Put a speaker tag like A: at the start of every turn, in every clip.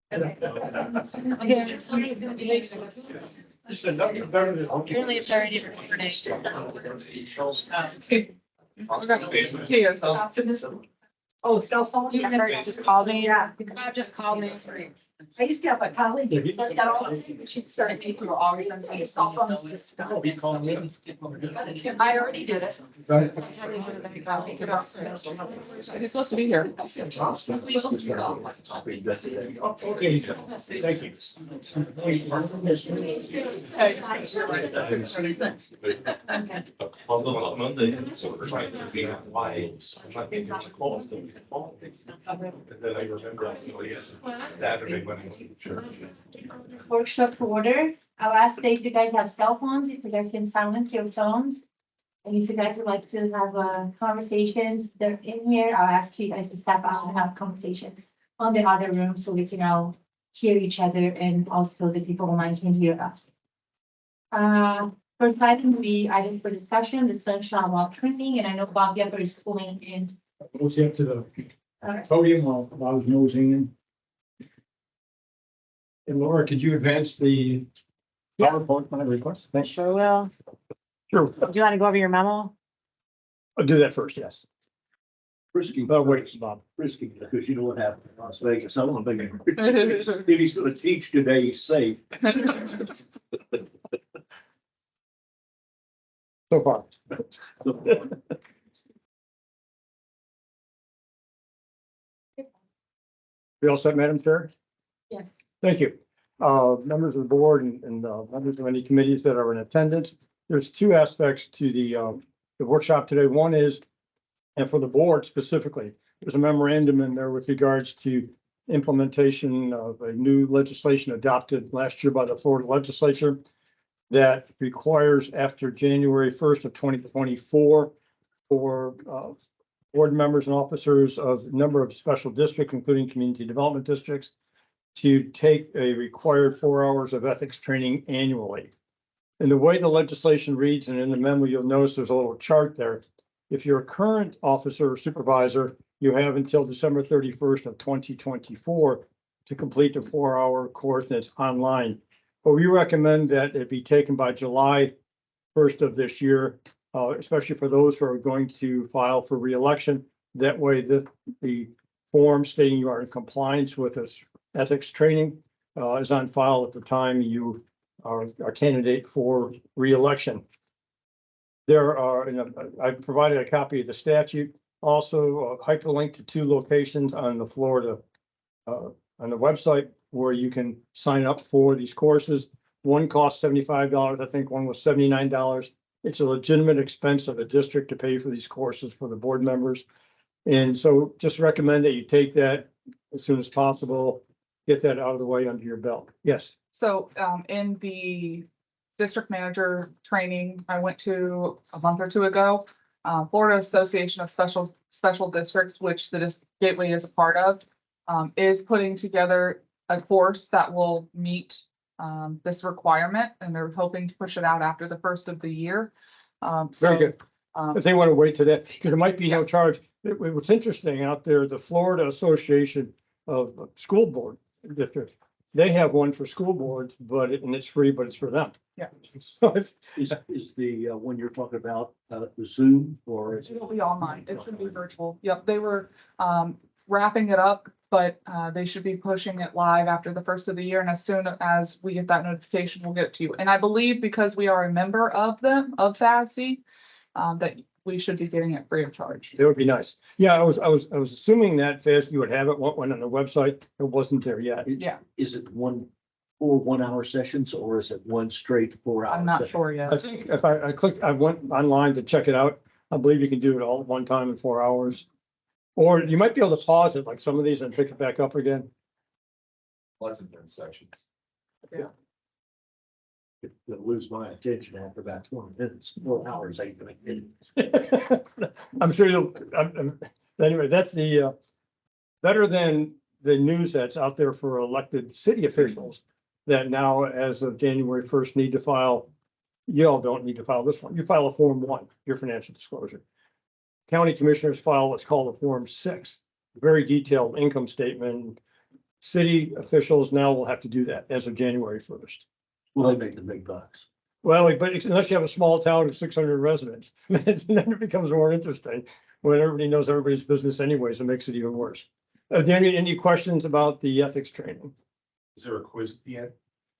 A: Apparently it's already recording.
B: Oh, cell phone?
A: You remember you just called me?
B: Yeah.
A: Just called me.
B: I used to have a colleague, it's like that all the time, but she'd started people were already on your cell phones just. I already did it.
A: He's supposed to be here.
C: Okay, thank you.
D: Monday. So we're trying to be on wide. I'm not getting a call. And then I remember, oh, yes, Saturday when I was in church.
E: This workshop to order. I'll ask that if you guys have cell phones, if you guys can silence your phones. And if you guys would like to have conversations, they're in here. I'll ask you guys to step out and have conversations on the other room so we can all hear each other and also the people online can hear us. First item will be item for discussion, the sunshine law training, and I know Bob Gepper is pulling in.
C: We'll see up to the
E: Uh,
C: podium while I was nosing in. And Laura, could you advance the PowerPoint my request? Thanks.
A: Sure will.
C: Sure.
A: Do you want to go over your memo?
C: I'll do that first, yes.
F: Risky,
C: But wait, Bob.
F: risky, because you know what happened in Las Vegas. I want to make if he's going to teach today, he's safe.
C: So far. We all set, Madam Chair?
E: Yes.
C: Thank you. Members of the board and members of any committees that are in attendance, there's two aspects to the workshop today. One is, and for the board specifically, there's a memorandum in there with regards to implementation of a new legislation adopted last year by the Florida legislature that requires after January 1st of 2024 for board members and officers of a number of special districts, including community development districts, to take a required 4 hours of ethics training annually. And the way the legislation reads, and in the memo, you'll notice there's a little chart there. If you're a current officer or supervisor, you have until December 31st of 2024 to complete the 4-hour course, and it's online. But we recommend that it be taken by July 1st of this year, especially for those who are going to file for reelection. That way, the form stating you are in compliance with this ethics training is on file at the time you are a candidate for reelection. There are, I've provided a copy of the statute, also hyperlinked to 2 locations on the Florida on the website where you can sign up for these courses. One costs $75. I think one was $79. It's a legitimate expense of the district to pay for these courses for the board members. And so just recommend that you take that as soon as possible, get that out of the way under your belt. Yes.
G: So in the district manager training I went to a month or 2 ago, Florida Association of Special Districts, which the Gateway is a part of, is putting together a course that will meet this requirement, and they're hoping to push it out after the 1st of the year.
C: Very good. If they want to wait to that, because there might be no charge. What's interesting out there, the Florida Association of School Board Districts, they have one for school boards, and it's free, but it's for them.
G: Yeah.
C: So it's,
F: Is the one you're talking about Zoom or is it?
G: It'll be online. It's gonna be virtual. Yep, they were wrapping it up, but they should be pushing it live after the 1st of the year. And as soon as we get that notification, we'll get it to you. And I believe because we are a member of FASD, that we should be getting it free of charge.
C: that would be nice. Yeah, I was assuming that fast you would have it, went on the website. It wasn't there yet.
G: Yeah,
F: Is it 4 1-hour sessions or is it one straight 4 hour?
G: I'm not
F: session?
G: sure yet.
C: I think if I went online to check it out, I believe you can do it all at one time in 4 hours. Or you might be able to pause it like some of these and pick it back up again.
D: Lots of different sections.
F: It'll lose my attention after about 20 minutes. 4 hours ain't gonna get it.
C: I'm sure you'll, anyway, that's the, better than the news that's out there for elected city officials that now, as of January 1st, need to file, you all don't need to file this one. You file a Form 1, your financial disclosure. County commissioners file what's called a Form 6, very detailed income statement, city officials now will have to do that as of January 1st.
F: Well, they make the big bucks.
C: Well, but unless you have a small town of 600 residents, then it becomes more interesting when everybody knows everybody's business anyways. It makes it even worse. Danny, any questions about the ethics training?
D: Is there a quiz yet?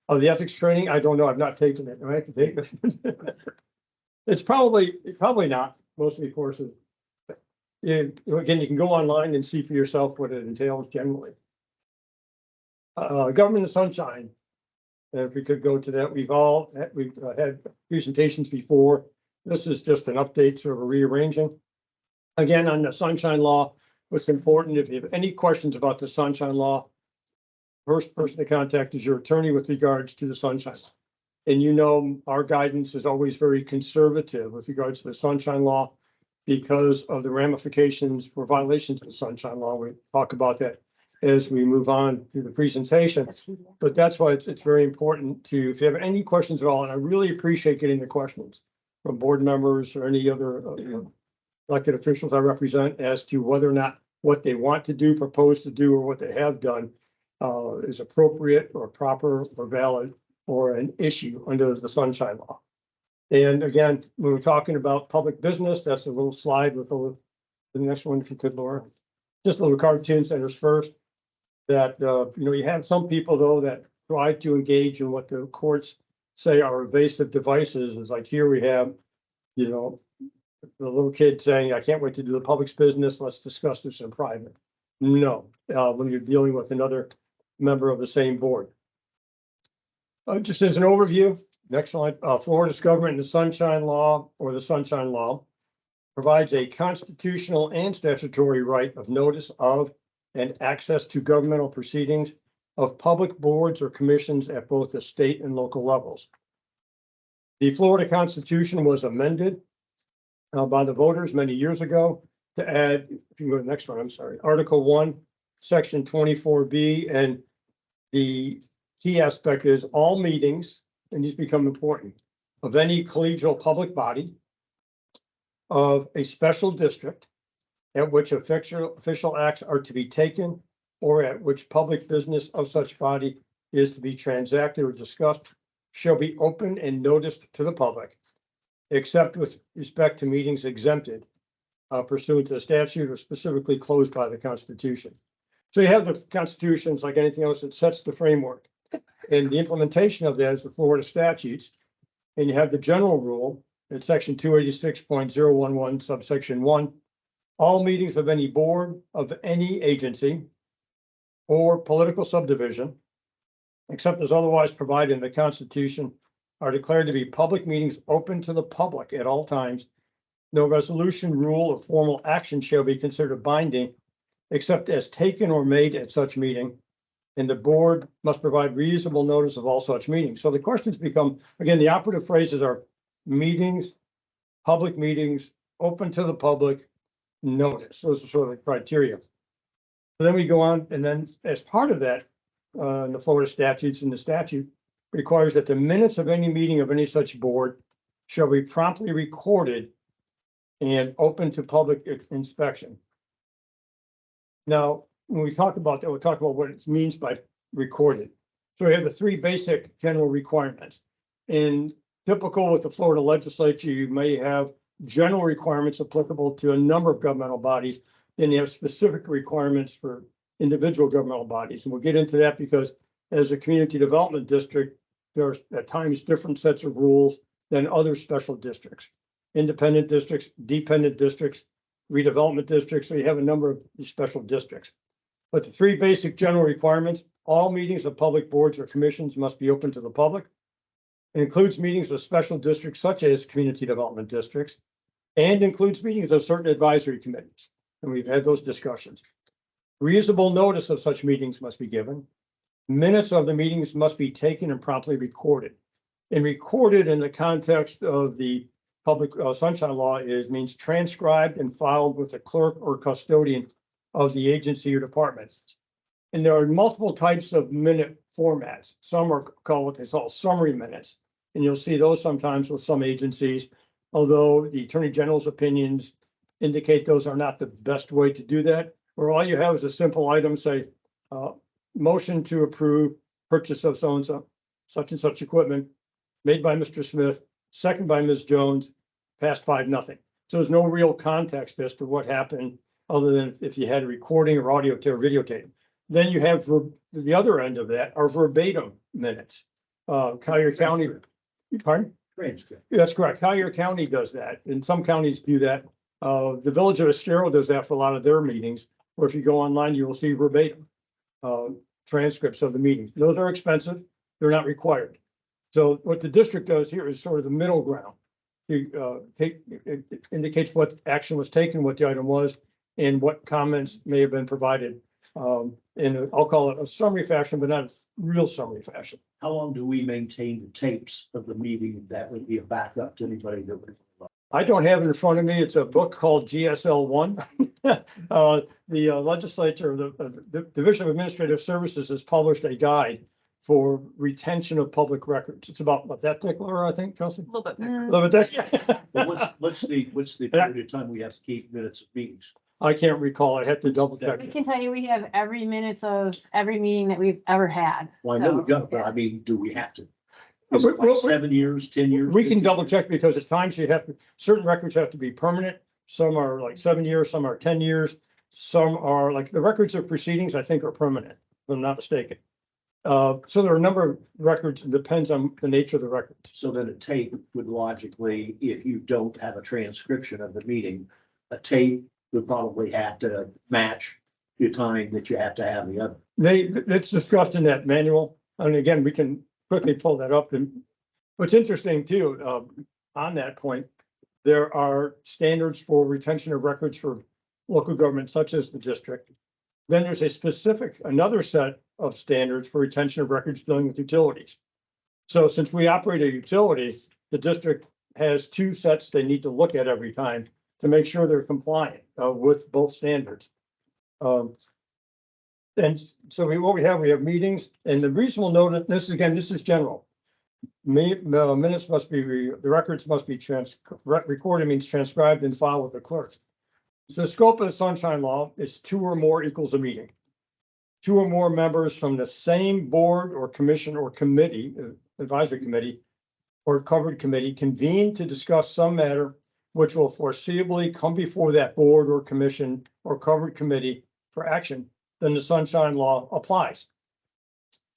C: Oh, the ethics training? I don't know. I've not taken it. I have to take it. It's probably not most of the courses. Again, you can go online and see for yourself what it entails generally. Government of Sunshine. If we could go to that, we've had presentations before. This is just an update, sort of a rearranging. Again, on the Sunshine Law, what's important, if you have any questions about the Sunshine Law, first person to contact is your attorney with regards to the Sunshine Law. And you know, our guidance is always very conservative with regards to the Sunshine Law because of the ramifications for violations of the Sunshine Law. We talk about that as we move on through the presentation. But that's why it's very important to, if you have any questions at all, and I really appreciate getting the questions from board members or any other elected officials I represent as to whether or not what they want to do, propose to do, or what they have done is appropriate or proper or valid or an issue under the Sunshine Law. And again, when we're talking about public business, that's a little slide with the next one, if you could, Laura. Just a little cartoon centers first. That, you have some people, though, that try to engage in what the courts say are evasive devices. Is like here we have, the little kid saying, I can't wait to do the public's business. Let's discuss this in private. No, when you're dealing with another member of the same board. Just as an overview, next slide, Florida's government, the Sunshine Law or the Sunshine Law provides a constitutional and statutory right of notice of and access to governmental proceedings of public boards or commissions at both the state and local levels. The Florida Constitution was amended by the voters many years ago to add, if you can go to the next one, I'm sorry, Article 1, Section 24B, and the key aspect is all meetings, and these become important, of any collegial public body of a special district at which official acts are to be taken or at which public business of such body is to be transacted or discussed shall be open and noticed to the public, except with respect to meetings exempted pursuant to the statute or specifically closed by the Constitution. So you have the Constitution, it's like anything else, it sets the framework. And the implementation of that is the Florida statutes. And you have the general rule in section 286.011 subsection 1. All meetings of any board of any agency or political subdivision, except as otherwise provided in the Constitution, are declared to be public meetings open to the public at all times. No resolution, rule, or formal action shall be considered binding except as taken or made at such meeting. And the board must provide reasonable notice of all such meetings. So the questions become, again, the operative phrases are meetings, public meetings, open to the public, notice. Those are sort of the criteria. So then we go on, and then as part of that, in the Florida statutes, and the statute requires that the minutes of any meeting of any such board shall be promptly recorded and open to public inspection. Now, when we talk about that, we'll talk about what it means by recorded. So we have the three basic general requirements. In typical with the Florida legislature, you may have general requirements applicable to a number of governmental bodies. Then you have specific requirements for individual governmental bodies. And we'll get into that because as a community development district, there are at times different sets of rules than other special districts, independent districts, dependent districts, redevelopment districts. So you have a number of these special districts. But the three basic general requirements, all meetings of public boards or commissions must be open to the public. It includes meetings of special districts such as community development districts and includes meetings of certain advisory committees. And we've had those discussions. Reasonable notice of such meetings must be given. Minutes of the meetings must be taken and promptly recorded. And recorded in the context of the public sunshine law means transcribed and filed with the clerk or custodian of the agency or department. And there are multiple types of minute formats. Some are called what they call summary minutes. And you'll see those sometimes with some agencies, although the Attorney General's opinions indicate those are not the best way to do that, where all you have is a simple item, say, motion to approve purchase of so-and-so, such and such equipment made by Mr. Smith, second by Ms. Jones, passed 5-0. So there's no real context as to what happened, other than if you had a recording or audio tape or videotape. Then you have the other end of that are verbatim minutes. Collier County, pardon?
F: Transcript.
C: Yeah, that's correct. Collier County does that, and some counties do that. The Village of Estero does that for a lot of their meetings, where if you go online, you will see verbatim transcripts of the meetings. Those are expensive. They're not required. So what the district does here is sort of the middle ground. It indicates what action was taken, what the item was, and what comments may have been provided I'll call it a summary fashion, but not a real summary fashion.
F: How long do we maintain the tapes of the meeting? That would be a backup to anybody that would.
C: I don't have it in front of me. It's a book called GSL 1. The legislature, the Division of Administrative Services has published a guide for retention of public records. It's about what, that thick, Laura, I think, Kelsey?
G: A little bit thicker.
C: A little bit thick.
F: Well, what's the period of time we have to keep minutes of meetings?
C: I can't recall. I'd have to double check.
A: I can tell you, we have every minutes of every meeting that we've ever had.
F: Well, I know we
A: So,
F: don't, but I mean, do we have to? Is it like 7 years, 10 years?
C: We can double check because at times you have to, certain records have to be permanent. Some are like 7 years, some are 10 years. Some are like the records of proceedings, I think are permanent, if I'm not mistaken. So there are a number of records, it depends on the nature of the records.
F: So then a tape would logically, if you don't have a transcription of the meeting, a tape would probably have to match the time that you have to have the other.
C: It's discussed in that manual. And again, we can quickly pull that up. And what's interesting too, on that point, there are standards for retention of records for local government, such as the district. Then there's a specific, another set of standards for retention of records dealing with utilities. So since we operate a utility, the district has two sets they need to look at every time to make sure they're compliant with both standards. And so what we have meetings, and the reason we'll note that this is general. Minutes must be, the records must be recorded, means transcribed and filed with the clerk. So the scope of the Sunshine Law is 2 or more equals a meeting. 2 or more members from the same board or commission or committee, advisory committee, or covered committee convene to discuss some matter which will foreseeably come before that board or commission or covered committee for action, then the Sunshine Law applies.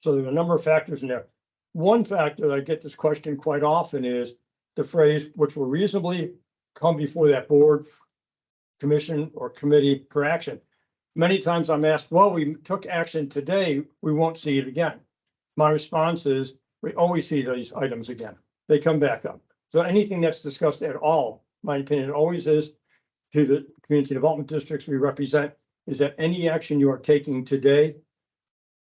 C: So there are a number of factors in there. One factor that I get this question quite often is the phrase, which will reasonably come before that board, commission, or committee for action. Many times I'm asked, well, we took action today, we won't see it again. My response is, we always see these items again. They come back up. So anything that's discussed at all, my opinion always is, to the community development districts we represent, is that any action you are taking today,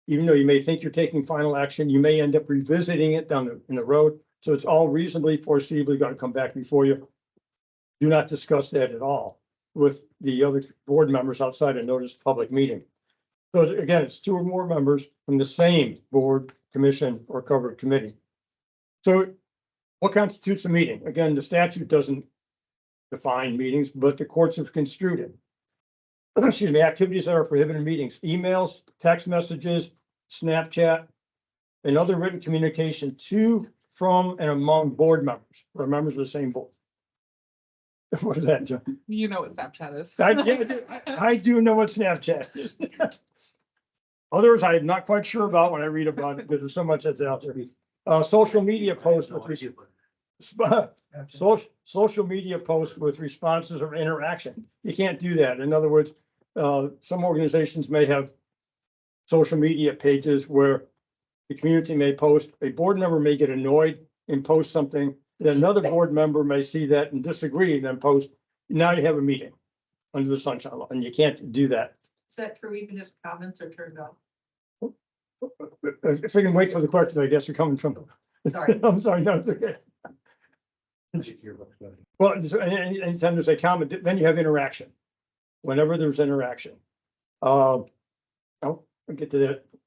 C: even though you may think you're taking final action, you may end up revisiting it down in the road. So it's all reasonably foreseeably going to come back before you. Do not discuss that at all with the other board members outside a noticed public meeting. So again, it's 2 or more members from the same board, commission, or covered committee. So what constitutes a meeting? Again, the statute doesn't define meetings, but the courts have construed it. Excuse me, activities that are prohibited in meetings, emails, text messages, Snapchat, and other written communication to, from, and among board members or members of the same board. What is that, John?
G: You know what Snapchat is.
C: I do know what Snapchat is. Others I'm not quite sure about when I read about it, because there's so much that's out there. Social media posts with social media posts with responses or interaction. You can't do that. In other words, some organizations may have social media pages where the community may post, a board member may get annoyed and post something, then another board member may see that and disagree and then post. Now you have a meeting under the Sunshine Law, and you can't do that.
B: Is that true even if comments are turned off?
C: If we can wait for the question, I guess you're coming from.
B: Sorry.
C: I'm sorry, no, it's okay. Well, anytime there's a comment, then you have interaction. Whenever there's interaction. I'll get to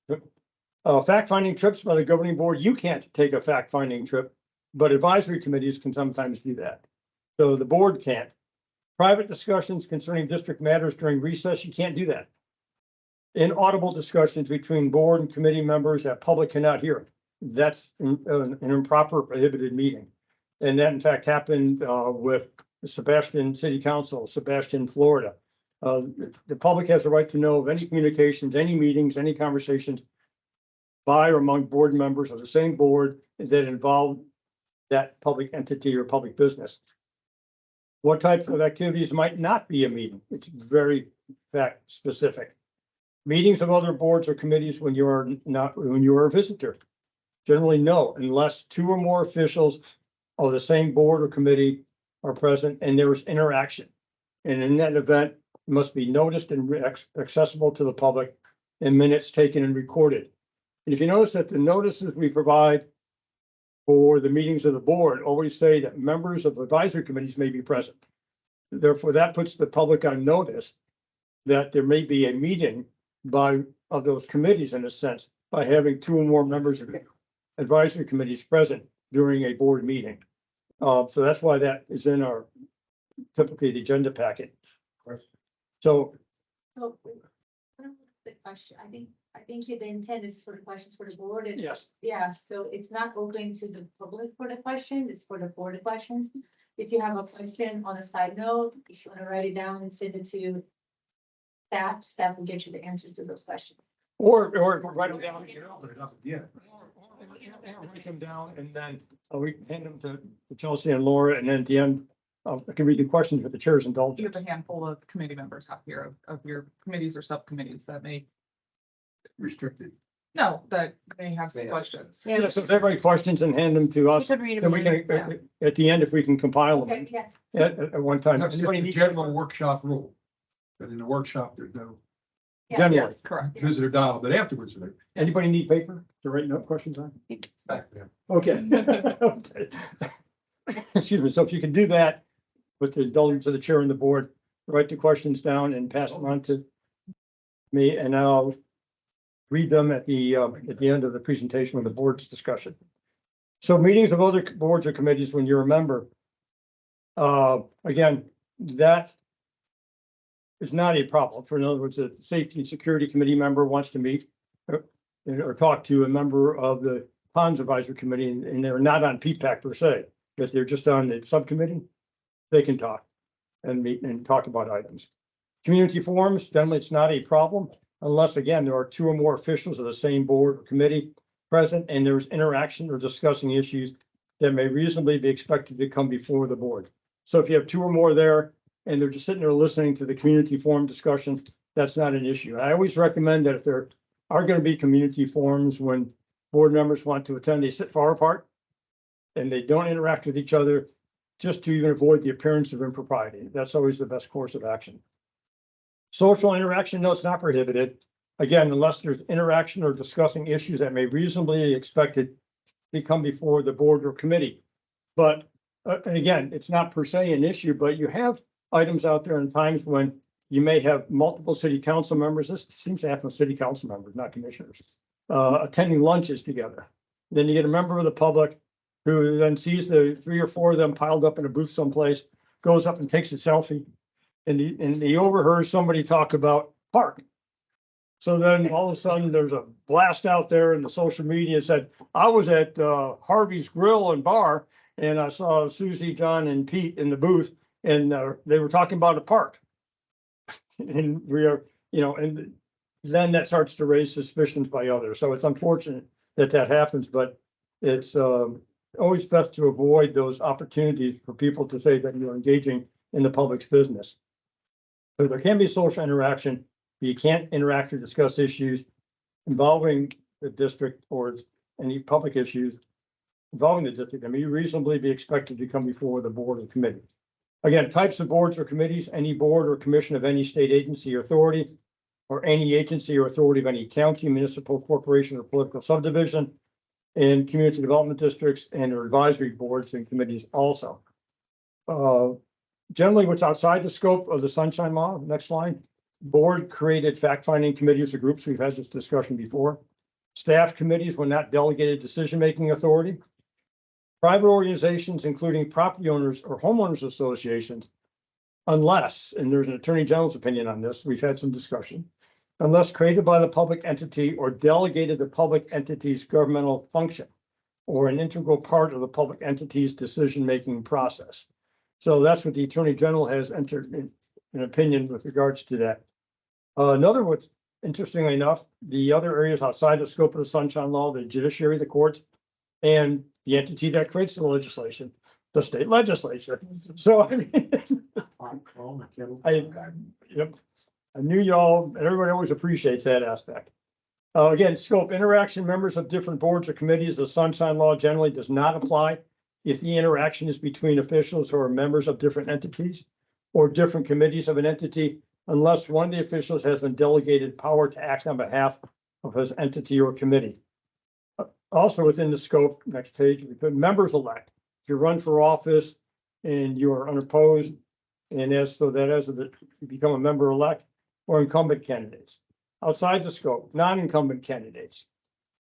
C: that. Fact-finding trips by the governing board, you can't take a fact-finding trip, but advisory committees can sometimes do that. So the board can't. Private discussions concerning district matters during recess, you can't do that. inaudible discussions between board and committee members that public cannot hear. That's an improper prohibited meeting. And that in fact happened with Sebastian City Council, Sebastian, Florida. The public has a right to know of any communications, any meetings, any conversations by or among board members of the same board that involve that public entity or public business. What type of activities might not be a meeting? It's very fact specific. Meetings of other boards or committees when you are a visitor. Generally, no, unless two or more officials of the same board or committee are present and there is interaction. And in that event, it must be noticed and accessible to the public and minutes taken and recorded. And if you notice that the notices we provide for the meetings of the board always say that members of advisory committees may be present. Therefore, that puts the public on notice that there may be a meeting of those committees in a sense by having two or more members of advisory committees present during a board meeting. So that's why that is in our typically the agenda packet. So
E: So, the question, I think the intent is for the questions for the board. And
C: yes,
E: yeah, so it's not open to the public for the question, it's for the board questions. If you have a question on a side note, if you want to write it down and send it to staff will get you the answers to those questions.
C: or write them down.
D: Yeah.
C: Write them down and then we hand them to Chelsea and Laura, and then at the end, I can read the questions with the chair's
G: You
C: indulgence.
G: have a handful of committee members out here of your committees or subcommittees that may,
D: Restricted.
G: no, that may have some
D: Yeah.
G: questions.
C: Yeah, so if everybody questions and hand them to
A: We
C: us,
A: should read
C: then
A: them.
C: we
A: in.
C: can, at the end, if we can compile them
E: Okay, yes.
C: at one time.
H: That's just
C: Anybody
H: a
C: need-
H: general workshop rule. But in the workshop, there's no
C: Generally,
G: Yes, correct.
H: visitor dialogue, but afterwards, there-
C: anybody need paper to write note questions on?
H: it's back there.
C: Okay. Okay. Excuse me. So if you can do that with the indulgence of the chair and the board, write the questions down and pass them on to me, and I'll read them at the end of the presentation of the board's discussion. So meetings of other boards or committees when you're a member. Again, that is not a problem. For in other words, a safety and security committee member wants to meet or talk to a member of the Ponds Advisory Committee, and they're not on PPAC per se, but they're just on the subcommittee, they can talk and meet and talk about items. Community forums, generally, it's not a problem unless, again, there are two or more officials of the same board or committee present and there's interaction or discussing issues that may reasonably be expected to come before the board. So if you have two or more there and they're just sitting there listening to the community forum discussion, that's not an issue. I always recommend that if there are going to be community forums when board members want to attend, they sit far apart and they don't interact with each other, just to even avoid the appearance of impropriety. That's always the best course of action. Social interaction, no, it's not prohibited. Again, unless there's interaction or discussing issues that may reasonably be expected to come before the board or committee. But, and again, it's not per se an issue, but you have items out there in times when you may have multiple city council members. This seems to happen with city council members, not commissioners, attending lunches together. Then you get a member of the public who then sees the three or four of them piled up in a booth someplace, goes up and takes a selfie. And he overhears somebody talk about park. So then all of a sudden there's a blast out there in the social media said, I was at Harvey's Grill and Bar and I saw Susie, John and Pete in the booth and they were talking about a park. And we are, and then that starts to raise suspicions by others. So it's unfortunate that that happens, but it's always best to avoid those opportunities for people to say that you're engaging in the public's business. So there can be social interaction, but you can't interact or discuss issues involving the district or any public issues involving the district. I mean, you reasonably be expected to come before the board or committee. Again, types of boards or committees, any board or commission of any state agency or authority, or any agency or authority of any county, municipal corporation, or political subdivision, and community development districts and their advisory boards and committees also. Generally, what's outside the scope of the Sunshine Law, next slide, board created fact-finding committees or groups. We've had this discussion before. Staff committees were not delegated decision-making authority. Private organizations, including property owners or homeowners associations, unless, and there's an attorney general's opinion on this, we've had some discussion, unless created by the public entity or delegated to public entity's governmental function or an integral part of the public entity's decision-making process. So that's what the Attorney General has entered in an opinion with regards to that. Another what's interestingly enough, the other areas outside the scope of the Sunshine Law, the judiciary, the courts, and the entity that creates the legislation, the state legislature. So I mean, yep, I knew y'all, and everybody always appreciates that aspect. Again, scope, interaction, members of different boards or committees, the Sunshine Law generally does not apply if the interaction is between officials who are members of different entities or different committees of an entity, unless one of the officials has been delegated power to act on behalf of his entity or committee. Also within the scope, next page, we put members elect. If you run for office and you are unopposed, and as you become a member elect, or incumbent candidates. Outside the scope, non-incumbent candidates.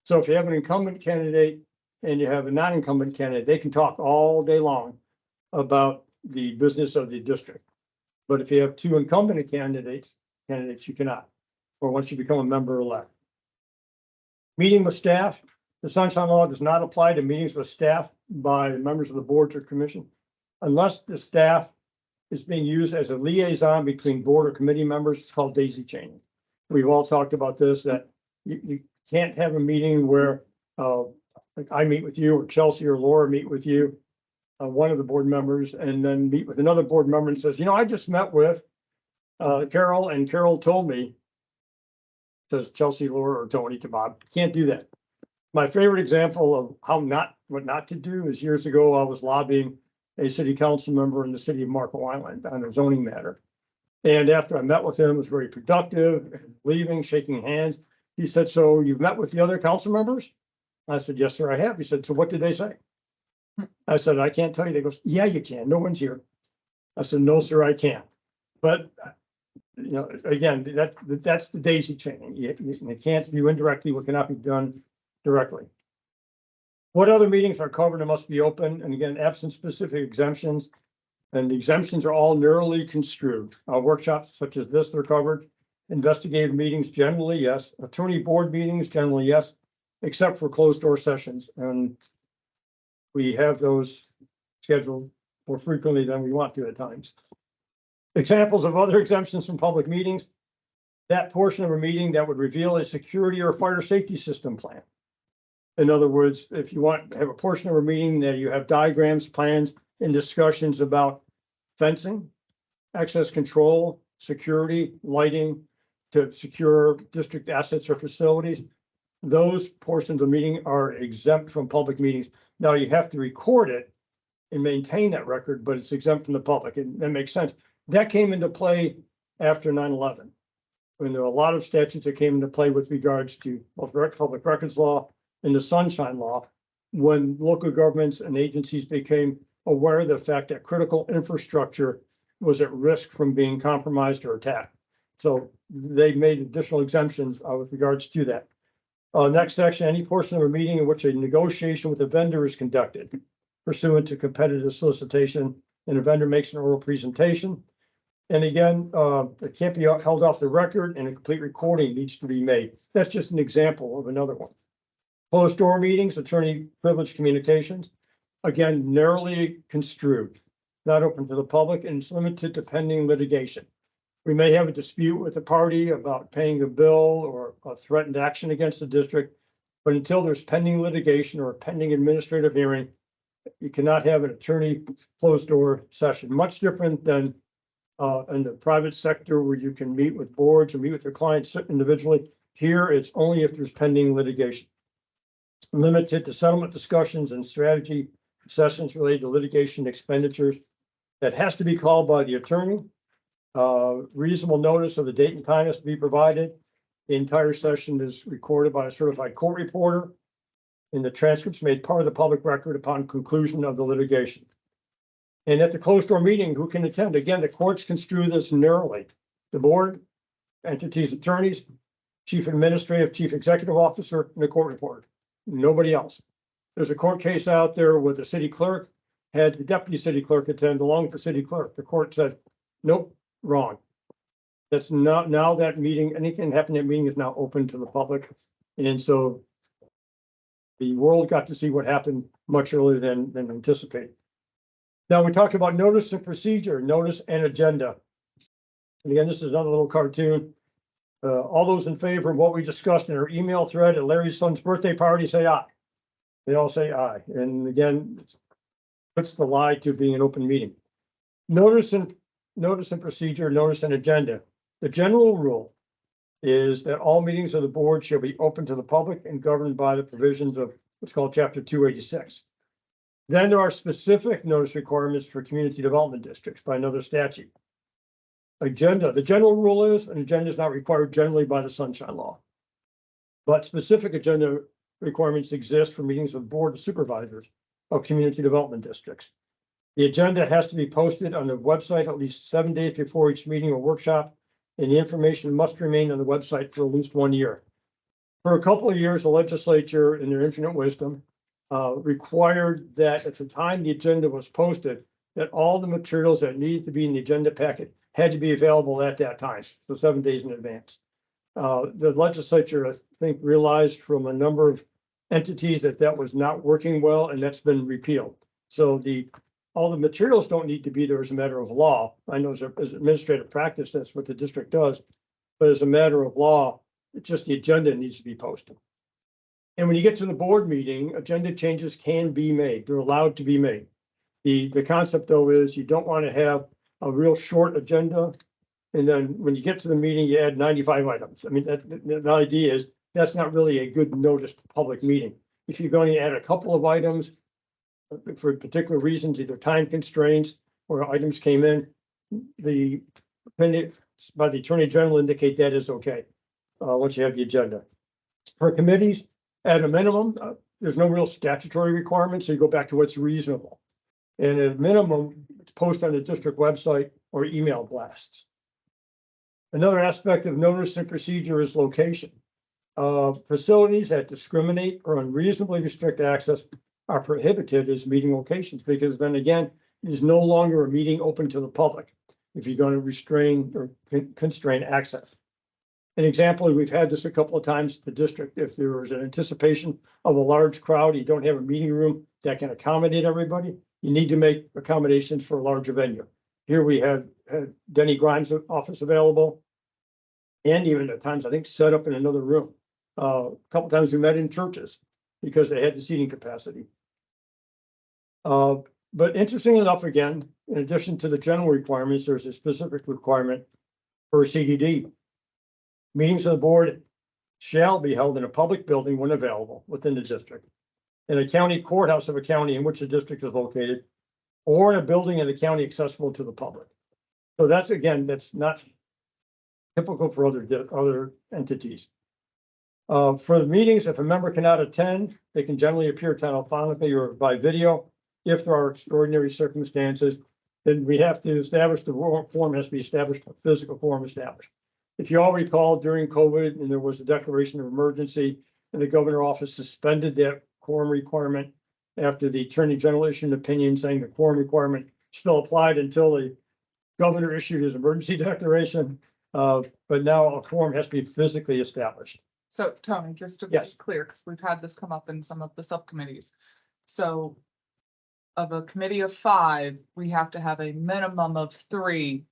C: So if you have an incumbent candidate and you have a non-incumbent candidate, they can talk all day long about the business of the district. But if you have two incumbent candidates, you cannot, or once you become a member elect. Meeting with staff, the Sunshine Law does not apply to meetings with staff by members of the boards or commission, unless the staff is being used as a liaison between board or committee members. It's called daisy chaining. We've all talked about this, that you can't have a meeting where like I meet with you or Chelsea or Laura meet with you, one of the board members, and then meet with another board member and says, you know, I just met with Carol and Carol told me, says Chelsea, Laura, or Tony to Bob. Can't do that. My favorite example of what not to do is years ago, I was lobbying a city council member in the city of Marco Island on a zoning matter. And after I met with him, it was very productive, leaving, shaking hands. He said, so you've met with the other council members? I said, yes, sir, I have. He said, so what did they say? I said, I can't tell you. They goes, yeah, you can. No one's here. I said, no, sir, I can't. But, you know, again, that's the daisy chaining. You can't do indirectly what cannot be done directly. What other meetings are covered and must be open? And again, absent specific exemptions. And the exemptions are all narrowly construed. Workshops such as this, they're covered. Investigative meetings, generally, yes. Attorney board meetings, generally, yes, except for closed door sessions. And we have those scheduled more frequently than we want to at times. Examples of other exemptions from public meetings. That portion of a meeting that would reveal a security or fire safety system plan. In other words, if you want to have a portion of a meeting that you have diagrams, plans, and discussions about fencing, access control, security, lighting to secure district assets or facilities, those portions of the meeting are exempt from public meetings. Now you have to record it and maintain that record, but it's exempt from the public, and that makes sense. That came into play after 9/11, when there were a lot of statutes that came into play with regards to both public records law and the Sunshine Law, when local governments and agencies became aware of the fact that critical infrastructure was at risk from being compromised or attacked. So they made additional exemptions with regards to that. Next section, any portion of a meeting in which a negotiation with a vendor is conducted pursuant to competitive solicitation and a vendor makes an oral presentation. And again, it can't be held off the record and a complete recording needs to be made. That's just an example of another one. Closed door meetings, attorney privilege communications, again, narrowly construed, not open to the public, and it's limited to pending litigation. We may have a dispute with the party about paying a bill or a threatened action against the district, but until there's pending litigation or a pending administrative hearing, you cannot have an attorney closed door session. Much different than in the private sector where you can meet with boards or meet with your clients individually. Here, it's only if there's pending litigation. Limited to settlement discussions and strategy sessions related to litigation expenditures that has to be called by the attorney. Reasonable notice of the date and time has to be provided. The entire session is recorded by a certified court reporter, and the transcripts made part of the public record upon conclusion of the litigation. And at the closed door meeting, who can attend? Again, the courts construe this narrowly. The board, entities, attorneys, chief administrative, chief executive officer, and the court reporter. Nobody else. There's a court case out there where the city clerk had the deputy city clerk attend along with the city clerk. The court said, nope, wrong. That's not, now that meeting, anything happening at meeting is now open to the public. And so the world got to see what happened much earlier than anticipated. Now we talk about notice and procedure, notice and agenda. And again, this is another little cartoon. All those in favor of what we discussed in our email thread at Larry's son's birthday party, say aye. They all say aye. And again, puts the lie to being an open meeting. Notice and procedure, notice and agenda. The general rule is that all meetings of the board shall be open to the public and governed by the provisions of what's called Chapter 286. Then there are specific notice requirements for community development districts by another statute. Agenda, the general rule is an agenda is not required generally by the Sunshine Law. But specific agenda requirements exist for meetings of board of supervisors of community development districts. The agenda has to be posted on the website at least 7 days before each meeting or workshop, and the information must remain on the website for at least 1 year. For a couple of years, the legislature, in their infinite wisdom, required that at the time the agenda was posted, that all the materials that needed to be in the agenda packet had to be available at that time, so 7 days in advance. The legislature, I think, realized from a number of entities that was not working well, and that's been repealed. So all the materials don't need to be there as a matter of law. I know as administrative practice, that's what the district does. But as a matter of law, it's just the agenda needs to be posted. And when you get to the board meeting, agenda changes can be made. They're allowed to be made. The concept, though, is you don't want to have a real short agenda. And then when you get to the meeting, you add 95 items. I mean, the idea is that's not really a good noticed public meeting. If you're going to add a couple of items for particular reasons, either time constraints or items came in, the opinion by the Attorney General indicate that is okay once you have the agenda. For committees, at a minimum, there's no real statutory requirement, so you go back to what's reasonable. And at a minimum, it's posted on the district website or email blasts. Another aspect of notice and procedure is location. Facilities that discriminate or unreasonably restrict access are prohibited as meeting locations, because then again, it is no longer a meeting open to the public if you're going to restrain or constrain access. An example, we've had this a couple of times at the district. If there was an anticipation of a large crowd, you don't have a meeting room that can accommodate everybody, you need to make accommodations for a larger venue. Here we had Denny Grimes' office available, and even at times, I think, set up in another room. A couple of times we met in churches because they had the seating capacity. But interesting enough, again, in addition to the general requirements, there's a specific requirement for CDD. Meetings of the board shall be held in a public building when available within the district, in a county courthouse of a county in which the district is located, or in a building in the county accessible to the public. So that's, again, that's not typical for other entities. For the meetings, if a member cannot attend, they can generally appear telephonically or by video. If there are extraordinary circumstances, then we have to establish the quorum has to be established, a physical quorum established. If you all recall, during COVID, and there was a declaration of emergency, and the governor's office suspended that quorum requirement after the Attorney General issued an opinion saying the quorum requirement still applied until the governor issued his emergency declaration. But now a quorum has to be physically established.
G: So Tony, just to be
C: Yes.
G: clear, because we've had this come up in some of the subcommittees. So of a committee of 5, we have to have a minimum of 3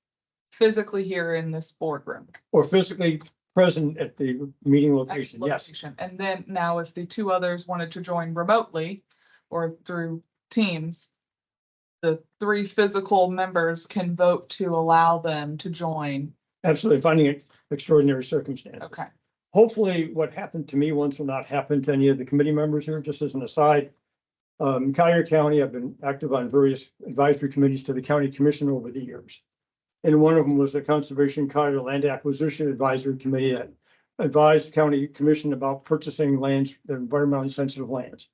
G: physically here in this boardroom.
C: Or physically present at the meeting
G: At
C: location, yes.
G: location. And then now if the 2 others wanted to join remotely or through Teams, the 3 physical members can vote to allow them to join.
C: Absolutely, finding it extraordinary circumstances.
G: Okay.
C: Hopefully, what happened to me once will not happen to any of the committee members here, just as an aside. In Collier County, I've been active on various advisory committees to the county commission over the years. And one of them was the Conservation Collier Land Acquisition Advisory Committee that advised county commission about purchasing lands, the environmentally sensitive lands.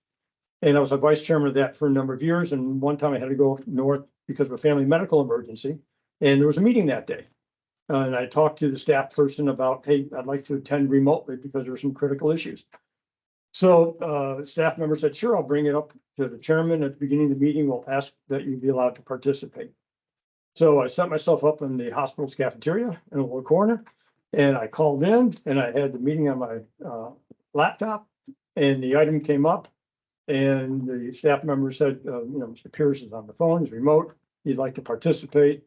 C: And I was a vice chairman of that for a number of years. And one time I had to go north because of a family medical emergency. And there was a meeting that day. And I talked to the staff person about, hey, I'd like to attend remotely because there were some critical issues. So staff member said, sure, I'll bring it up to the chairman at the beginning of the meeting. We'll ask that you be allowed to participate. So I set myself up in the hospital's cafeteria in a little corner. And I called in and I had the meeting on my laptop and the item came up. And the staff member said, Mr. Pierce is on the phone, he's remote, he'd like to participate.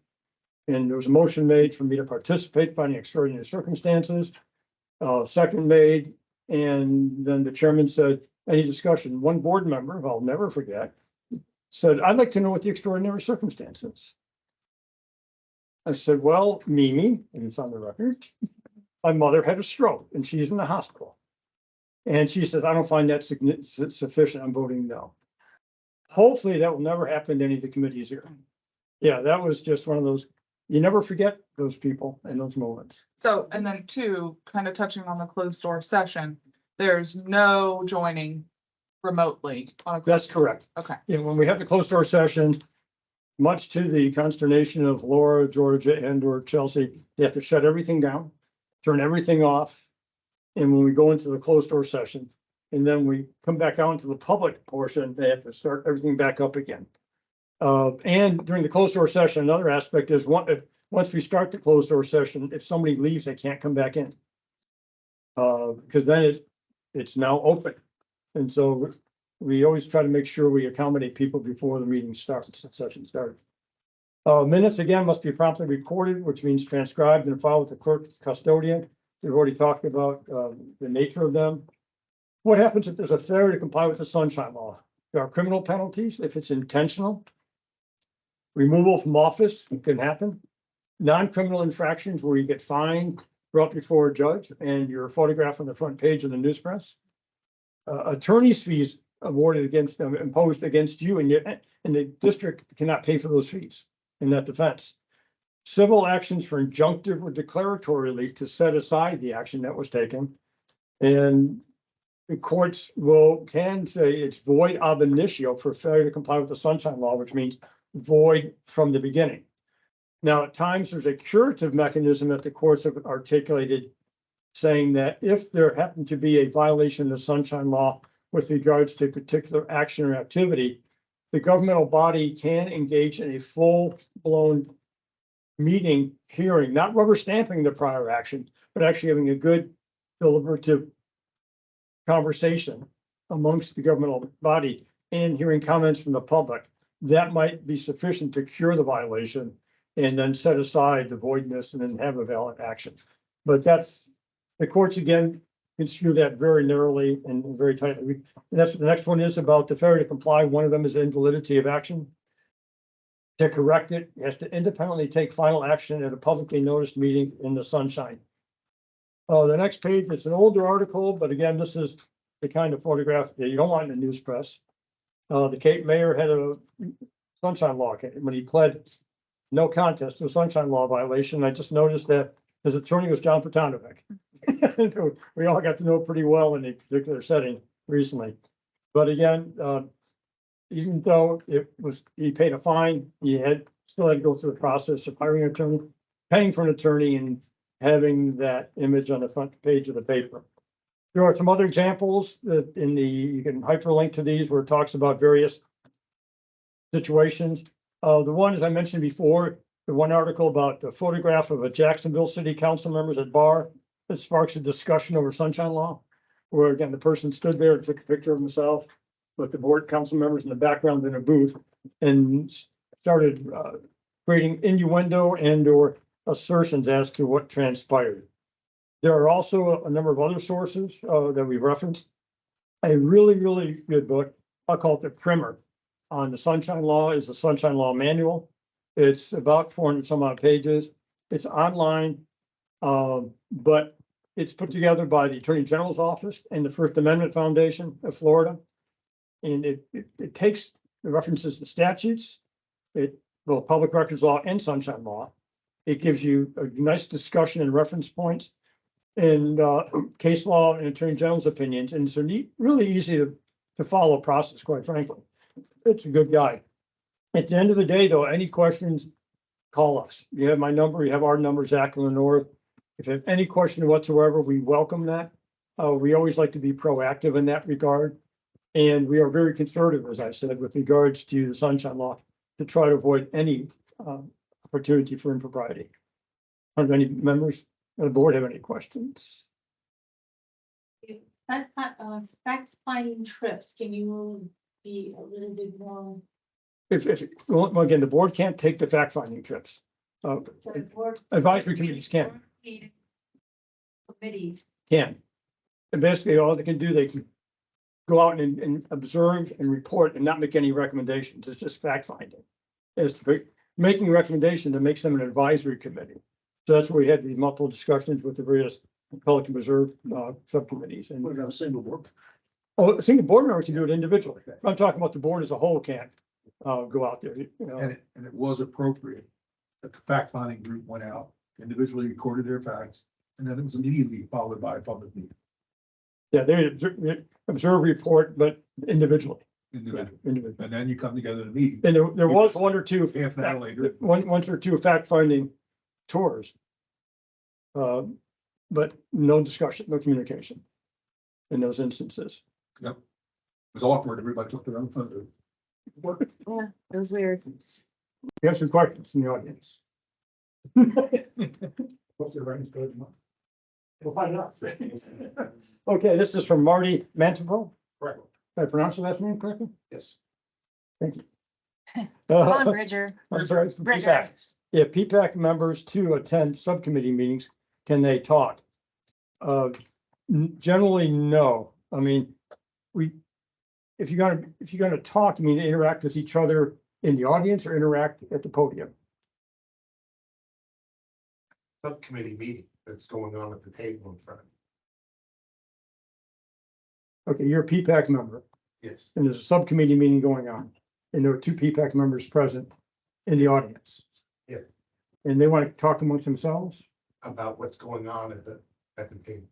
C: And there was a motion made for me to participate, finding extraordinary circumstances. Second made, and then the chairman said, any discussion? One board member, who I'll never forget, said, I'd like to know what the extraordinary circumstances. I said, well, Mimi, and it's on the record, my mother had a stroke and she's in the hospital. And she says, I don't find that sufficient. I'm voting no. Hopefully that will never happen to any of the committees here. Yeah, that was just one of those, you never forget those people and those moments.
G: So, and then two, kind of touching on the closed door session, there's no joining remotely on a.
C: That's correct.
G: Okay,
C: Yeah, when we have the closed door sessions, much to the consternation of Laura, Georgia, and or Chelsea, they have to shut everything down, turn everything off. And when we go into the closed door session, and then we come back out into the public portion, they have to start everything back up again. And during the closed door session, another aspect is once we start the closed door session, if somebody leaves, they can't come back in. Because then it's now open. And so we always try to make sure we accommodate people before the meeting starts, the session starts. Minutes again must be promptly recorded, which means transcribed and filed with the clerk custodian. We've already talked about the nature of them. What happens if there's a failure to comply with the sunshine law? There are criminal penalties if it's intentional. Removal from office can happen. Non-criminal infractions where you get fined, brought before a judge, and you're photographed on the front page of the news press. Attorney's fees awarded against them, imposed against you, and the district cannot pay for those fees in that defense. Civil actions for injunctive or declaratory relief to set aside the action that was taken. And the courts can say it's void ab initio for failure to comply with the sunshine law, which means void from the beginning. Now, at times there's a curative mechanism that the courts have articulated saying that if there happened to be a violation of the sunshine law with regards to a particular action or activity, the governmental body can engage in a full-blown meeting hearing, not rubber stamping the prior action, but actually having a good deliberative conversation amongst the governmental body and hearing comments from the public. That might be sufficient to cure the violation and then set aside the voidness and then have a valid action. But that's, the courts again construe that very narrowly and very tightly. And that's what the next one is about the failure to comply. One of them is invalidity of action. To correct it, it has to independently take final action at a publicly noticed meeting in the sunshine. The next page, it's an older article, but again, this is the kind of photograph that you don't want in the news press. The Cape mayor had a sunshine law when he pled no contest to a sunshine law violation. I just noticed that his attorney was John Potanovic. We all got to know pretty well in a particular setting recently. But again, even though he paid a fine, he still had to go through the process of hiring an attorney, paying for an attorney, and having that image on the front page of the paper. There are some other examples that you can hyperlink to these where it talks about various situations. The one, as I mentioned before, the one article about the photograph of a Jacksonville City Council members at bar that sparks a discussion over sunshine law, where again, the person stood there and took a picture of himself with the board council members in the background in a booth and started creating innuendo and or assertions as to what transpired. There are also a number of other sources that we've referenced. A really, really good book, I'll call it the primer on the sunshine law, is the Sunshine Law Manual. It's about 400 some odd pages. It's online, but it's put together by the Attorney General's Office and the First Amendment Foundation of Florida. And it takes the references to statutes, both public records law and sunshine law. It gives you a nice discussion and reference points and case law and Attorney General's opinions. And it's really easy to follow process, quite frankly. It's a good guide. At the end of the day, though, any questions, call us. You have my number, you have our number, Zach Lenore. If you have any question whatsoever, we welcome that. We always like to be proactive in that regard. And we are very conservative, as I said, with regards to the sunshine law to try to avoid any opportunity for impropriety. Are there any members of the board have any questions?
E: Fact finding trips, can you be a little bit more?
C: Well, again, the board can't take the fact finding trips. Advisory committees can.
E: Committees.
C: Can. And basically, all they can do, they can go out and observe and report and not make any recommendations. It's just fact finding. As to making recommendations that makes them an advisory committee. So that's where we had these multiple discussions with the various Pelican Reserve subcommittees.
F: We're
C: And
F: not a single board.
C: a single board member can do it individually. I'm talking about the board as a whole can't go out there, you know.
H: And it was appropriate that the fact finding group went out, individually recorded their facts, and then it was immediately followed by a public meeting.
C: Yeah, they observe, report, but individually.
H: Individually.
C: Individually.
H: And then you come together in a meeting,
C: And there was one or two,
H: half an hour later.
C: once or two fact finding tours. But no discussion, no communication in those instances.
H: It was awkward, everybody took their own photo.
A: Yeah, it was weird.
C: We have some questions from the audience. What's the range code? We'll find out. Okay, this is from Marty Mantivo.
H: Correct.
C: Did I pronounce the last name correctly?
H: Yes.
C: Thank you.
A: Call him Bridger.
C: I'm sorry.
A: Bridger.
C: PPAC. If PPAC members to attend subcommittee meetings, can they talk? Generally, no. I mean, if you're gonna talk, you mean interact with each other in the audience or interact at the podium?
I: Subcommittee meeting that's going on at the table in front.
C: Okay, you're a PPAC member
I: Yes,
C: and there's a subcommittee meeting going on and there are two PPAC members present in the audience.
I: Yeah.
C: And they want to talk amongst themselves?
I: about what's going on at the table.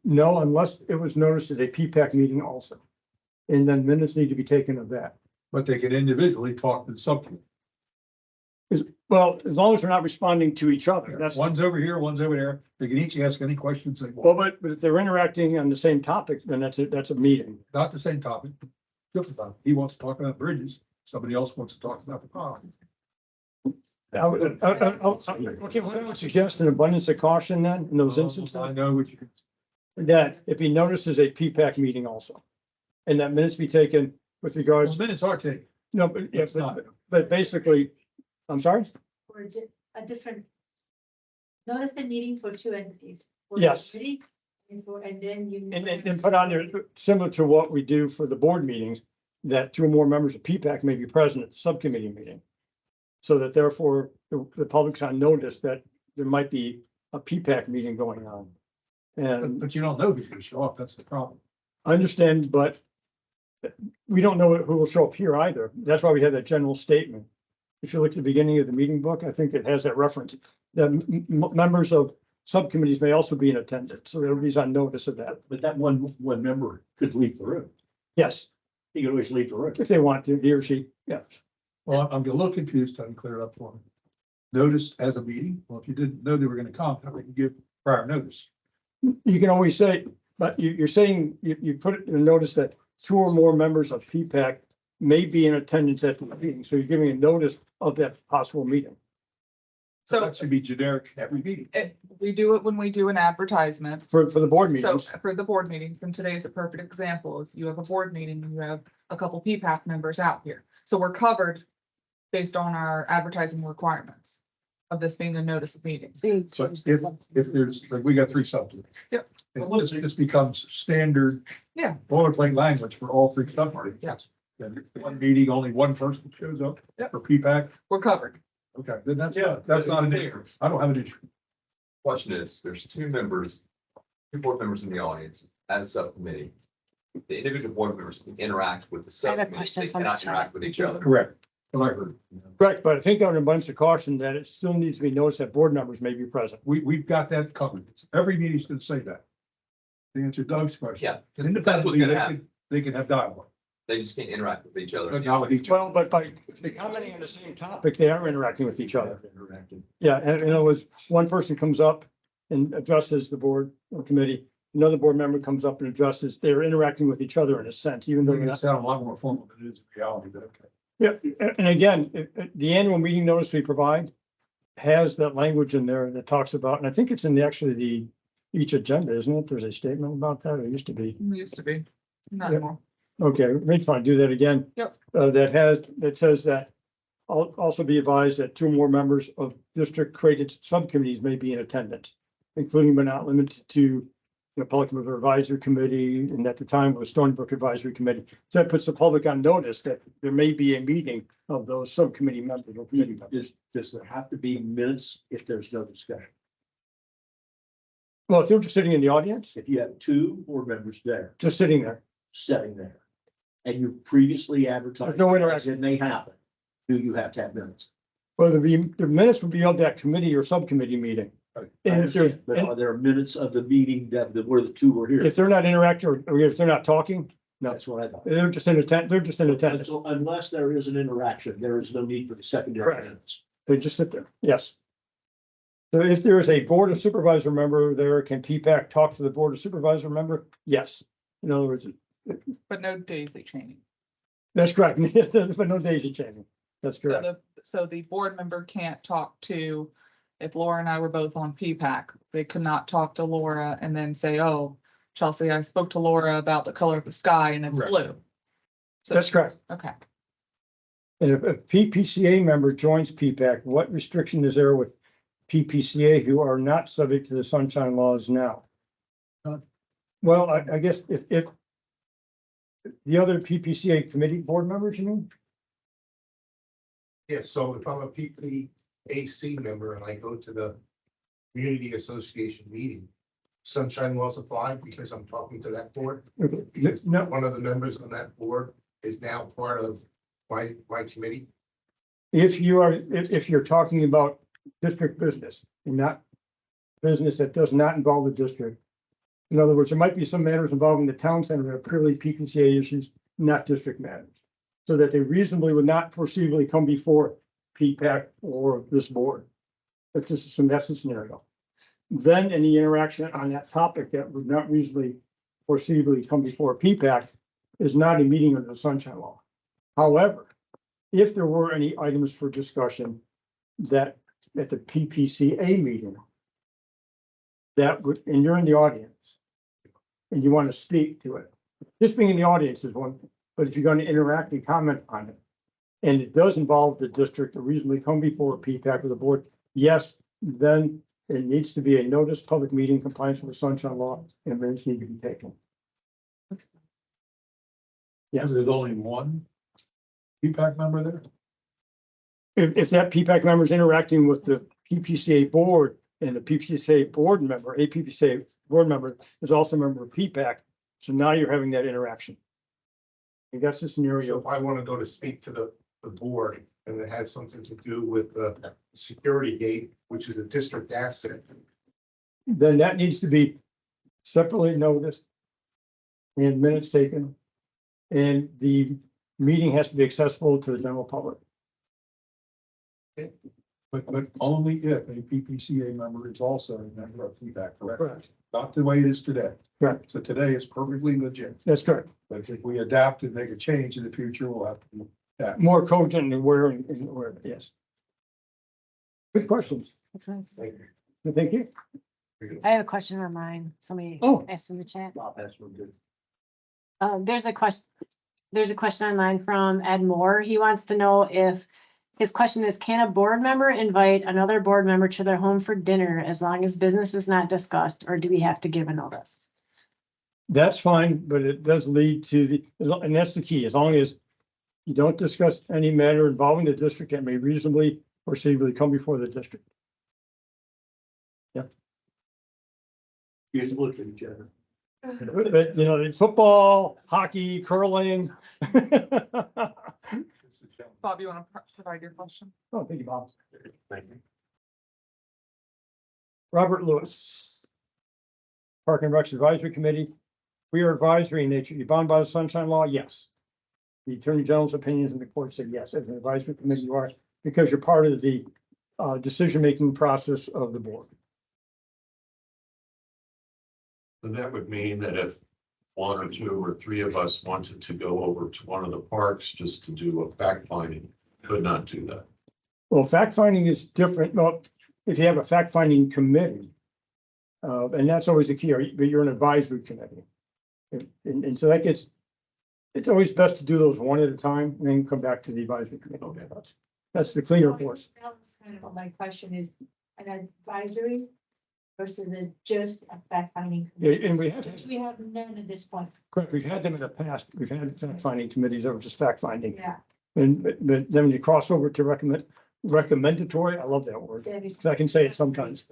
C: No, unless it was noticed as a PPAC meeting also. And then minutes need to be taken of that.
H: But they can individually talk to the subcommittee.
C: Well, as long as they're not responding to each other, that's.
H: One's over here, one's over there. They can each ask any questions they
C: Well,
H: want.
C: but if they're interacting on the same topic, then that's a meeting.
H: Not the same topic. Different topic. He wants to talk about bridges. Somebody else wants to talk about the pond.
C: Okay, what I would suggest an abundance of caution then, in those instances,
H: I know what you.
C: that if he notices a PPAC meeting also. And that minutes be taken with regards,
H: Minutes are taken.
C: no, but yes,
H: It's not.
C: but basically, I'm sorry?
E: Or a different. Notice the meeting for two entities. For the
C: Yes.
E: committee And then you.
C: And put on there, similar to what we do for the board meetings, that two or more members of PPAC may be present at the subcommittee meeting. So that therefore, the public's on notice that there might be a PPAC meeting going on. And
H: But you don't know who's gonna show up. That's the problem.
C: I understand, but we don't know who will show up here either. That's why we have that general statement. If you look at the beginning of the meeting book, I think it has that reference. That members of subcommittees may also be in attendance, so everybody's on notice of that.
F: But that one member could leave the room.
C: Yes,
F: He could always leave the room.
C: if they want to, he or she, yeah.
H: Well, I'm a little confused. Trying to clear it up for me. Notice as a meeting. Well, if you didn't know they were gonna come, how we can give prior notice?
C: You can always say, but you're saying, you put it in a notice that two or more members of PPAC may be in attendance at the meeting, so you're giving a notice of that possible meeting.
H: So
G: So
H: that should be generic every meeting.
G: we do it when we do an advertisement.
C: For the board
G: So
C: meetings,
G: for the board meetings, and today is a perfect example, is you have a board meeting, and you have a couple PPAC members out here. So we're covered based on our advertising requirements of this being a notice of meetings.
H: But if there's, like, we got three subjects.
G: Yep.
H: And this becomes standard.
G: Yeah.
H: Boilerplate language for all three subparties.
G: Yes.
H: And one meeting, only one person shows up.
G: Yep.
H: For PPAC.
G: We're covered.
H: Okay, then that's,
D: Yeah.
H: that's not an issue. I don't have an issue.
J: Question is, there's two board members in the audience at a subcommittee. The individual board members can interact with the
A: I have a
J: subcommittee.
A: question
J: They
A: from
J: cannot
A: the chat.
J: interact with each other.
H: Correct. What I heard.
C: correct, but I think on a bunch of caution that it still needs to be noticed that board members may be present.
H: We've got that covered. Every meeting's gonna say that. To answer Doug's question.
J: Yeah,
H: Because
J: because that's what's
H: independently,
J: gonna
H: they
J: happen.
H: they can have dialogue,
J: They just can't interact with each other.
H: but not with each other.
C: Well, but by commenting on the same topic, they are interacting with each other.
F: Interacting.
C: Yeah, and in other words, one person comes up and addresses the board or committee, another board member comes up and addresses, they're interacting with each other in a sense, even though they're
H: It
C: not.
H: sounds a lot more formal than it is in reality, but okay.
C: Yeah, and again, the annual meeting notice we provide has that language in there that talks about, and I think it's in each agenda, isn't it? There's a statement about that. It used to be.
G: It used to be, not
C: Yep.
G: anymore.
C: Okay, maybe fine, do that again.
G: Yep.
C: That says that also be advised that 2 more members of district created subcommittees may be in attendance, including but not limited to the Public Member Advisory Committee, and at the time was Stony Brook Advisory Committee. So that puts the public on notice that there may be a meeting of those subcommittee members or committee members.
F: Does there have to be minutes if there's no discussion?
C: Well, if they're just sitting in the audience,
F: If you have 2 board members there,
C: just sitting there,
F: sitting there, and you previously advertised.
C: There's no interaction.
F: And they happen, do you have to have minutes?
C: well, the minutes would be of that committee or subcommittee meeting. And if there's,
F: But are there minutes of the meeting that, where the 2 were here?
C: if they're not interacting or if they're not talking, no,
F: That's what I thought.
C: they're just in attendance.
F: So unless there is an interaction, there is no need for the secondary
C: Correct.
F: minutes.
C: They just sit there, yes. So if there is a Board of Supervisor member there, can PPAC talk to the Board of Supervisor member? Yes. In other words,
G: But no daisy chaining.
C: that's correct, but no daisy chaining. That's
G: So
C: correct.
G: so the board member can't talk to, if Laura and I were both on PPAC, they could not talk to Laura and then say, oh, Chelsea, I spoke to Laura about the color of the sky and it's
H: Correct.
G: blue. So,
C: That's correct.
G: okay.
C: And if a PPCA member joins PPAC, what restriction is there with PPCA who are not subject to the sunshine laws now? Well, I guess if the other PPCA committee board members, you mean?
I: Yeah, so if I'm a PPAC member and I go to the community association meeting, sunshine laws apply because I'm talking to that board?
C: Okay.
I: Because
C: No,
I: one of the members on that board is now part of my committee.
C: if you're talking about district business and not business that does not involve the district. In other words, there might be some matters involving the town center that are purely PPCA issues, not district matters. So that they reasonably would not foreseeably come before PPAC or this board. That's the scenario. Then any interaction on that topic that would not reasonably foreseeably come before PPAC is not a meeting under the sunshine law. However, if there were any items for discussion that at the PPCA meeting, that would, and you're in the audience and you want to speak to it, just being in the audience is one thing, but if you're going to interact and comment on it, and it does involve the district to reasonably come before PPAC or the board, yes, then it needs to be a notice public meeting compliance with the sunshine law and minutes need to be taken. Yes,
H: There's only one PPAC member there.
C: if that PPAC member is interacting with the PPCA board and the PPCA board member, a PPCA board member is also a member of PPAC, so now you're having that interaction. And that's the
I: So
C: scenario.
I: if I want to go to speak to the board and it has something to do with the security gate, which is a district asset,
C: Then that needs to be separately noticed and minutes taken. And the meeting has to be accessible to the general public.
H: But only if a PPCA member is also a member of PPAC, correct?
C: Correct.
H: Not the way it is today.
C: Correct.
H: So today is perfectly legit,
C: That's correct.
H: but if we adapt and make a change in the future, we'll have to do that.
C: More cogent and aware and aware, yes. Good questions.
A: That's what it's-
C: Thank you.
A: I have a question on mine. Somebody
C: Oh.
A: asked in the chat.
F: Bob, that's real good.
A: There's a question online from Ed Moore. He wants to know if, his question is, can a board member invite another board member to their home for dinner as long as business is not discussed, or do we have to give a notice?
C: That's fine, but it does lead to and that's the key, as long as you don't discuss any matter involving the district that may reasonably or foreseeably come before the district.
F: You just look at each other.
C: But, you know, football, hockey, curling.
G: Bob, you want to provide your question?
C: Oh, thank you, Bob.
F: Thank you.
C: Robert Lewis. Park and Recs Advisory Committee. We are advisory in nature. You bound by the sunshine law? Yes. The Attorney General's opinions in the court said yes. As an advisory committee, you are, because you're part of the decision-making process of the board.
K: And that would mean that if 1 or 2 or 3 of us wanted to go over to one of the parks just to do a fact finding, could not do that.
C: Well, fact finding is different. Well, if you have a fact finding committee, and that's always the key, but you're an advisory committee. And so that gets, it's always best to do those one at a time and then come back to the advisory committee. Okay, that's the cleaner course.
E: That was kind of what my question is, an advisory versus just a fact finding.
C: Yeah, and we have,
E: Which we have none at this point.
C: correct, we've had them in the past. We've had fact finding committees that were just fact finding.
E: Yeah.
C: And but then when you cross over to recommendatory, I love that word.
E: that is-
C: 'Cause I can say it sometimes.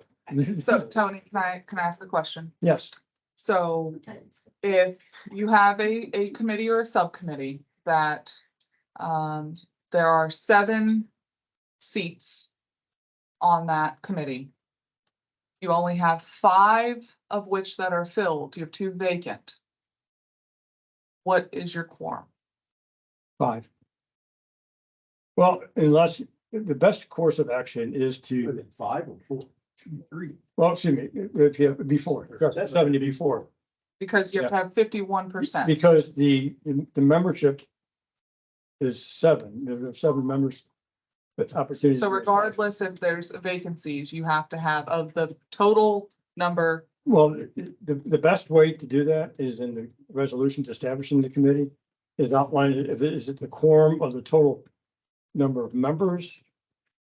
G: So Tony, can I ask a question?
C: Yes,
G: So if you have a committee or a subcommittee that, there are 7 seats on that committee. You only have 5 of which that are filled. You have 2 vacant. What is your quorum?
C: 5. Well, unless, the best course of action is to,
F: 5 or 4?
H: 3.
C: well, excuse me, if you have before, that's 70 before.
G: Because you have to have 51%.
C: Because the membership is 7, there are 7 members. But opportunities.
G: So regardless if there's vacancies, you have to have of the total number.
C: Well, the best way to do that is in the resolutions establishing the committee is outlined, is it the quorum of the total number of members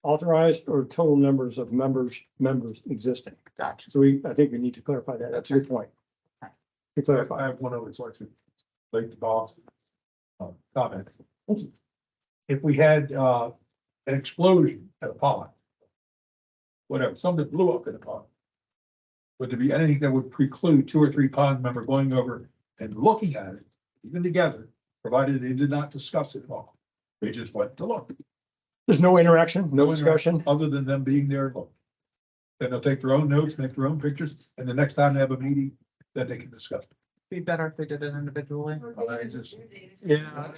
C: authorized or total numbers of members existing.
G: Gotcha.
C: So I think we need to clarify that. That's a good point. To clarify.
H: I have one other question, like the boss. Comment. If we had, an explosion at a pond. Whatever, something blew up in a pond. Would there be anything that would preclude 2 or 3 pond members going over and looking at it, even together, provided they did not discuss it at all? They just went to look.
C: There's no interaction, no discussion.
H: Other than them being there and look. Then they'll take their own notes, make their own pictures, and the next time they have a meeting, then they can discuss.
G: Be better if they did it individually.
H: I just-
C: Yeah.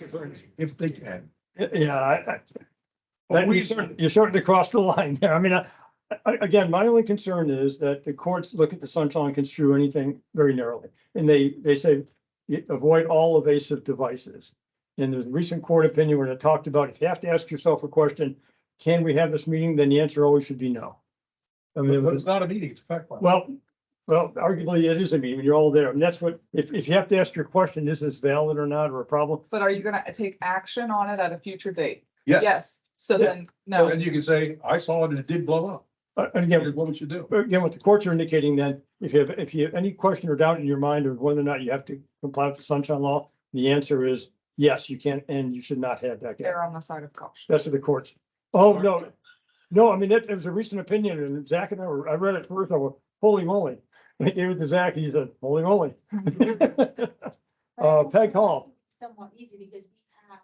H: If they can.
C: Yeah, you're starting to cross the line there. I mean, again, my only concern is that the courts look at the sunshine and construe anything very narrowly. And they say, avoid all evasive devices. In the recent court opinion where it talked about, if you have to ask yourself a question, can we have this meeting? Then the answer always should be no. I mean,
H: But it's not a meeting, it's a fact. finding.
C: well, arguably it is a meeting when you're all there. And that's what, if you have to ask your question, is this valid or not, or a problem?
G: But are you gonna take action on it at a future date?
H: Yes.
G: Yes. So
C: Yeah.
G: then, no.
H: And you can say, I saw it and it did blow up.
C: And again,
H: What would you do?
C: again, what the courts are indicating then, if you have any question or doubt in your mind of whether or not you have to comply with the sunshine law, the answer is yes, you can, and you should not have that. gap.
G: Err on the side of caution.
C: That's what the courts. Oh, no, I mean, it was a recent opinion and Zach and I read it first, I went, holy moly. And I gave it to Zach, and he said, holy moly. Peg Hall.
E: Somewhat easy because we have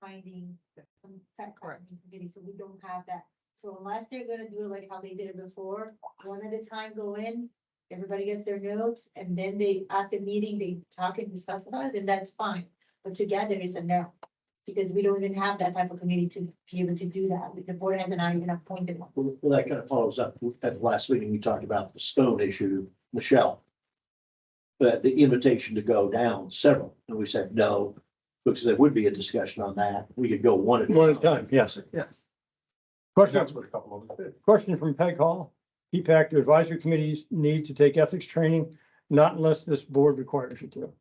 E: finding some fact finding committee, so we don't have that. So unless they're gonna do it like how they did it before, one at a time go in, everybody gets their notes, and then they, at the meeting, they talk and discuss about it, then that's fine. But together is a no, because we don't even have that type of committee to be able to do that. The board hasn't even appointed one.
F: Well, that kind of follows up at the last meeting, we talked about the stone issue, Michelle. But the invitation to go down several, and we said no, because there would be a discussion on that. We could go one at
C: One at a time, yes.
G: Yes.
C: Question,
H: That's what a couple of them did.
C: question from Peg Hall. PPAC, the advisory committees need to take ethics training, not unless this board requires you to.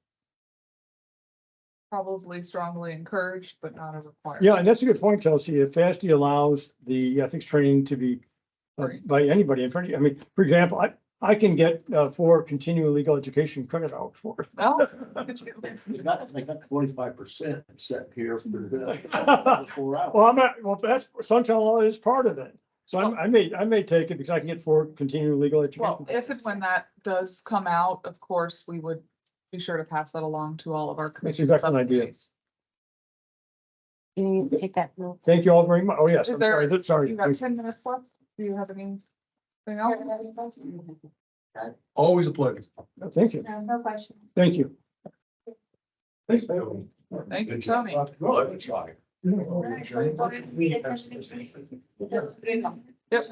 G: Probably strongly encouraged, but not a requirement.
C: Yeah, and that's a good point, Chelsea. If FASD allows the ethics training to be by anybody in front of you, I mean, for example, I can get 4 continuing legal education credit out for it.
G: No.
F: They got 25% set here for the 4 hours.
C: Well, that's, sunshine law is part of it. So I may take it because I can get 4 continuing legal education.
G: Well, if and when that does come out, of course, we would be sure to pass that along to all of our committees. and
C: exactly an idea.
G: subcommittees.
A: Can you take that note?
C: Thank you all very much. Oh, yes,
G: Is
C: I'm
G: there-
C: sorry, sorry.
G: You got 10 minutes left? Do you have anything else?
H: Always a pleasure.
C: Thank you,
E: No questions.
C: thank you.
G: Thank you, Tony.
K: Good try.
G: Yep.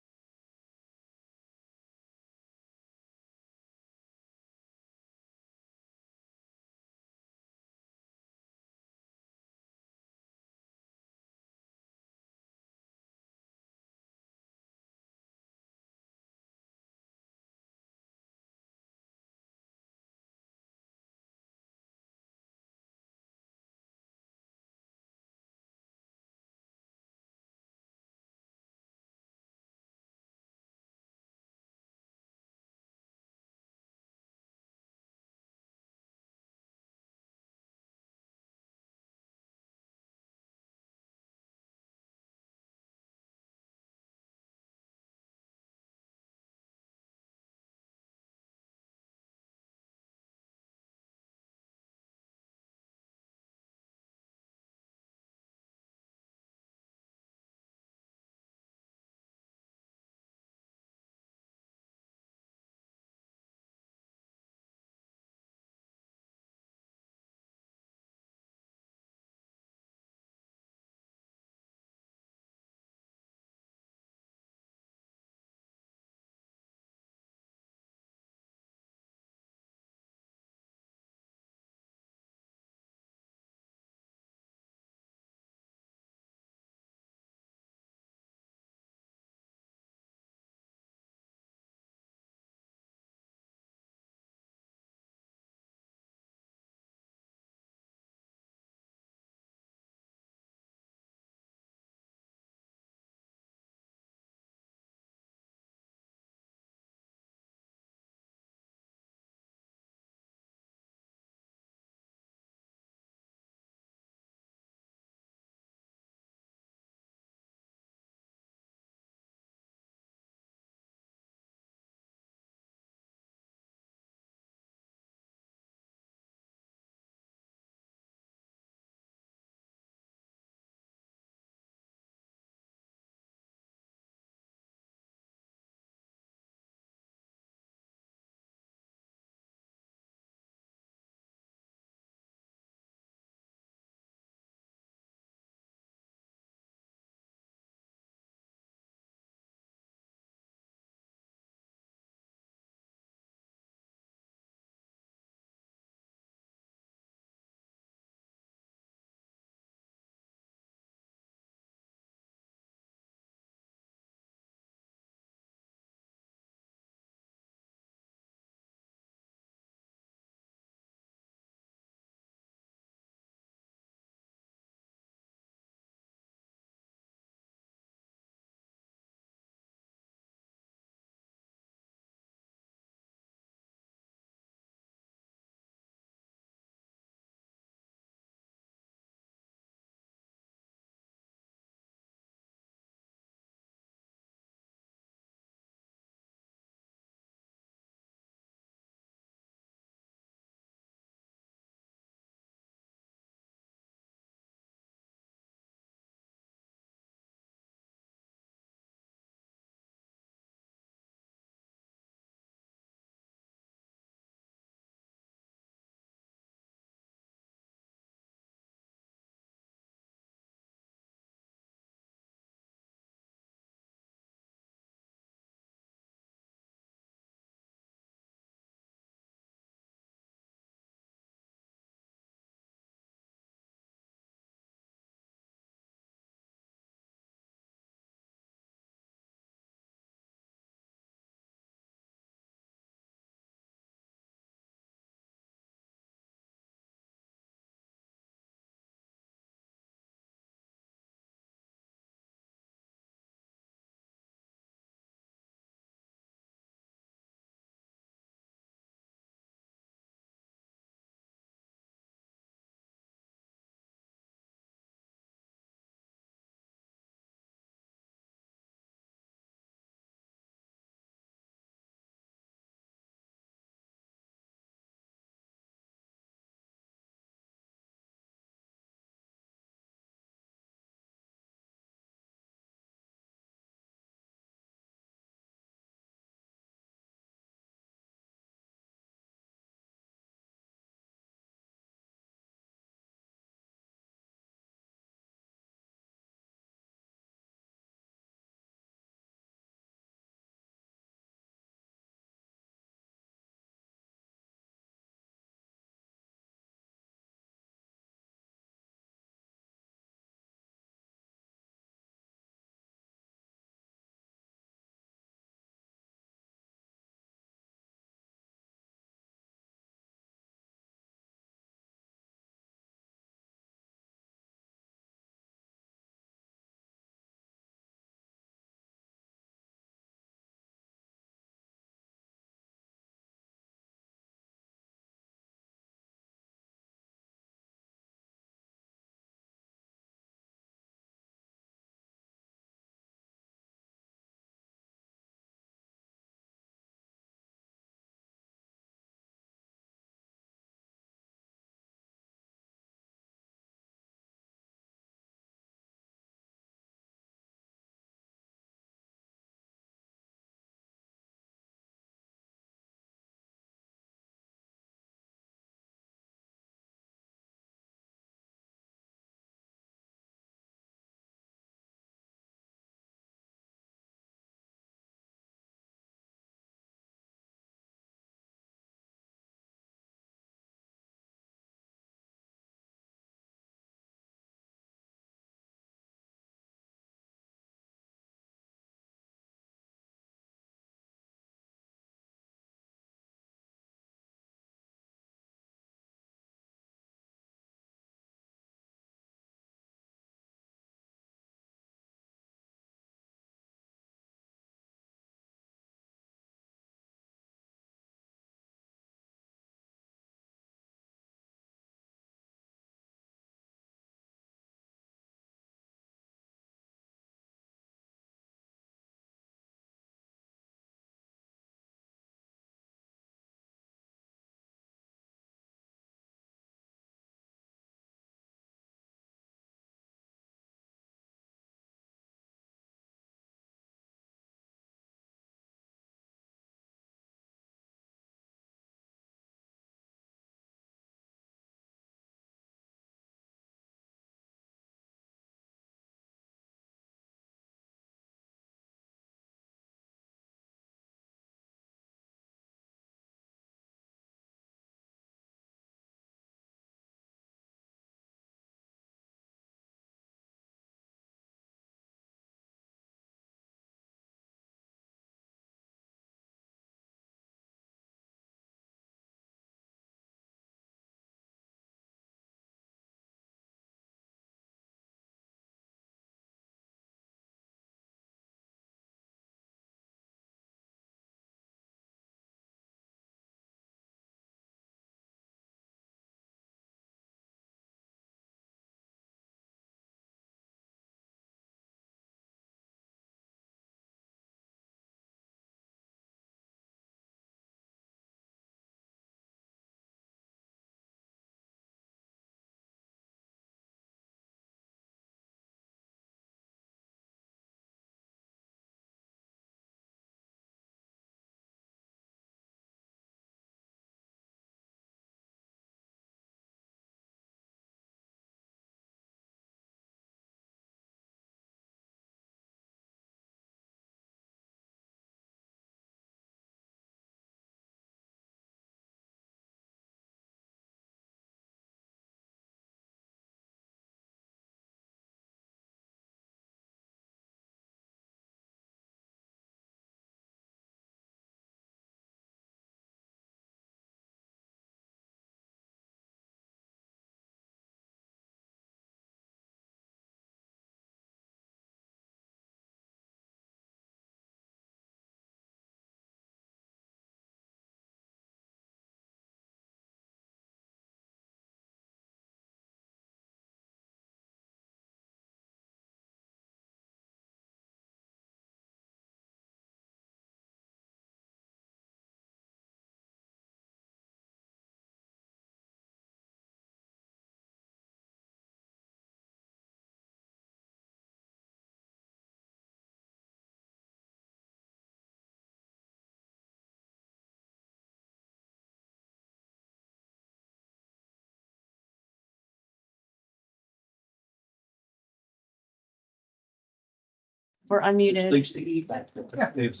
A: We're unmuted.
F: Things to eat back there.
C: This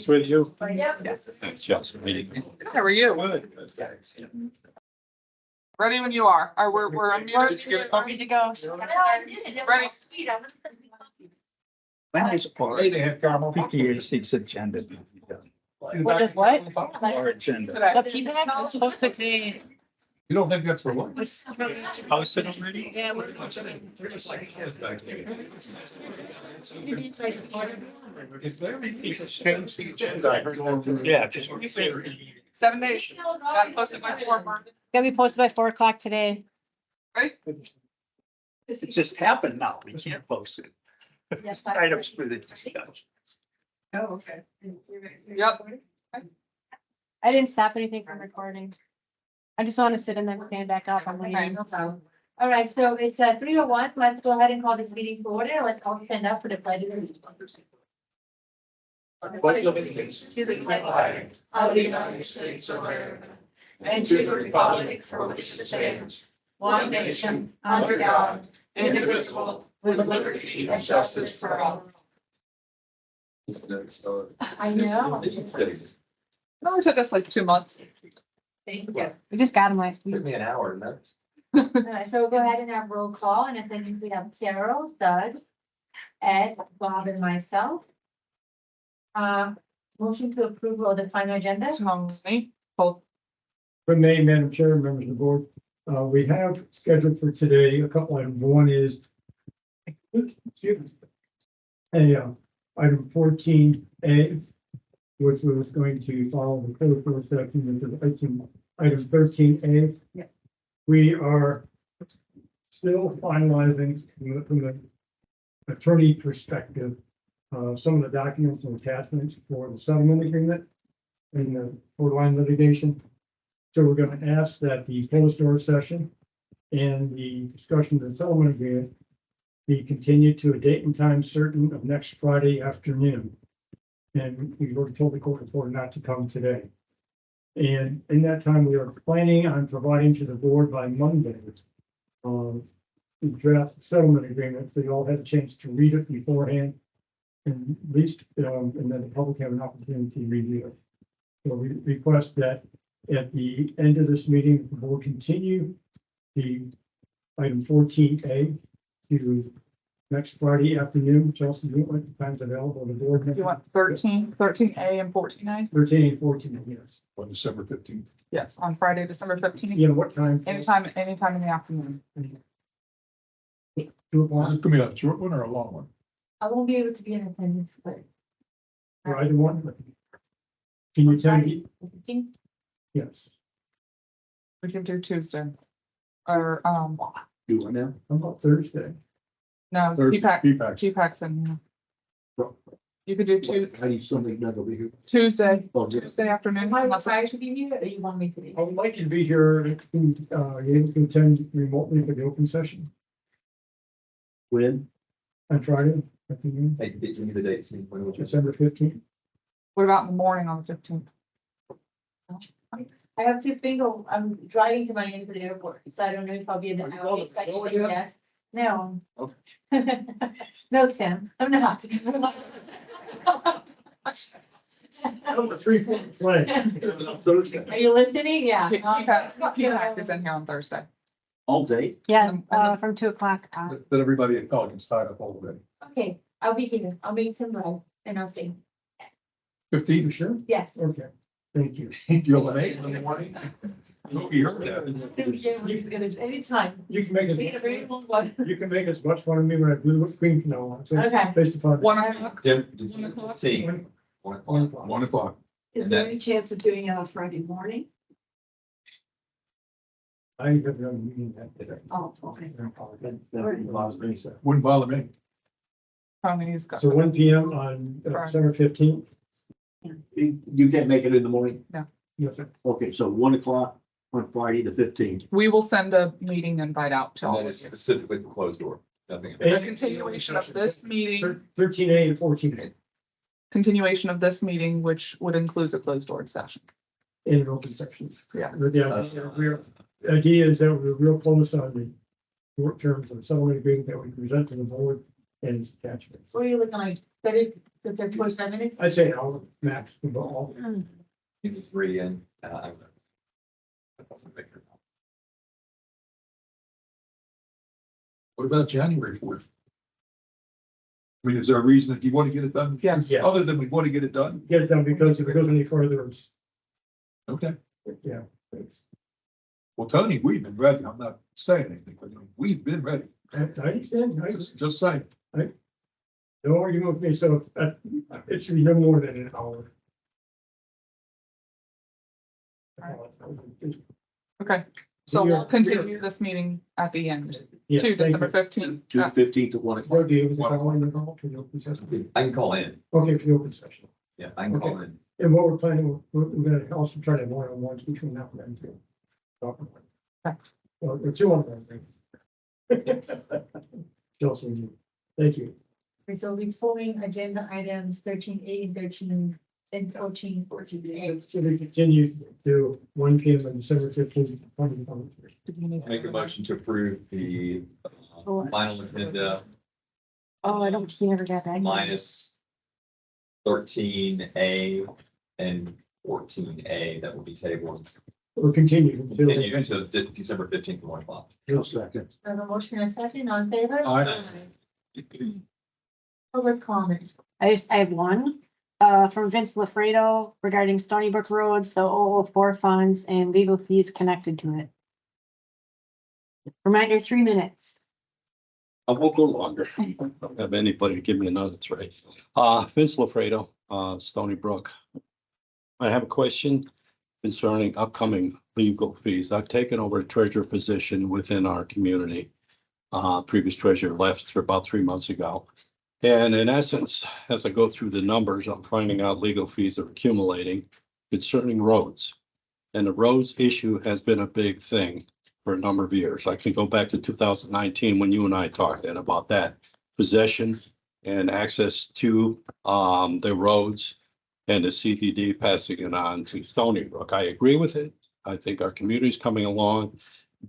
C: with you?
G: Yes. How are you? Ready when you are. We're unmuted.
A: Ready to go.
G: Ready.
H: Hey, they have caramel.
C: PPAC's agenda.
A: What is what?
C: Our agenda.
G: Today.
A: The feedback? It's supposed to say-
H: You don't think that's for what?
C: Posted already?
A: Yeah, we're-
H: It's very, people change the agenda. I heard that.
C: Yeah, because we're.
G: 7 days. Got posted by 4.
A: Gonna be posted by 4 o'clock today.
C: It just happened now. We can't post it. Items for the discussion.
B: Oh, okay.
G: Yep.
A: I didn't stop anything from recording. I just want to sit and then stand back up. I'm
G: Okay,
A: waiting.
G: no problem.
E: All right, so it's 3:01. Let's go ahead and call this meeting to order. Let's all stand up for the pledge of allegiance.
K: Pledge allegiance to the flag of the United States of America and to the republic for which it stands, one nation, under God, indivisible, with liberty and justice for all.
A: I know.
G: It only took us like 2 months.
E: Thank you.
A: We just got them last week.
J: Took me an hour and that's.
E: All right, so we'll go ahead and have roll call, and attendance we have Carol, Doug, Ed, Bob, and myself. Motion to approve of the final agenda.
G: Tom's me. Both.
C: For May, Madam Chair, members of the board, we have scheduled for today a couple items. One is item 14A, which was going to follow the code for section, which is item 13A.
B: Yeah.
C: We are still finalizing from the attorney perspective, some of the documents and attachments for the settlement agreement and the borderline litigation. So we're going to ask that the closed door session and the discussion of the settlement agreement be continued to a date and time certain of next Friday afternoon. And we already told the court reporter not to come today. And in that time, we are planning on providing to the board by Monday the draft settlement agreement, so you all had a chance to read it beforehand. And at least, and then the public have an opportunity to review it. So we request that at the end of this meeting, the board continue the item 14A to next Friday afternoon. Chelsea, you want the times available to the board?
G: Do you want 13A and 14A?
C: 13 and 14, yes.
H: On December 15th.
G: Yes, on Friday, December 15th.
C: Yeah, what time?
G: Anytime in the afternoon.
C: 2 o'clock,
H: This could be a short one or a long one.
E: I won't be able to be in attendance, but.
C: or either one. Can you tell me? Yes.
G: We can do Tuesday. Or,
F: Do it now.
C: How about Thursday?
G: no,
H: Thursday,
G: P-PAC,
H: P-PACs.
G: P-PAC's in here. You could do
F: I need somebody not over here.
G: Tuesday,
F: Oh, yeah.
G: Tuesday afternoon.
E: Am I
G: unless it's-
E: required to be here, or you want me to be?
C: I would like you to be here, you're able to attend remotely for the open session
F: When?
C: on Friday, afternoon,
J: Hey, did you give me the dates? When would you?
C: December 15th.
G: What about in the morning on the 15th?
E: I have to think of, I'm driving to Miami for the airport, so I don't know if I'll be in the hour. So I can say yes. No. No, Tim, I'm not.
C: Number 3 play.
F: Thursday.
E: Are you listening? Yeah.
G: P-PAC is in here on Thursday.
F: All day?
A: Yeah,
G: And
A: from 2 o'clock.
H: That everybody at Pelican's tied up all day.
E: Okay, I'll be here. I'll make some bread and I'll stay.
H: 15th,
C: You sure?
E: Yes.
C: Okay, thank you.
H: you're late in the morning. You heard that.
E: Anytime.
C: You can make
E: We had a very long one.
C: you can make as much fun of me when I do with green from now on. So
E: Okay.
C: based upon.
G: 1 o'clock.
J: Tim,
G: One o'clock.
J: see,
C: 1
J: 1
C: 1
J: o'clock.
C: o'clock.
H: 1 o'clock.
B: Is there any chance of doing it on Friday morning?
C: I have another meeting that day.
B: Oh, okay.
H: Wouldn't bother me.
G: Tony's got.
C: So 1 PM on December 15th.
F: You can't make it in the morning?
C: Yes, sir.
F: Okay, so 1 o'clock on Friday, the 15th.
G: We will send a meeting invite out to
J: And
G: all
J: then
G: of
J: it's
G: you.
J: specifically for closed door, nothing.
G: A continuation of this meeting,
C: 13A and 14A
G: continuation of this meeting, which would include a closed door session.
C: in an open section.
G: Yeah.
C: The idea is that we're real close on the short terms of settlement agreement that we present to the board. and its attachments.
B: So you're looking like 30 to 37 minutes?
C: I'd say an hour max for all.
J: Maybe 3 in.
H: What about January 4th? I mean, is there a reason that you want to get it done?
G: Yes.
C: Yeah.
H: Other than we want to get it done?
C: Get it done because if it goes any further, it's,
H: Okay.
C: yeah. It's,
H: Well, Tony, we've been ready. I'm not saying anything, but we've been ready.
C: I understand,
H: Just saying.
C: no argument with me, so it should be no more than an hour.
G: Okay, so we'll continue this meeting at the end
C: Yeah,
G: to
C: thank
G: December
C: you.
G: 15th.
F: To the 15th at 1 o'clock.
C: What day was the call in the call for the open session?
J: I can call in.
C: Okay, for the open session.
J: Yeah, I can call
C: Okay.
J: in.
C: And what we're planning, we're gonna also try to have one-on-ones between now and then too. Talk about it. Or two on one. Chelsea, thank you.
B: So we're pulling agenda items 13A and 13 and 14A.
C: So we continue to 1 P M on December 15th, 2023.
J: Make a motion to approve the final agenda
A: Oh, I don't, he never got back.
J: minus 13A and 14A that will be tabled.
C: We'll continue.
J: Continue to December 15th, 1 o'clock.
F: No second.
B: I have a motion and a second on favor?
H: Aye.
B: Public comment.
A: I have one, from Vince LaFredo regarding Stony Brook Roads, the 004 funds and legal fees connected to it. Reminder, 3 minutes.
L: I won't go longer. I don't have anybody to give me another 3. Vince LaFredo, Stony Brook. I have a question concerning upcoming legal fees. I've taken over a treasurer position within our community. Previous treasurer left for about 3 months ago. And in essence, as I go through the numbers, I'm finding out legal fees are accumulating concerning roads. And the roads issue has been a big thing for a number of years. I can go back to 2019 when you and I talked then about that possession and access to the roads and the CDD passing it on to Stony Brook. I agree with it. I think our community is coming along.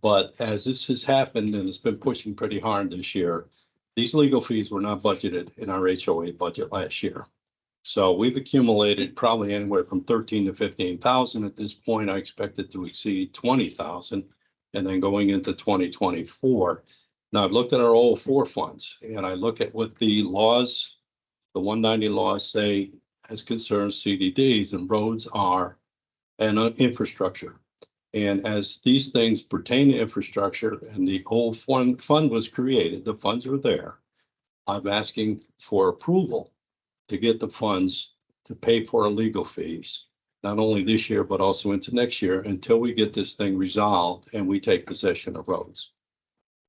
L: But as this has happened and it's been pushing pretty hard this year, these legal fees were not budgeted in our HOA budget last year. So we've accumulated probably anywhere from 13 to 15,000. At this point, I expect it to exceed 20,000. And then going into 2024. Now I've looked at our 004 funds and I look at what the laws, the 190 laws say as concerns CDDs and roads are and infrastructure. And as these things pertain to infrastructure and the whole fund was created, the funds are there. I'm asking for approval to get the funds to pay for our legal fees, not only this year, but also into next year until we get this thing resolved and we take possession of roads.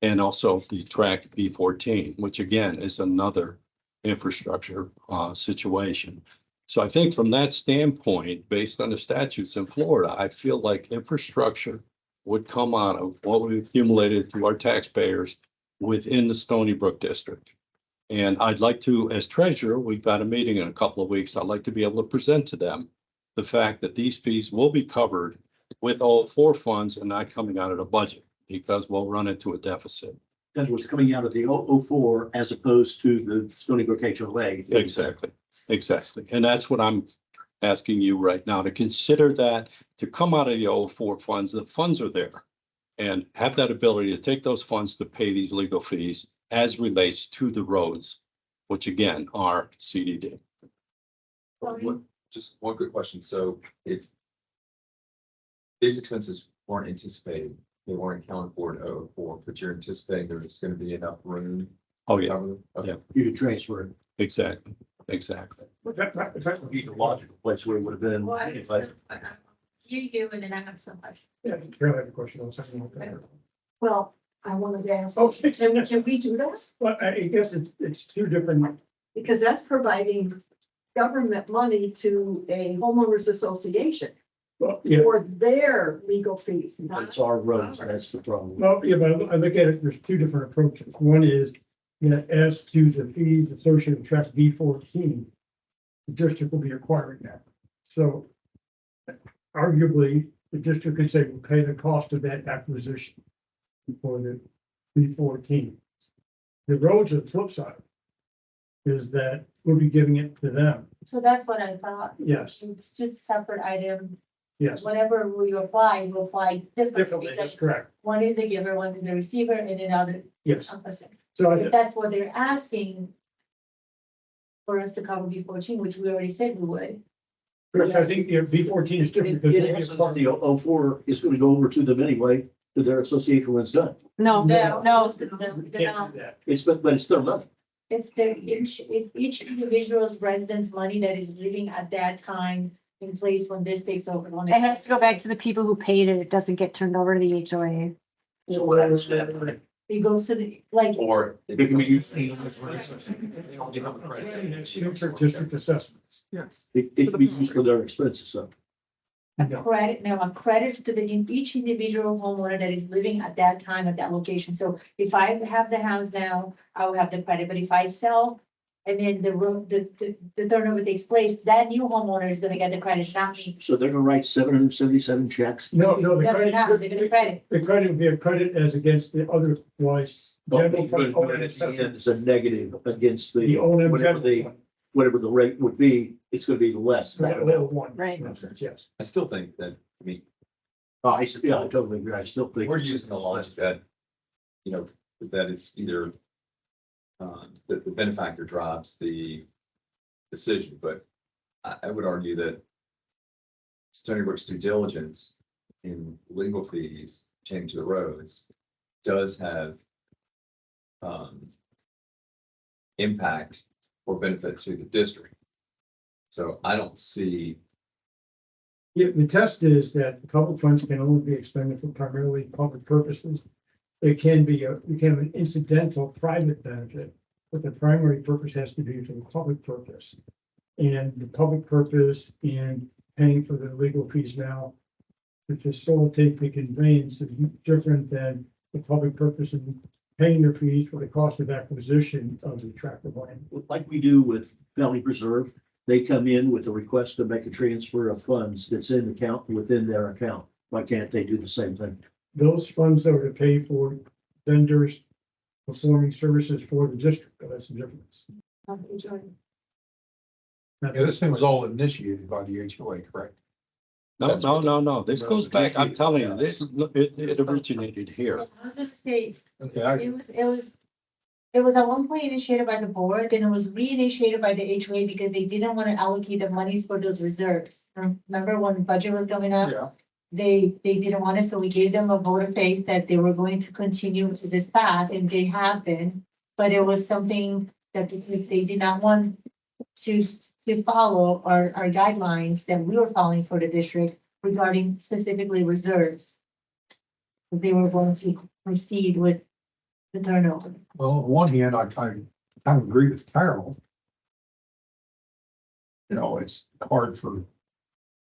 L: And also the track B14, which again is another infrastructure situation. So I think from that standpoint, based on the statutes in Florida, I feel like infrastructure would come out of what we've accumulated to our taxpayers within the Stony Brook district. And I'd like to, as treasurer, we've got a meeting in a couple of weeks. I'd like to be able to present to them the fact that these fees will be covered with 004 funds and not coming out of the budget because we'll run into a deficit.
F: That was coming out of the 004 as opposed to the Stony Brook HOA.
L: Exactly, exactly. And that's what I'm asking you right now, to consider that, to come out of the 004 funds, the funds are there. And have that ability to take those funds to pay these legal fees as relates to the roads, which again are CDD.
J: Just one quick question. So if these expenses weren't anticipated, they weren't accounted for in 004, but you're anticipating there's going to be enough room.
L: Oh,
J: to
L: yeah,
J: cover them? Okay.
L: yeah.
F: You could transfer it.
L: Exactly, exactly.
F: That would be the logical place where it would have been. If I,
B: You and then I have some questions.
C: Yeah, Carol had a question on something like that.
B: Well, I wanted to ask,
C: Oh,
B: can we do that?
C: well, I guess it's 2 different,
K: Because that's providing government money to a homeowners association
C: well, yeah.
K: for their legal fees, not
F: it's our roads, that's the problem.
C: Well, yeah, but I look at it, there's 2 different approaches. One is, as to the fees associated with track B14, the district will be acquiring that. So arguably, the district could say, we'll pay the cost of that acquisition for the B14. The roads are the flip side. is that we'll be giving it to them.
E: So that's what I thought.
C: Yes,
E: It's two separate item.
C: yes.
E: Whatever we apply, we apply differently
C: Differently, that's
E: because
C: correct.
E: one is the giver, one is the receiver, and another
C: Yes.
E: opposite.
C: So
E: If that's what they're asking for us to cover B14, which we already said we would.
C: which I think B14 is different
F: It
C: because
F: it
C: they
F: also,
C: get part
F: the 04 is gonna go over to them anyway, to their association when it's done.
A: No,
C: No.
A: no,
E: Most of them,
C: Can't
E: they're not.
C: do that.
F: It's, but it's their money.
E: It's their, each individual's residence money that is living at that time in place when this takes over.
A: it has to go back to the people who paid it. It doesn't get turned over to the HOA.
F: So what I understand,
E: It goes to the, like,
J: Or
F: it can be used,
J: They don't give them credit.
C: It's future district assessments.
G: Yes.
F: it can be used for their expenses, so.
C: No.
E: a credit to each individual homeowner that is living at that time at that location. So if I have the house now, I will have the credit, but if I sell and then the turnover takes place, that new homeowner is gonna get the credit, not me.
F: So they're gonna write 777 checks.
C: No, the
E: No, they're
C: credit,
E: not, they're gonna credit.
C: the credit would be a credit as against the otherwise. general fund
F: But at the end, it's a negative against
C: The
F: the,
C: O&M
F: whatever
C: general
F: the,
C: fund.
F: whatever the rate would be, it's gonna be less. than
C: That
F: that.
C: little one.
A: Right.
C: in essence, yes.
J: I still think that, I mean,
F: Oh, yeah, I totally agree. I still think.
J: we're using the logic that, you know, that it's either that the benefactor drives the decision, but I would argue that Stony Brook's due diligence in legal fees pertaining to the roads does have impact or benefit to the district. So I don't see,
C: Yeah, the test is that public funds can only be expended for primarily public purposes. It can be an incidental private benefit, but the primary purpose has to be for the public purpose. And the public purpose in paying for the legal fees now to facilitate the conveyance is different than the public purpose in paying their fees for the cost of acquisition of the tract of land.
F: Like we do with Valley Preserve, they come in with a request to make a transfer of funds that's in account within their account. Why can't they do the same thing?
C: Those funds are to pay for vendors performing services for the district. That's the difference.
H: Yeah, this thing was all initiated by the HOA, correct?
L: No. This goes back, I'm telling you, it originated
E: Yeah,
L: here.
E: I was gonna say,
H: Okay,
E: it was at one point initiated by the board, then it was reinitiated by the HOA because they didn't want to allocate the monies for those reserves. Remember when the budget was coming up?
H: yeah.
E: They didn't want it, so we gave them a vote of faith that they were going to continue to this path, and they have been. But it was something that they did not want to follow our guidelines that we were following for the district regarding specifically reserves. They were going to proceed with the turnover.
H: Well, on one hand, I kind of agree with Carol. You know, it's hard for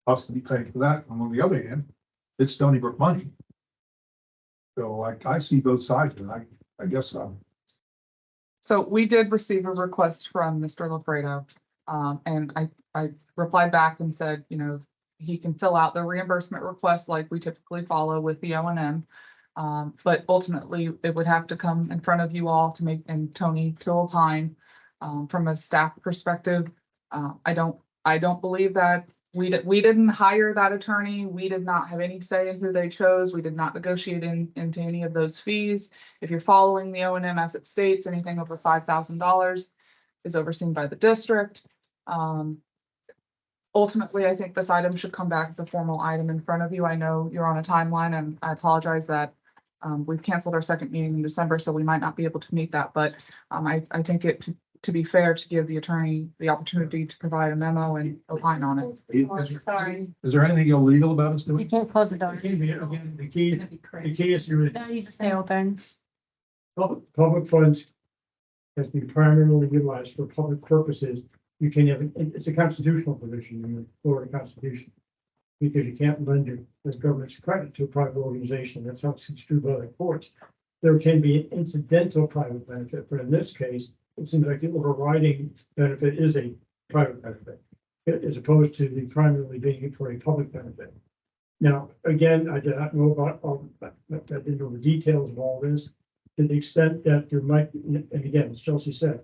H: us to be paying for that. And on the other hand, it's Stony Brook money. So I see both sides and I guess
G: So we did receive a request from Mr. Lafredo. And I replied back and said, you know, he can fill out the reimbursement request like we typically follow with the O&M. But ultimately, it would have to come in front of you all to make, and Tony to opine. From a staff perspective, I don't believe that we didn't hire that attorney. We did not have any say in who they chose. We did not negotiate into any of those fees. If you're following the O&M as it states, anything over $5,000 is overseen by the district. Ultimately, I think this item should come back as a formal item in front of you. I know you're on a timeline, and I apologize that we've canceled our second meeting in December, so we might not be able to meet that, but I think to be fair, to give the attorney the opportunity to provide a memo and opine on it.
E: Sorry.
H: is there anything illegal about us
A: You
H: doing?
A: can't close the door.
C: Again, the key is you
A: That needs to stay open.
C: public funds has been primarily utilized for public purposes. You can have, it's a constitutional provision in the Florida Constitution. Because you can't lend the government's credit to a private organization. That's how it's construed by the courts. There can be an incidental private benefit, but in this case, it seems like the overriding benefit is a private benefit, as opposed to the primarily being for a public benefit. Now, again, I did not know about all, I didn't know the details of all this, to the extent that there might, and again, as Chelsea said,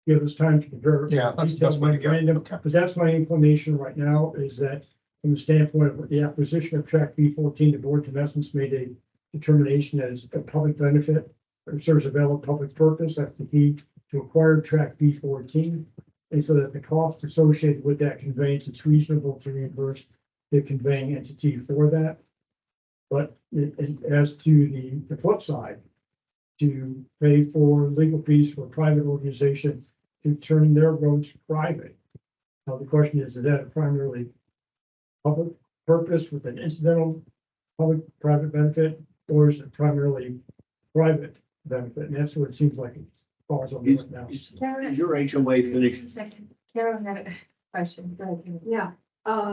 C: give us time to compare.
H: Yeah, that's the best way to go.
C: Random,
H: Okay.
C: but that's my inclination right now, is that from the standpoint of the acquisition of track B14, the board in essence made a determination that it's a public benefit or serves a valid public purpose. That's the key to acquire track B14. And so that the cost associated with that conveyance, it's reasonable to reimburse the conveying entity for that. But as to the flip side, to pay for legal fees for a private organization to turn their roads private. Now, the question is that a primarily public purpose with an incidental public-private benefit, or is it primarily private benefit? And that's what it seems like it falls on right now.
F: Is your HOA finished?
E: Second, Carol had a question. Go ahead.
B: Yeah,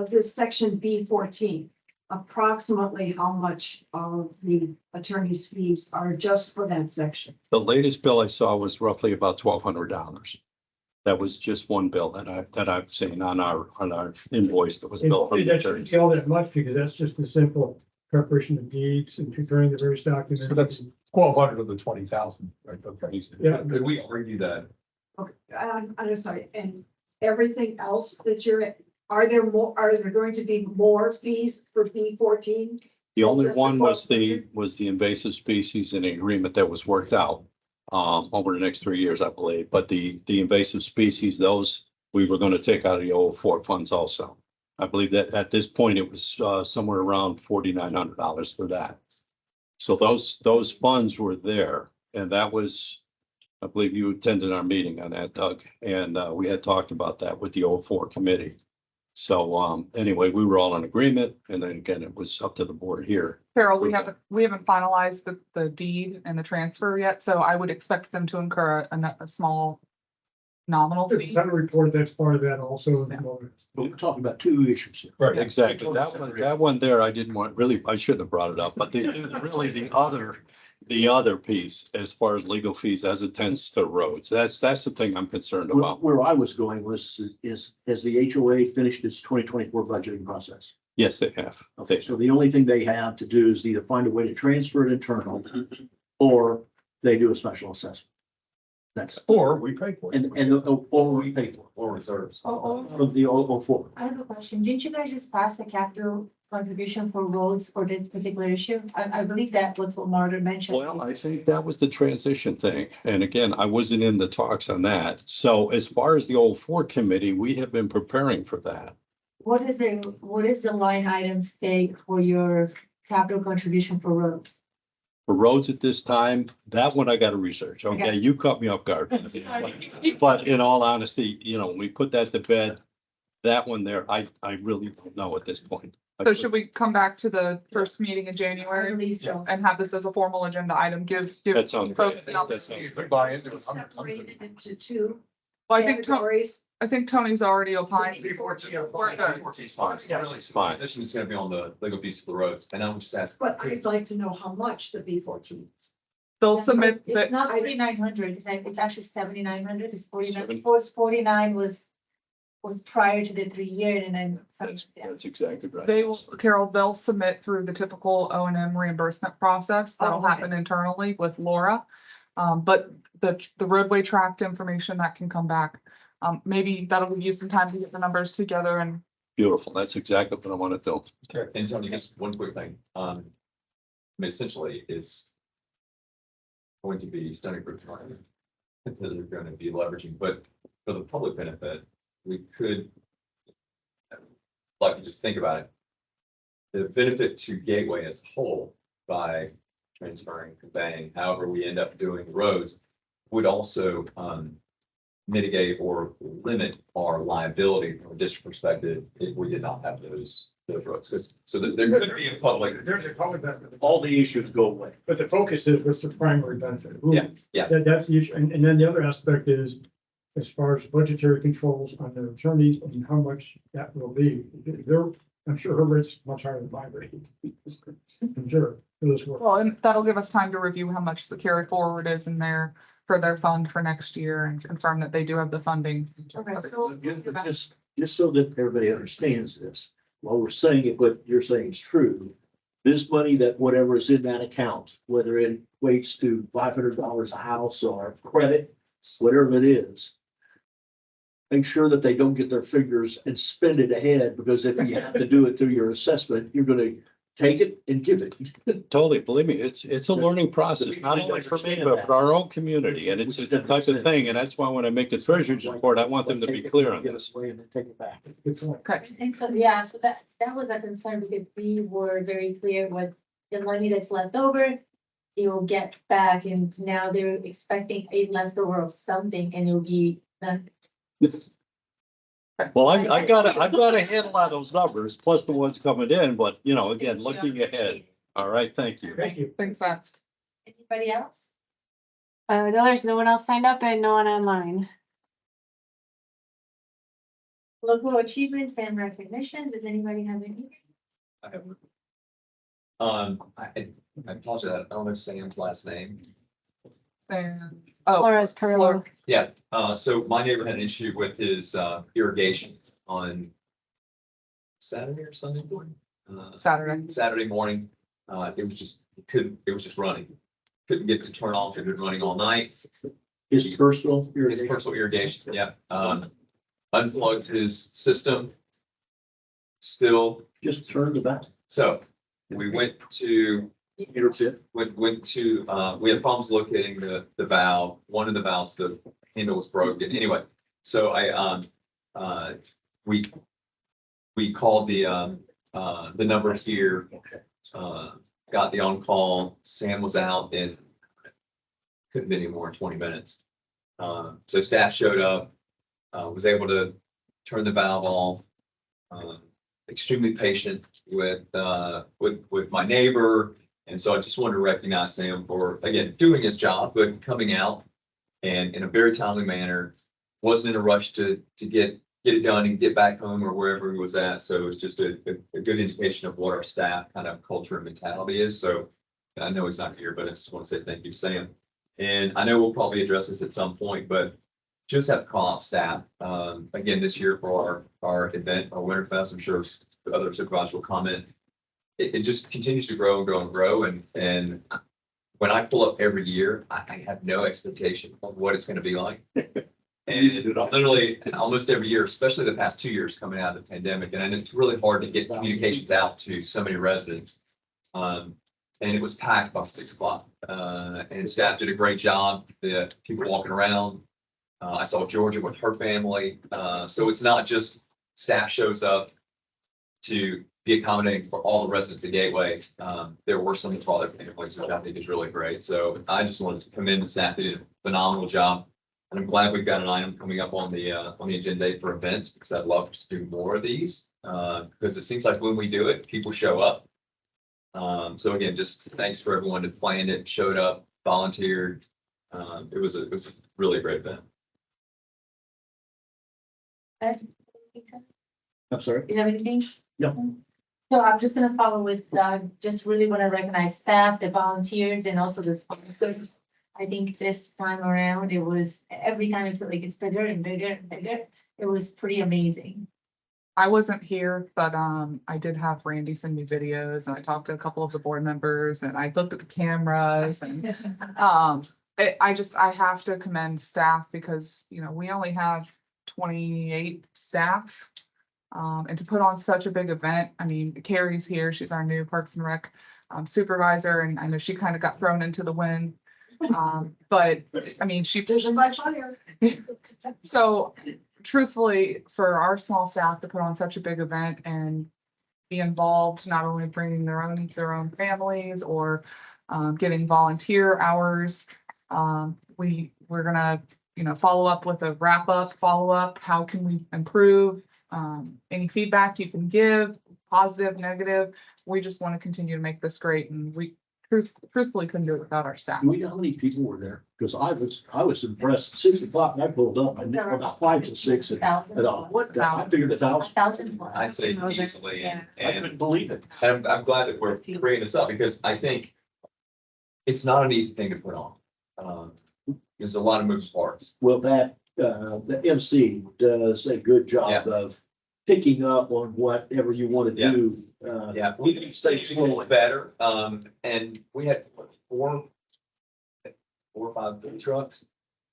B: this section B14, approximately how much of the attorney's fees are just for that section?
L: The latest bill I saw was roughly about $1,200. That was just one bill that I've seen on our invoice that was billed from the
C: That shouldn't
L: attorneys.
C: be all that much because that's just a simple preparation of deeds and preparing the various documents.
H: So that's 1,200 of the 20,000, right? Okay.
C: Yeah.
J: Could we argue that
B: Okay, I'm just sorry, and everything else that are there going to be more fees for B14?
L: The only one was the invasive species in the agreement that was worked out over the next 3 years, I believe. But the invasive species, those we were going to take out of the old Fort funds also. I believe that at this point it was somewhere around $4,900 for that. So those funds were there, and that was, I believe you attended our meeting on that, Doug, and we had talked about that with the old Fort committee. So anyway, we were all in agreement, and then again, it was up to the board here.
G: Carol, we haven't finalized the deed and the transfer yet, so I would expect them to incur a small nominal fee.
C: Kind of report that's part of that also.
F: We're talking about two issues here.
H: Right.
L: Exactly. That one there, I didn't want, really, I shouldn't have brought it up, but really the other piece, as far as legal fees as it tends to roads, that's the thing I'm concerned about.
F: Where I was going has the HOA finished its 2024 budgeting process?
L: Yes, they have.
F: Okay, so the only thing they have to do is either find a way to transfer it internal or they do a special assessment. That's,
H: Or we pay for it.
F: or we pay for it,
J: or reserves?
F: of the 004.
E: I have a question. Didn't you guys just pass a capital contribution for roads for this particular issue? I believe that was what Margaret mentioned.
L: Well, I think that was the transition thing. And again, I wasn't in the talks on that. So as far as the old Ford committee, we have been preparing for that.
E: What is the line item stake for your capital contribution for roads?
L: For roads at this time, that one I got to research. Okay,
E: Okay.
L: you caught me off guard. But in all honesty, we put that to bed. That one there, I really don't know at this point.
G: So should we come back to the first meeting in
E: I
G: January
E: believe so.
G: and have this as a formal agenda item? Give
L: That sounds
G: folks
L: great.
G: an
L: That sounds
G: opportunity.
H: We buy into it.
B: Separated into two
G: Well, I think
B: categories.
G: Tony's already opined.
B: Before
G: We're good.
J: It's fine.
L: It's fine.
J: Position is gonna be on the legal fees for the roads, and I would just ask.
B: But I'd like to know how much the B14 is.
G: They'll submit
E: It's
G: that,
E: not 4,900, it's actually 7,900, it's 49,
L: Seven.
E: 49 was prior to the 3 year and then.
L: That's exactly right.
G: Carol, they'll submit through the typical O&M reimbursement process. That'll
B: Oh, okay.
G: happen internally with Laura. But the roadway tract information that can come back, maybe that'll give you some time to get the numbers together and
L: Beautiful. That's exactly what I want to do.
J: And Tony, just one quick thing. I mean, essentially, it's going to be Stony Brook Drive that they're going to be leveraging, but for the public benefit, we could, like, you just think about it. The benefit to Gateway as a whole by transferring, conveying, however we end up doing the roads, would also mitigate or limit our liability from a district perspective if we did not have those roads. Because there could be a public.
C: There's a public benefit,
F: All the issues go away.
C: but the focus is what's the primary benefit? Who-
J: Yeah.
C: That's the issue. And then the other aspect is as far as budgetary controls on the attorneys and how much that will be. I'm sure her rate's much higher than my rate. I'm sure. For this work.
G: well, and that'll give us time to review how much the carry forward is in there for their fund for next year and confirm that they do have the funding.
E: Okay, so
F: Just so that everybody understands this, while we're saying it, what you're saying is true. This money that whatever is in that account, whether it equates to $500 a house or credit, whatever it is, make sure that they don't get their fingers and spin it ahead, because if you have to do it through your assessment, you're gonna take it and give it.
L: Totally, believe me, it's a learning process, not only for me, but for our own community, and it's a type of thing, and that's why when I make the treasurer's report, I want them to be clear on this.
F: And then take it back.
G: Correct.
E: And so, yeah, so that was a concern because we were very clear with the money that's left over, you'll get back, and now they're expecting a leftover of something and it'll be done.
L: Well, I gotta handle out those numbers, plus the ones coming in, but you know, again, looking ahead. All right, thank you.
F: Thank you.
G: Thanks, Matt.
E: Anybody else?
A: No, there's no one else signed up and no one online.
E: Local achievements and recognitions, does anybody have any?
J: I have. I apologize, I don't know Sam's last name.
G: And, oh,
A: Flores Carrillo.
J: Yeah, so my neighbor had an issue with his irrigation on Saturday or Sunday morning. Saturday morning, it was just, it was just running. Couldn't get it to turn off, it had been running all night.
F: His personal
J: His
F: irrigation.
J: personal irrigation, yeah. Unplugged his system. Still,
F: Just turned the back.
J: so we went to
F: Meter pit.
J: went to, we had problems locating the valve. One of the valves, the handle was broken. Anyway, so we called the number here, got the on-call. Sam was out and couldn't be any more in 20 minutes. So staff showed up, was able to turn the valve off. Extremely patient with my neighbor. And so I just wanted to recognize Sam for, again, doing his job, but coming out and in a very timely manner. Wasn't in a rush to get it done and get back home or wherever he was at. So it was just a good indication of what our staff kind of culture and mentality is. So I know he's not here, but I just want to say thank you to Sam. And I know we'll probably address this at some point, but just have to call out staff. Again, this year for our event, our Winterfest, I'm sure the other supervisors will comment. It just continues to grow and grow and grow. And when I pull up every year, I have no expectation of what it's going to be like. And literally almost every year, especially the past 2 years coming out of the pandemic, and it's really hard to get communications out to so many residents. And it was packed by 6 o'clock. And staff did a great job. The people walking around. I saw Georgia with her family. So it's not just staff shows up to be accommodating for all the residents at Gateway. There were some that brought their families, which I think is really great. So I just wanted to commend the staff. They did a phenomenal job. And I'm glad we've got an item coming up on the agenda for events, because I'd love to do more of these. Because it seems like when we do it, people show up. So again, just thanks for everyone that planned it, showed up, volunteered. It was a really great event.
E: Ed?
F: I'm sorry.
E: You have anything?
F: No.
E: So I'm just gonna follow with, just really want to recognize staff, the volunteers, and also the sponsors. I think this time around, it was, every time I feel like it's bigger and bigger and bigger. It was pretty amazing.
G: I wasn't here, but I did have Randy send me videos, and I talked to a couple of the board members, and I looked at the cameras, and I have to commend staff, because, you know, we only have 28 staff. And to put on such a big event, I mean, Carrie's here, she's our new Parks and Rec supervisor, and I know she kind of got thrown into the wind. But I mean, so truthfully, for our small staff to put on such a big event and be involved, not only bringing their own families or getting volunteer hours, we're gonna, you know, follow up with a follow up. How can we improve? Any feedback you can give, positive, negative. We just want to continue to make this great, and we truthfully couldn't do it without our staff.
F: Do we know how many people were there? Because I was impressed. 6 o'clock and I pulled up and there were about 5 to 6. And I thought, what? I figured 1,000.
E: 1,000.
J: I'd say easily.
E: Yeah.
F: I couldn't believe it.
J: And I'm glad that we're bringing this up, because I think it's not an easy thing to put on. There's a lot of moving parts.
F: Well, the MC does a good job of picking up on whatever you want to do.
J: Yeah, we can stay a little better. And we had four or five food trucks,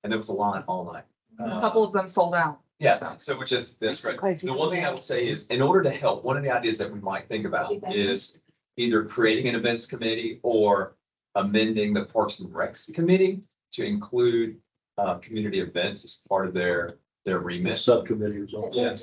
J: and there was a line all night.
G: A couple of them sold out.
J: Yeah, so which is, that's right. The one thing I will say is, in order to help, one of the ideas that we might think about is either creating an events committee or amending the Parks and Recs committee to include community events as part of their remit.
F: Subcommittee or something.
J: Yeah.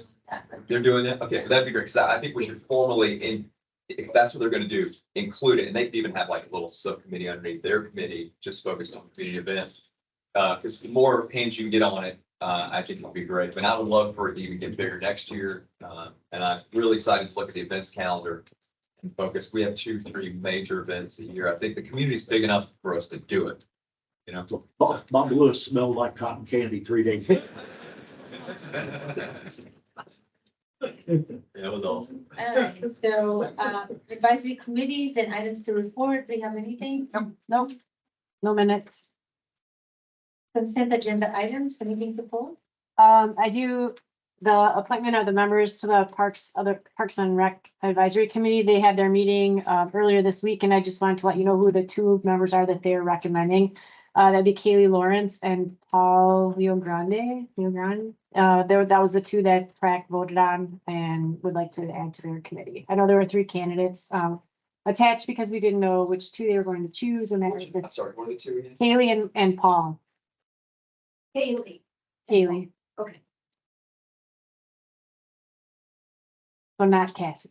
J: They're doing that? Okay, that'd be great, because I think we should formally, if that's what they're gonna do, include it, and they could even have like a little subcommittee underneath their committee, just focused on community events. Because the more hands you can get on it, I think it'll be great, but I would love for it to even get bigger next year. And I'm really excited to look at the events calendar and focus. We have 2-3 major events a year. I think the community's big enough for us to do it. You know?
F: Bob Lewis smelled like cotton candy 3 days.
J: That was awesome.
E: All right, so, advisory committees and items to report, do you have anything?
A: Nope. No minutes.
E: Consent agenda items, anything to pull?
A: I do the appointment of the members to the Parks and Rec Advisory Committee. They had their meeting earlier this week, and I just wanted to let you know who the 2 members are that they're recommending. That'd be Kaylee Lawrence and Paul Leogrande. That was the 2 that Prac voted on and would like to add to their committee. I know there were 3 candidates attached because we didn't know which 2 they were going to choose, and
J: I'm
A: that
J: sorry, what are the 2 again?
A: Kaylee and Paul.
B: Haley.
A: Kaylee,
B: Okay.
A: so not Cassie.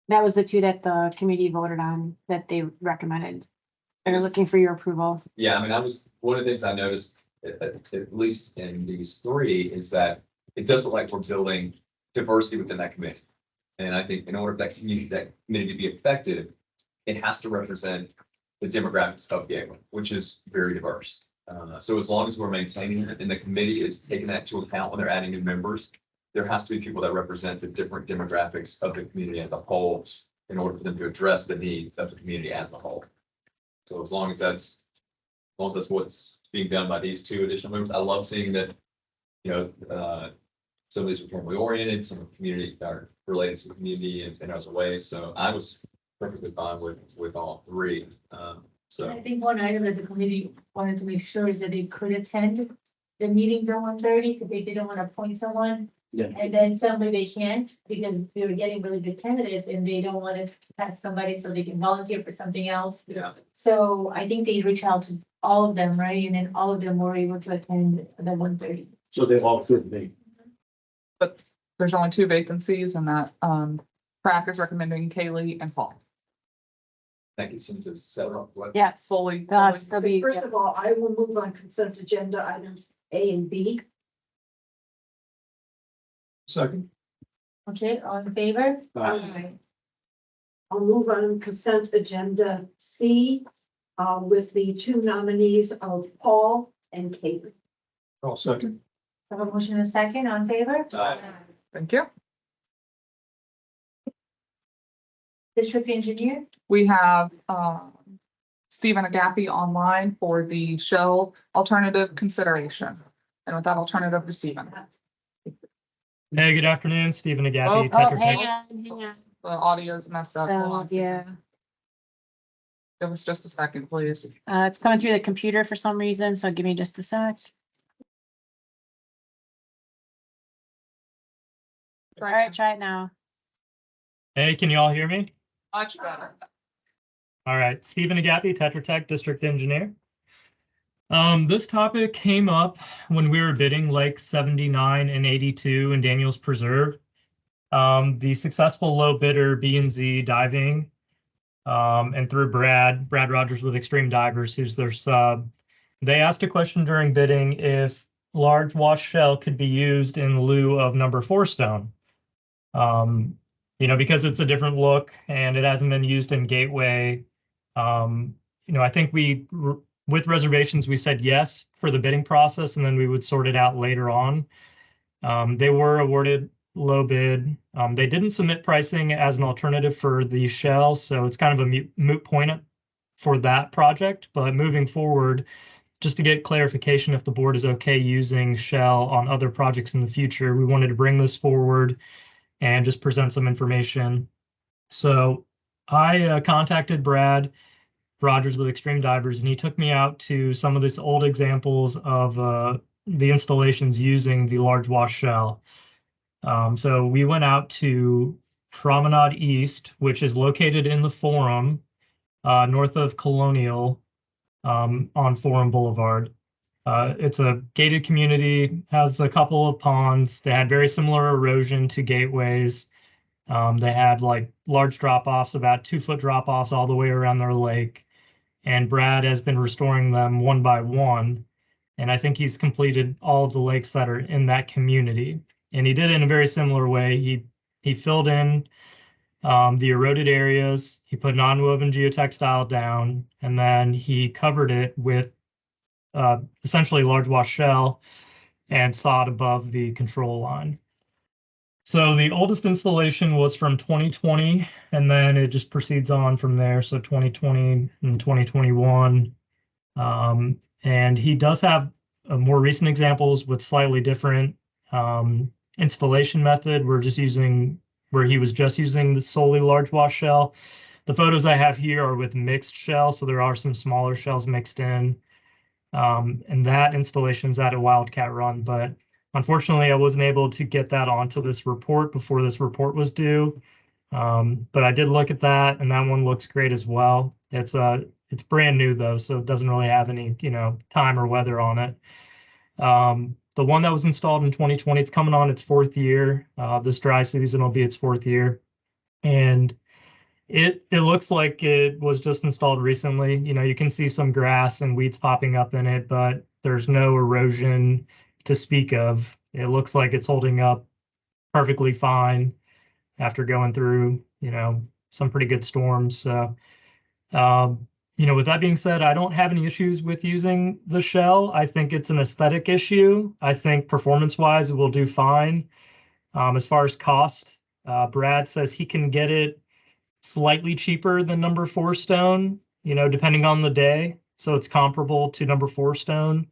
A: That was the 2 that the committee voted on that they recommended. They're
J: Yes.
A: looking for your approval.
J: Yeah, I mean, one of the things I noticed, at least in these 3, is that it does look like we're building diversity within that committee. And I think in order for that community to be effective, it has to represent the demographics of Gateway, which is very diverse. So as long as we're maintaining it and the committee is taking that into account when they're adding new members, there has to be people that represent the different demographics of the community as a whole in order for them to address the needs of the community as a whole. So as long as that's what's being done by these 2 additional members, I love seeing that, you know, some of these are formally oriented, some of the community are related to the community in other ways. So I was perfectly fine with all 3. So
E: I think one item that the committee wanted to make sure is that they could attend the meetings at 1:30, because they didn't want to appoint someone.
F: Yeah.
E: And then suddenly they can't, because they were getting really good candidates and they don't want to pass somebody so they can volunteer for something else.
J: yeah,
E: So I think they reached out to all of them, right? And then all of them were able to attend the 1:30.
F: So they all could be.
G: There's only 2 vacancies and that, Prac is recommending Kaylee and Paul.
J: that gets them to settle up what.
A: Yes,
G: Fully.
A: they'll be,
B: First of all, I will move on consent agenda items A and B.
H: Second.
E: Okay, all in favor?
F: Aye.
B: I'll move on consent agenda C with the 2 nominees of Paul and Caitlin.
H: I'll second.
E: Have a motion and a second, all in favor?
J: Aye.
G: Thank you.
E: District engineer?
G: We have, Stephen Agapi online for the Shell alternative consideration. And with that, I'll turn it over to Stephen.
M: Hey, good afternoon, Stephen
G: Oh,
M: Agapi,
A: oh,
M: Tetra
A: hang
M: Tech.
A: on.
G: The audio's messed up. Hold on a second.
A: Yeah,
G: Give us just a second, please.
A: it's coming through the computer for some reason, so give me just a sec. All right, try it now.
M: Hey, can you all hear me?
G: Much better.
M: All right, Stephen Agapi, Tetra Tech District Engineer. This topic came up when we were bidding Lake 79 and 82 in Daniels Preserve. The successful low bidder B&Z Diving, and through Brad Rogers with Extreme Divers, who's their sub. They asked a question during bidding if large wash shell could be used in lieu of number 4 stone. Because it's a different look and it hasn't been used in Gateway. I think with reservations, we said yes for the bidding process, and then we would sort it out later on. They were awarded low bid. They didn't submit pricing as an alternative for the shell, so it's kind of a moot point for that project. But moving forward, just to get clarification if the board is okay using shell on other projects in the future, we wanted to bring this forward and just present some information. So I contacted Brad. Rogers with Extreme Divers, and he took me out to some of these old examples of the installations using the large wash shell. So we went out to Promenade East, which is located in the Forum, north of Colonial, on Forum Boulevard. It's a gated community, has a couple of ponds. They had very similar erosion to gateways. They had like large drop-offs, about 2-foot drop-offs all the way around their lake. And Brad has been restoring them one by one. And I think he's completed all of the lakes that are in that community. And he did it in a very similar way. He filled in the eroded areas. He put non-woven geotextile down, and then he covered it with essentially large wash shell and sod above the control line. So the oldest installation was from 2020, and then it just proceeds on from there. So 2020 and 2021. And he does have more recent examples with slightly different installation method. Where he was just using the solely large wash shell. The photos I have here are with mixed shell, so there are some smaller shells mixed in. And that installation is at a Wildcat Run, but unfortunately I wasn't able to get that onto this report before this report was due. But I did look at that, and that one looks great as well. It's brand new though, so it doesn't really have any, time or weather on it. The one that was installed in 2020, it's coming on its 4th year. This dry season will be its 4th year. And it looks like it was just installed recently. You can see some grass and weeds popping up in it, but there's no erosion to speak of. It looks like it's holding up perfectly fine after going through, some pretty good storms. So, with that being said, I don't have any issues with using the shell. I think it's an aesthetic issue. I think performance-wise, it will do fine. As far as cost, Brad says he can get it slightly cheaper than number 4 stone, depending on the day. So it's comparable to number 4 stone.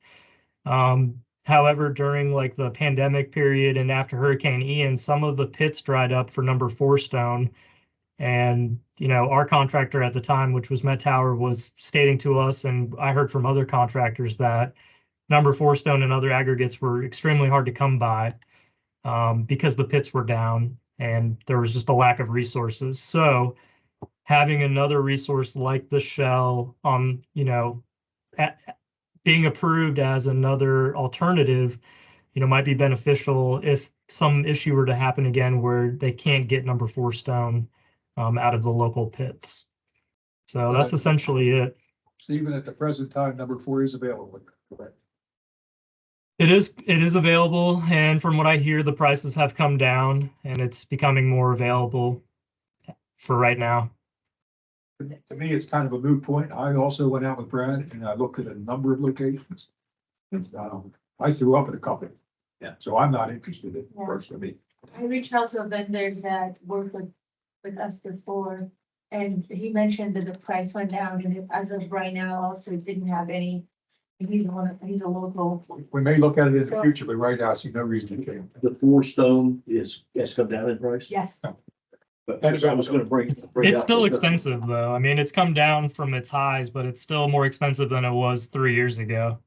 M: However, during like the pandemic period and after Hurricane Ian, some of the pits dried up for number 4 stone. And, our contractor at the time, which was Met Tower, was stating to us, and I heard from other contractors, that number 4 stone and other aggregates were extremely hard to come by because the pits were down and there was just a lack of resources. So having another resource like the shell being approved as another alternative, might be beneficial if some issue were to happen again where they can't get number 4 stone out of the local pits. So that's essentially it.
H: Even at the present time, number 4 is available. Correct.
M: It is available, and from what I hear, the prices have come down and it's becoming more available for right now.
H: To me, it's kind of a moot point. I also went out with Brad and I looked at a number of locations. I threw up at a couple.
J: Yeah.
H: So I'm not interested in
E: Yeah.
H: personally.
E: I reached out to a vendor that worked with us before, and he mentioned that the price went down, and as of right now, also didn't have any. He's a local.
H: We may look at it in the
E: So-
H: future, but right now I see no reason to change.
F: The 4 stone has come down in price.
E: Yes,
F: But I was gonna bring.
M: It's
F: up
M: still
F: the-
M: expensive though. I mean, it's come down from its highs, but it's still more expensive than it was 3 years ago.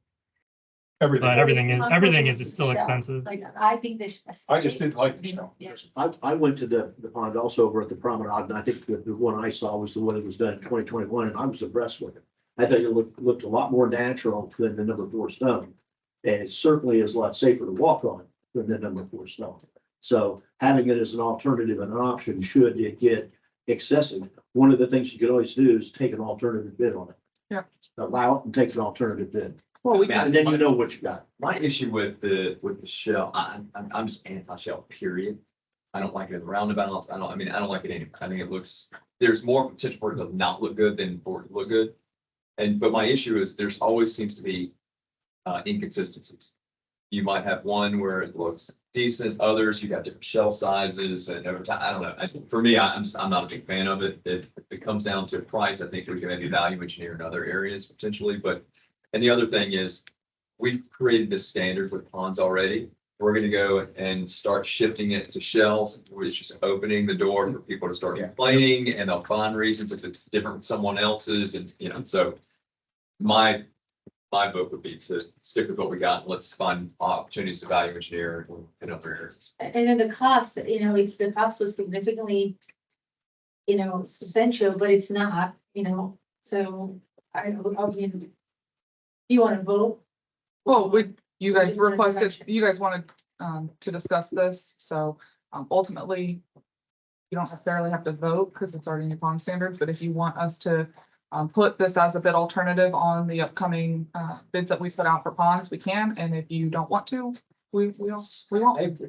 M: But everything is still
E: Shell.
M: expensive.
E: Like, I think this.
H: I just didn't like the snow.
E: Yeah.
F: I went to the pond also over at the Promenade, and I think the one I saw was the one that was done in 2021, and I was impressed with it. I think it looked a lot more natural than the number 4 stone. And it certainly is a lot safer to walk on than the number 4 stone. So having it as an alternative and an option, should it get excessive, one of the things you could always do is take an alternative bid on it.
G: Yeah.
F: Allow it and take an alternative bid.
J: Well,
F: And then you know what you got.
J: My issue with the shell, I'm just anti-shell, period. I don't like it in the roundabouts. I don't like it anyway. I think it looks, there's more potential for it to not look good than for it to look good. But my issue is there's always seems to be inconsistencies. You might have one where it looks decent, others you got different shell sizes, and over time, I don't know. For me, I'm not a big fan of it. If it comes down to price, I think we can maybe value engineer in other areas potentially. And the other thing is, we've created this standard with ponds already we're gonna go and start shifting it to shells, where it's just opening the door for people to start complaining, and they'll find reasons if it's different from someone else's, and, you know, so my vote would be to stick with what we got, and let's find opportunities to value engineer in other areas.
E: And then the cost, if the cost was significantly, substantial, but it's not, so I'll be, do you want to vote?
G: Well, you guys
E: Just in a
G: requested,
E: direction.
G: you guys wanted to discuss this, so ultimately, you don't necessarily have to vote because it's already in your pond standards, but if you want us to put this as a bid alternative on the upcoming bids that we put out for ponds, we can, and if you don't want to, we won't.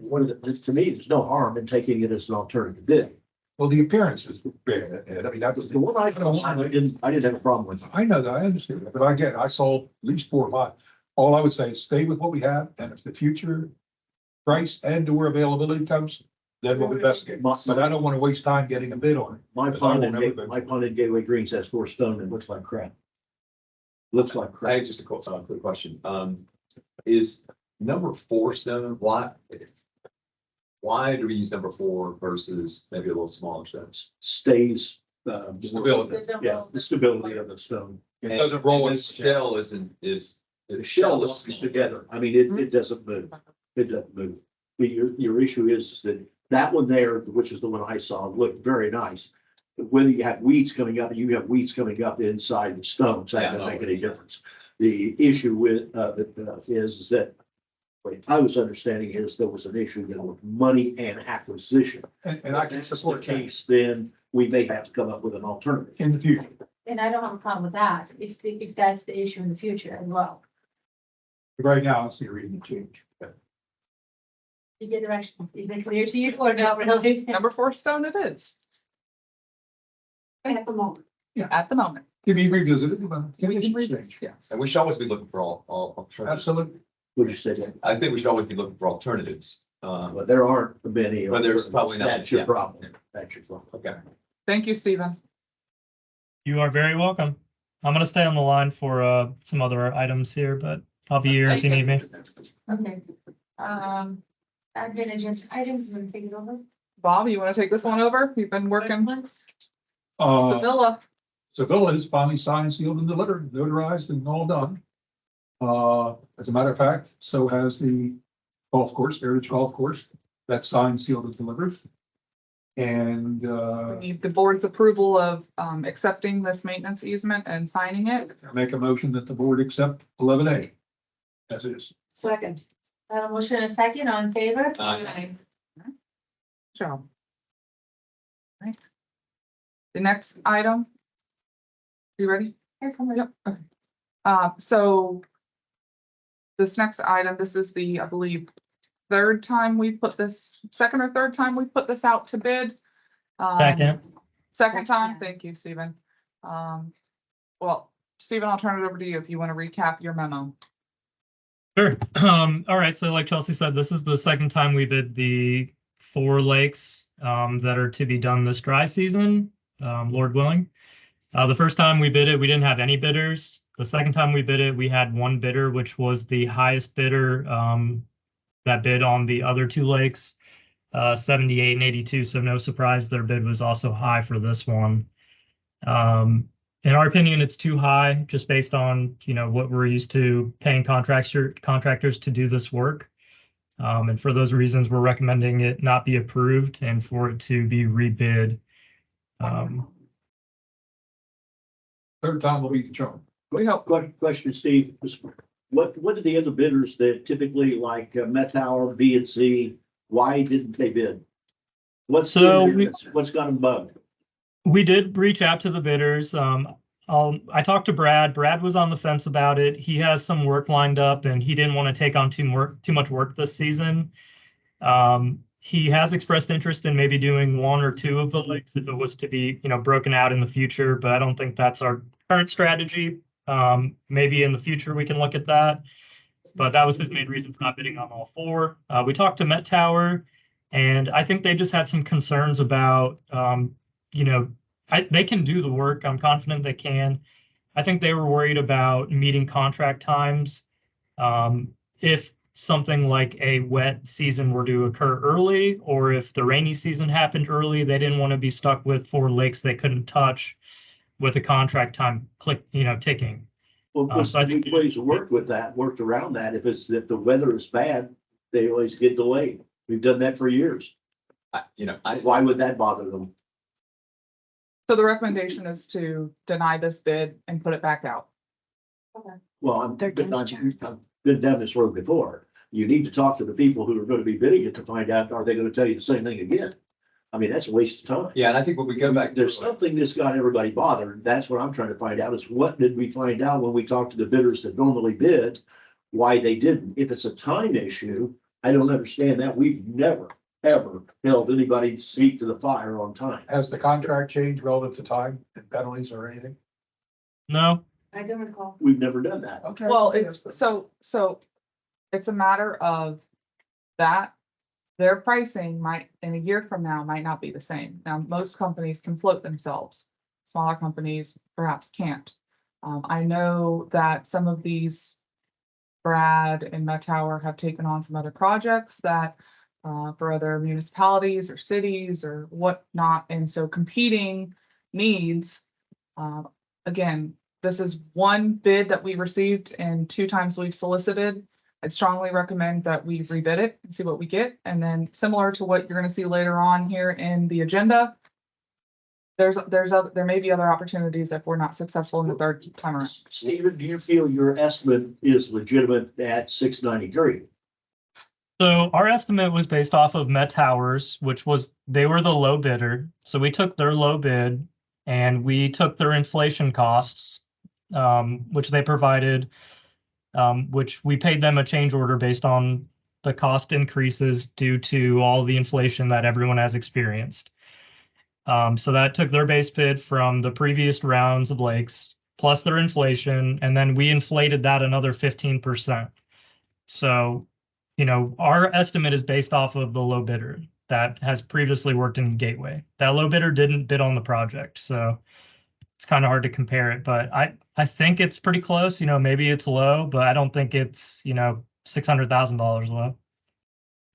F: One of the, to me, there's no harm in taking it as an alternative bid.
H: Well, the appearance is bad, Ed. I mean, that was
F: The one I didn't have a problem with.
H: I know that, I understand that, but I saw at least 4 or 5. All I would say is stay with what we have, and if the future price and or availability comes, then we'll investigate. But I don't want to waste time getting a bid on it.
F: My pond in Gateway Greens has 4 stone and looks like crap. Looks like
J: I
F: crap.
J: had just a quick question. Is number 4 stone, why do we use number 4 versus maybe a little smaller stones?
F: Stays,
H: Stability.
F: yeah, the stability of the stone.
H: It doesn't roll in.
J: This shell the
F: The
J: shell
F: shell
J: is
F: locks
J: small.
F: together. I mean, it doesn't move. It doesn't move. But your issue is that one there, which is the one I saw, looked very nice. But whether you have weeds coming up, you have weeds coming up inside the stones, that doesn't make any difference. The issue with, is that what I was understanding is there was an issue there with money and acquisition.
H: And I can
F: If that's the
H: support that
F: case, then we may have to come up with an alternative.
H: in the future.
E: And I don't have a problem with that, if that's the issue in the future as well.
H: But right now, I see a reason to change.
E: You get direction, is it clear to you or not really?
G: Number 4 stone it is,
B: At the moment.
G: at the moment.
H: To be revisited. but
G: We can
H: change.
G: revisit, yes.
J: And we should always be looking for all alternatives.
H: Absolutely.
F: Would you say that?
J: I think we should always be looking for alternatives.
F: But there aren't many.
J: But there's probably not,
F: That's your
J: yeah.
F: problem. That's your problem.
J: Okay.
G: Thank you, Stephen.
M: You are very welcome. I'm gonna stay on the line for some other items here, but I'll be here if you need me.
E: Okay. Admin agenda items, you want to take it over?
G: Bob, you want to take this one over? You've been working the villa.
H: So Villa is finally signed, sealed and delivered, notarized and all done. As a matter of fact, so has the golf course, Heritage Golf Course, that's signed, sealed and delivered. And,
G: We need the board's approval of accepting this maintenance easement and signing it.
H: make a motion that the board accept 11A as is.
B: Second.
E: I have a motion and a second, all in favor?
J: Aye.
G: Job. Right. The next item. You ready?
E: Yes, I'm ready.
G: Yep, okay. So this next item, this is the, I believe, second or third time we put this out to bid.
M: Second.
G: Second time, thank you, Stephen. Well, Stephen, I'll turn it over to you if you want to recap your memo.
M: Sure. All right. So like Chelsea said, this is the second time we bid the 4 lakes that are to be done this dry season, Lord willing. The first time we bid it, we didn't have any bidders. The second time we bid it, we had 1 bidder, which was the highest bidder that bid on the other 2 lakes, 78 and 82. So no surprise, their bid was also high for this one. In our opinion, it's too high just based on, what we're used to paying contractors to do this work. And for those reasons, we're recommending it not be approved and for it to be rebid.
H: Third time will be the charm.
F: Question, Steve, what did the other bidders that typically like Met Tower, B and C, why didn't they bid? What's got them bugged?
M: We did reach out to the bidders. I talked to Brad. Brad was on the fence about it. He has some work lined up and he didn't want to take on too much work this season. He has expressed interest in maybe doing 1 or 2 of the lakes if it was to be, broken out in the future, but I don't think that's our current strategy. Maybe in the future we can look at that, but that was his main reason for not bidding on all 4. We talked to Met Tower and I think they just had some concerns about, they can do the work. I'm confident they can. I think they were worried about meeting contract times. If something like a wet season were to occur early, or if the rainy season happened early, they didn't want to be stuck with 4 lakes they couldn't touch with the contract time ticking.
F: Well,
M: So I think-
F: ways to work with that, worked around that. If the weather is bad, they always get delayed. We've done that for years. Why would that bother them?
G: So the recommendation is to deny this bid and put it back out.
F: Well, I've
A: They're
F: been
A: discharged.
F: down this road before. You need to talk to the people who are gonna be bidding it to find out, are they gonna tell you the same thing again? I mean, that's a waste of time.
J: Yeah, and I think when we go back.
F: There's something that's got everybody bothered. That's what I'm trying to find out, is what did we find out when we talked to the bidders that normally bid? Why they didn't. If it's a time issue, I don't understand that. We've never, ever held anybody feet to the fire on time.
H: Has the contract changed relative to time and penalties or anything?
M: No,
B: I don't recall.
F: We've never done that.
H: Okay.
G: Well, it's so it's a matter of that their pricing might, in a year from now, might not be the same. Now, most companies can float themselves. Smaller companies perhaps can't. I know that some of these Brad and Met Tower have taken on some other projects that for other municipalities or cities or whatnot. And so competing needs, again, this is one bid that we received and 2 times we've solicited. I'd strongly recommend that we rebid it and see what we get. And then similar to what you're going to see later on here in the agenda, there may be other opportunities if we're not successful in the 3rd time around.
F: Stephen, do you feel your estimate is legitimate at 693?
M: so our estimate was based off of Met Towers, they were the low bidder. So we took their low bid and we took their inflation costs, which they provided, which we paid them a change order based on the cost increases due to all the inflation that everyone has experienced. So that took their base bid from the previous rounds of lakes, plus their inflation, and then we inflated that another 15%. So, our estimate is based off of the low bidder that has previously worked in Gateway. That low bidder didn't bid on the project, so it's kind of hard to compare it, but I think it's pretty close. Maybe it's low, but I don't think it's, $600,000 low.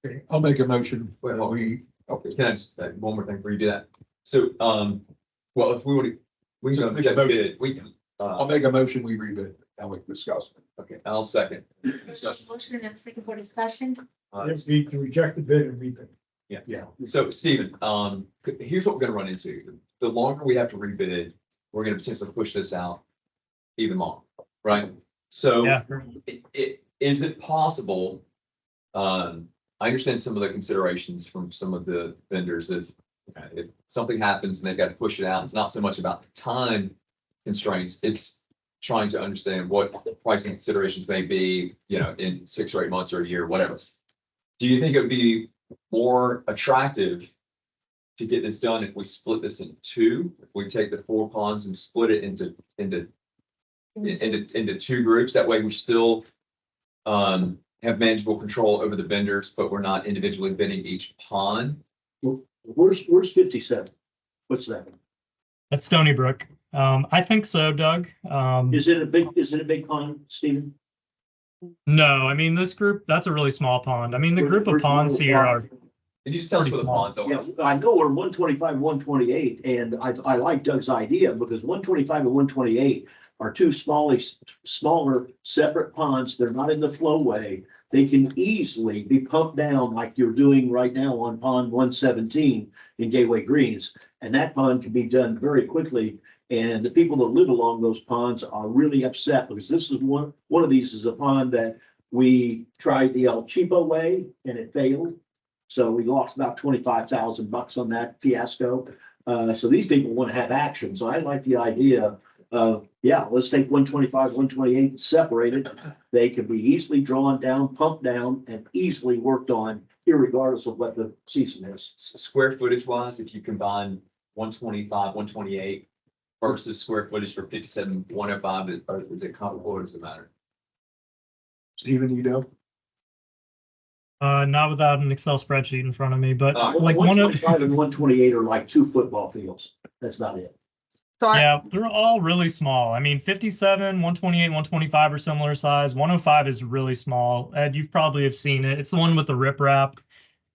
H: Okay, I'll make a motion.
J: Wait,
H: Well, we,
J: Okay, can I just, one more thing before you do that? So, well, if we want to, we can go
H: Make a
J: check
H: motion.
J: bid, we can,
H: I'll make a motion, we rebid. Now we can discuss.
J: okay, I'll second. Discussion.
E: Motion and a second for discussion.
H: To reject the bid and rebid.
F: Yeah.
J: So Stephen, here's what we're gonna run into. The longer we have to rebid, we're gonna potentially push this out even more, right? So
M: Yeah.
J: is it possible? I understand some of the considerations from some of the vendors. If something happens and they've got to push it out, it's not so much about the time constraints, it's trying to understand what pricing considerations may be, in 6 or 8 months or a year, whatever. Do you think it would be more attractive to get this done if we split this in 2? If we take the 4 ponds and split it into 2 groups, that way we still have manageable control over the vendors, but we're not individually bidding each pond.
F: Where's 57? What's that?
M: That's Stony Brook. I think so, Doug.
F: Is it a big pond, Stephen?
M: No, I mean, this group, that's a really small pond. I mean, the group of
F: Where's
M: ponds
F: the
M: here
F: pond?
M: are,
J: Can you just tell us
M: Pretty
J: where the
M: small.
J: ponds are?
F: Yeah, I know we're 125, 128, and I like Doug's idea because 125 and 128 are 2 smaller separate ponds. They're not in the flowway. They can easily be pumped down like you're doing right now on pond 117 in Gateway Greens. And that pond can be done very quickly. And the people that live along those ponds are really upset because this is one of these is a pond that we tried the El Cheapo way and it failed. So we lost about $25,000 on that fiasco. So these people want to have action. So I like the idea of, let's take 125, 128 and separate it. They can be easily drawn down, pumped down, and easily worked on, irregardless of what the season is.
J: Square footage wise, if you combine 125, 128 versus square footage for 57, 105, is it comparable or does it matter?
H: Stephen, you know?
M: not without an Excel spreadsheet in front of me, but
J: Uh,
M: like one of,
F: 125 and 128 are like 2 football fields. That's about it.
G: So
M: Yeah, they're all really small. I mean, 57, 128, 125 are similar size. 105 is really small. Ed, you've probably have seen it. It's the one with the riprap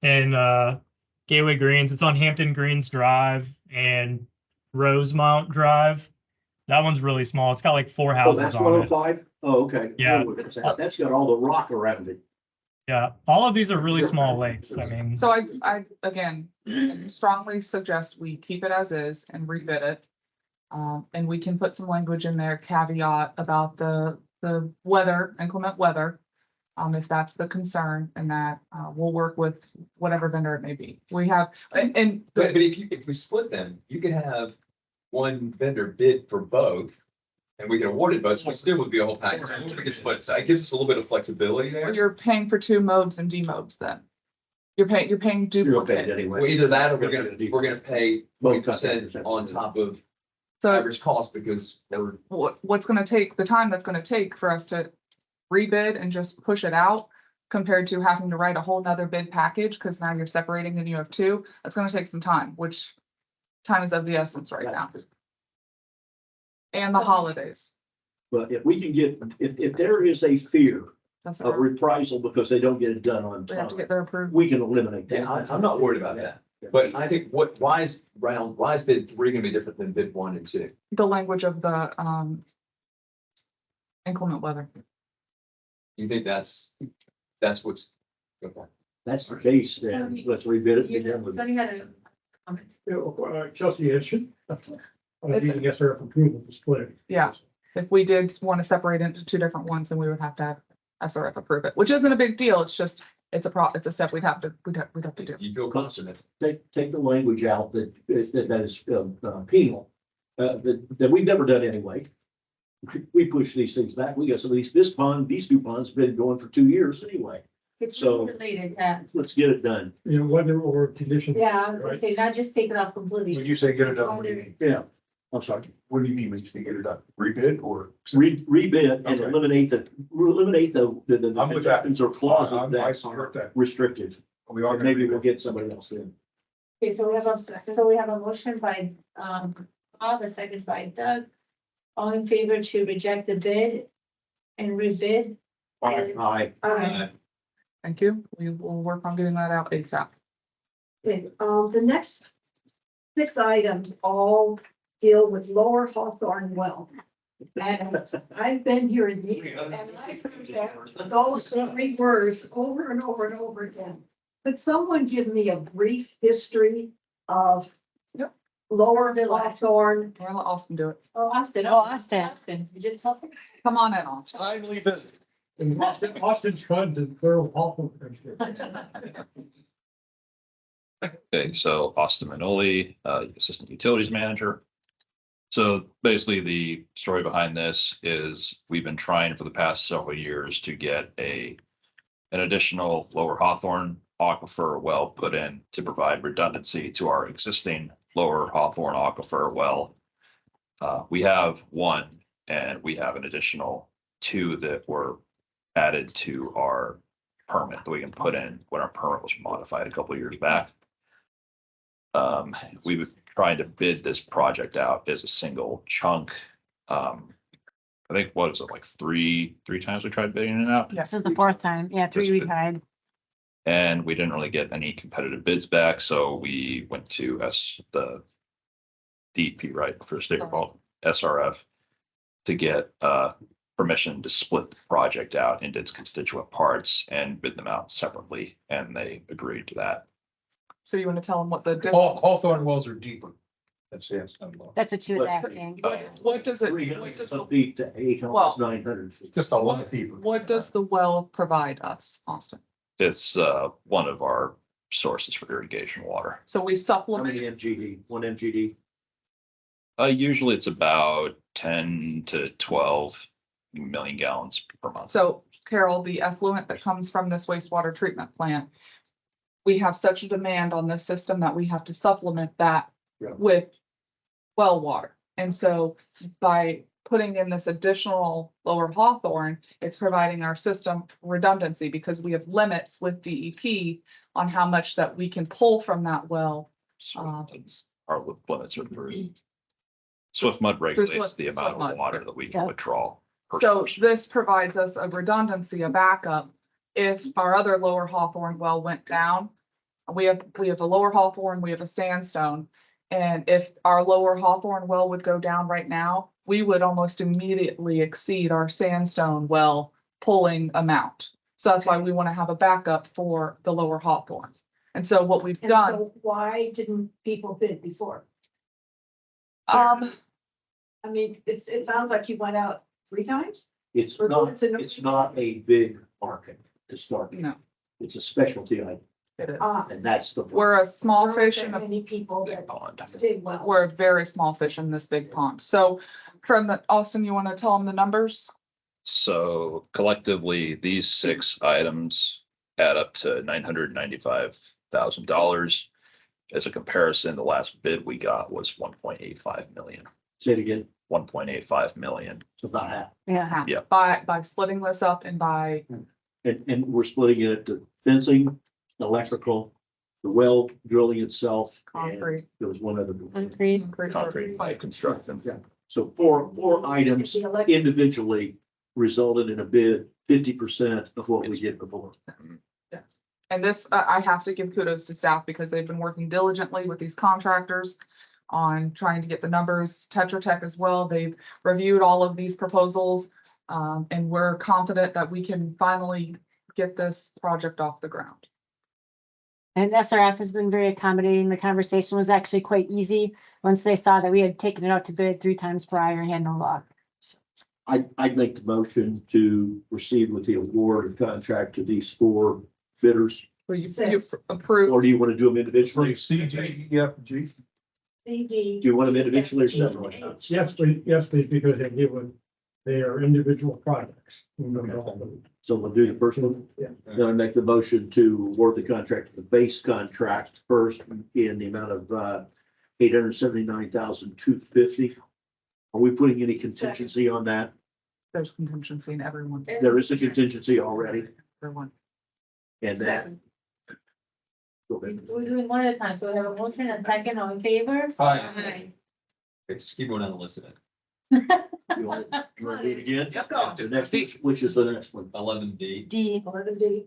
M: and Gateway Greens. It's on Hampton Greens Drive and Rosemount Drive. That one's really small. It's got like 4
F: Oh,
M: houses
F: that's
M: on
F: one oh
M: it.
F: five? Oh, okay.
M: Yeah.
F: That's got all the rock around it.
M: Yeah, all of these are really small lakes. I mean,
G: So I, again, strongly suggest we keep it as is and rebid it. And we can put some language in there caveat about the weather, inclement weather. If that's the concern, and that, we'll work with whatever vendor it may be. We have, and
J: But if we split them, you could have one vendor bid for both. And we can award it, but it still would be a whole package. So we can split. So it gives us a little bit of flexibility there.
G: you're paying for 2 mobs and demobs then. You're paying
F: You're okay
G: duplicate.
F: anyway.
J: Well, either that or we're gonna pay
F: Both
J: 20%
F: customers.
J: on top of
G: So
J: average cost because we're.
G: what's gonna take, the time that's gonna take for us to rebid and just push it out compared to having to write a whole nother bid package, because now you're separating and you have 2, that's gonna take some time, which time is of the essence right now. And the holidays.
F: But if we can get, if there is a fear
G: That's
F: of reprisal because they don't get it done on
G: we have to
F: time,
G: get their approval.
F: we can eliminate that.
J: Yeah, I'm not worried about that. But I think why is bid 3 gonna be different than bid 1 and 2?
G: The language of the inclement weather.
J: You think that's what's, okay.
F: That's the case, then let's rebid it. and be done with it.
E: Tony had a comment.
H: Chelsea, it should. Needing SRF approval to split it.
G: Yeah. If we did want to separate into 2 different ones, then we would have to have SRF approve it, which isn't a big deal. It's just, it's a step we'd have to do.
J: You feel confident?
F: Take the language out that is penal, that we've never done anyway. We push these things back. We got some of these 2 ponds have been going for 2 years anyway.
E: It's
F: So-
E: related, yeah.
F: Let's get it done.
H: Weather or condition.
E: Yeah, I was gonna say, not just take it off completely.
H: When you say get it done, what do you mean?
F: Yeah, I'm sorry.
H: What do you mean when you say get it done? Rebid or?
F: Rebid and
H: Okay.
F: eliminate the
H: I'm with that.
F: conditions or clauses
H: I
F: that
H: support
F: are
H: that.
F: restrictive.
H: We are
F: And
H: gonna
F: maybe
H: rebid.
F: we'll get somebody else in.
E: Okay, so we have a motion by, Bob, a second by Doug. All in favor to reject the bid and rebid?
F: Aye.
G: Thank you. We will work on getting that out ASAP.
B: Okay, the next 6 items all deal with Lower Hawthorne Well. And I've been here years and I've heard those 3 words over and over and over again. Could someone give me a brief history of Lower Hawthorne?
G: We'll let Austin do it.
E: Oh, Austin.
A: Austin.
E: You just help him?
G: Come on in, Austin.
C: Timely visit.
H: And Austin's trying to throw awful.
N: Okay, so Austin Manoli, Assistant Utilities Manager. So basically, the story behind this is we've been trying for the past several years to get an additional Lower Hawthorne aquifer well put in to provide redundancy to our existing Lower Hawthorne aquifer well. We have 1, and we have an additional 2 that were added to our permit that we can put in when our permit was modified a couple of years back. We were trying to bid this project out as a single chunk. I think, what is it, like three times we tried bidding it out?
G: Yes.
A: This is the 4th time. Yeah, 3 we tried.
N: And we didn't really get any competitive bids back, so we went to the DEP, right, for state revolt, SRF, to get permission to split the project out into its constituent parts and bid them out separately, and they agreed to that.
G: So you want to tell them what the,
H: Hawthorne wells are deeper. That's it.
A: That's what she was asking.
G: what does it,
F: 300 feet to 800,
G: Well-
F: 900 feet.
H: Just a lot deeper.
G: what does the well provide us, Austin?
N: It's one of our sources for irrigation water.
G: So we
F: How
G: supplement.
F: many MGD? 1 MGD?
N: Usually it's about 10 to 12 million gallons per month.
G: So Carol, the effluent that comes from this wastewater treatment plant, we have such a demand on this system that we have to supplement that
F: Yeah.
G: with well water. And so by putting in this additional Lower Hawthorne, it's providing our system redundancy because we have limits with DEP on how much that we can pull from that well.
N: So our limits are pretty. Swift mud regulates
G: Swift-
N: the amount
G: Swift mud.
N: of water that we can
A: Yeah.
N: withdraw. per
G: So
N: person.
G: this provides us a redundancy, a backup. If our other lower Hawthorne well went down, we have a lower Hawthorne, we have a sandstone. And if our lower Hawthorne well would go down right now, we would almost immediately exceed our sandstone well pulling amount. So that's why we want to have a backup for the lower Hawthorne. And so what we've
B: And
G: done,
B: so why didn't people bid before?
G: um,
B: I mean, it sounds like you went out 3 times?
F: It's
B: Or
F: not,
B: it's a-
F: it's not a big market to start.
G: no,
F: It's a specialty item,
G: it is.
F: and that's the.
G: We're a small
B: There
G: fish
B: aren't
G: in
B: that
G: a
B: many people
N: Big
B: that
N: pond.
B: did well.
G: We're a very small fish in this big pond. So from the, Austin, you want to tell them the numbers?
N: So collectively, these 6 items add up to $995,000. As a comparison, the last bid we got was 1.85 million,
F: Say it again,
N: 1.85 million.
F: it's about half.
A: Yeah.
N: Yeah.
G: By splitting this up and by,
F: And we're splitting it to fencing, electrical, the well drilling itself. and
G: Concrete.
F: There was one other.
A: Concrete.
N: Concrete
G: pipe.
N: construction.
F: Yeah, so four items
B: The electric-
F: individually resulted in a bid 50% of what we did before.
G: Yes. And this, I have to give kudos to staff because they've been working diligently with these contractors on trying to get the numbers. Tetra Tech as well. They've reviewed all of these proposals. And we're confident that we can finally get this project off the ground.
A: And SRF has been very accommodating. The conversation was actually quite easy once they saw that we had taken it out to bid 3 times prior and had no luck.
F: I'd make the motion to proceed with the award of contract to these 4 bidders.
G: Will you
B: Six.
G: approve?
F: Or do you want to do them individually?
H: C, G, E, F, G.
B: CD.
F: Do you want them individually or separately?
C: Yes, please, because they are individual projects.
F: So we'll do the first one.
C: Yeah.
F: Then I make the motion to award the contract to the base contract first in the amount of $879,250. Are we putting any contingency on that?
G: There's contingency in everyone.
F: There is a contingency already,
G: Everyone.
F: and that.
E: We're doing one at a time, so we have a motion and second, all in favor?
H: Aye.
J: Just keep going on the list of it.
F: You want to do it again?
B: Keep going.
F: The next, which is the next one?
J: 11D.
A: D.
B: 11D.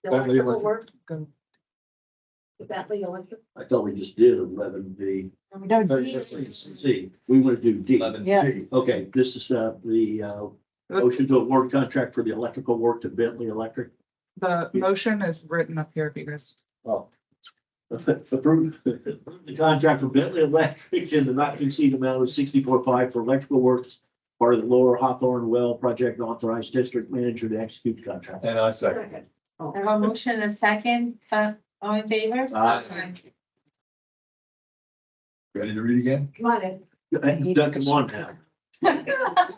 H: Bentley
B: Electrical
H: Electric.
B: work. The Bentley Electric.
F: I thought we just did 11B.
A: No, D.
F: C, we want to do D.
J: 11D.
A: Yeah.
F: Okay, this is the motion to award contract for the electrical work to Bentley Electric.
G: The motion is written up here if you guys.
F: Oh. Approve the contract for Bentley Electric in the not to exceed amount of 64.5 for electrical works. Part of the Lower Hawthorne Well project, authorized district manager to execute the contract.
H: And I second.
B: Second.
E: I have a motion and a second, all in favor?
F: Aye.
H: Ready to read again?
B: Come on in.
F: Come on now.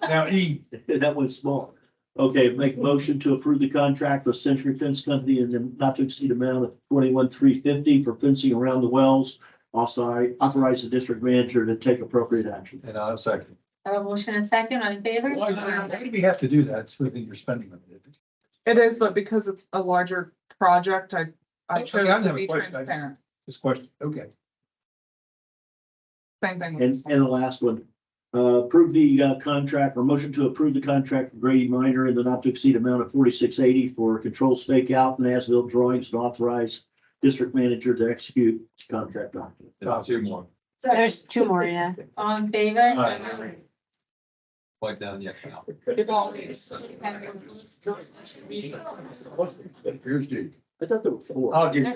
H: Now, E.
F: That was small. Okay, make a motion to approve the contract with Century Fence Company in the not to exceed amount of $21,350 for fencing around the wells. Also, authorize the district manager to take appropriate action.
H: And I'll second.
E: I have a motion and a second, all in favor?
H: Why do we have to do that? It's within your spending limit.
G: It is, but because it's a larger project, I
H: Okay,
G: chose
H: I don't
G: to
H: have a
G: be
H: question.
G: transparent.
H: This question, okay.
G: Same thing. with
F: And
G: this one.
F: the last one, approve the contract or motion to approve the contract for Grady Minor in the not to exceed amount of $46.80 for control stakeout and as-built drawings and authorize district manager to execute contract document.
J: And 2 more.
A: There's 2 more, yeah.
E: All in favor?
H: Aye.
J: Plug down the account.
G: Give all these.
H: Here's G.
F: I thought there were 4.
H: I'll give you.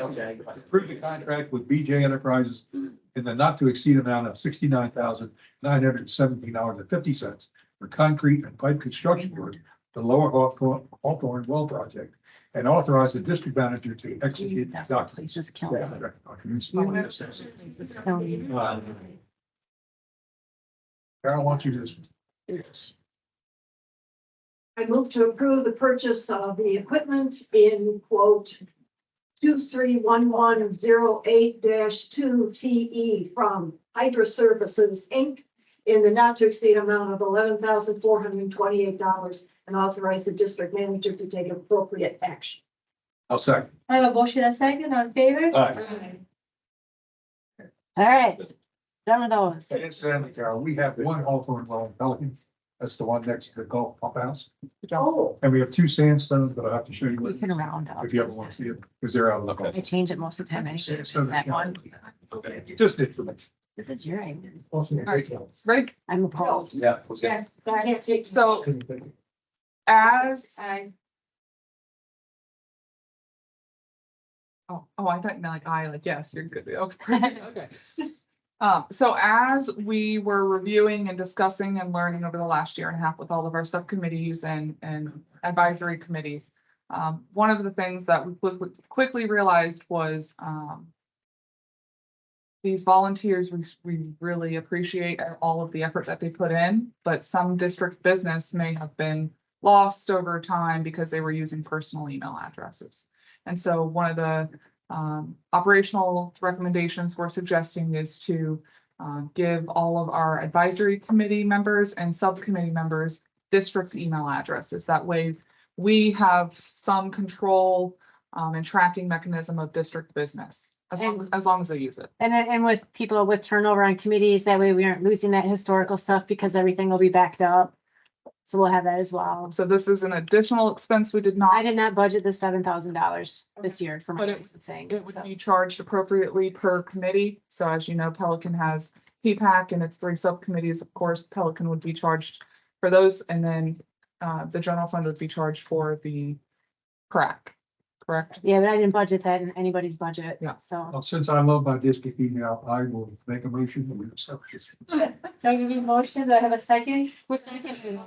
F: Okay.
H: Approve the contract with BJ Enterprises in the not to exceed amount of $69,917.50 for concrete and pipe construction work, the Lower Hawthorne Well project, and authorize the district manager to execute the documents.
A: Just kill it.
H: Carol, why don't you just? Yes.
B: I move to approve the purchase of the equipment in quote 231108-2 TE from Hydra Services, Inc. in the not to exceed amount of $11,428 and authorize the district manager to take appropriate action.
H: I'll second.
E: I have a motion and a second, all in favor?
H: Aye.
A: All right. Done with those.
H: And incidentally, Carol, we have one Hawthorne well in Pelicans. That's the one next to the golf pump house.
B: Oh,
H: And we have two sandstones, but I'll have to show you
A: We can round up.
H: if you ever want to see it, because they're out of the.
A: I change it most of the time. anyway.
H: Sandstone
A: That one.
H: Just information.
A: This is your idea.
G: Right,
A: I'm opposed.
J: Yeah.
E: Yes, go
B: I
E: ahead.
B: can't take.
G: so as, oh, I thought you meant like yes, you're good, okay, okay. So as we were reviewing and discussing and learning over the last year and a half with all of our subcommittees and advisory committee, one of the things that we quickly realized was, these volunteers, we really appreciate all of the effort that they put in, but some district business may have been lost over time because they were using personal email addresses. And so one of the operational recommendations we're suggesting is to give all of our advisory committee members and subcommittee members district email addresses. That way we have some control and tracking mechanism of district business, as long as they use it.
A: And with people with turnover on committees, that way we aren't losing that historical stuff because everything will be backed up. So we'll have that as well.
G: So this is an additional expense we did
A: I
G: not,
A: did not budget the $7,000 this year for my
G: But it-
A: licensing.
G: it would be charged appropriately per committee. So as you know, Pelican has PPAC and its 3 subcommittees. Of course, Pelican would be charged for those, and then the general fund would be charged for the crack, correct?
A: Yeah, but I didn't budget that in anybody's budget.
G: Yeah.
A: So
H: Well, since I love my district email, I will make a motion that we accept this.
E: So you need a motion, do I have a second? Who's second?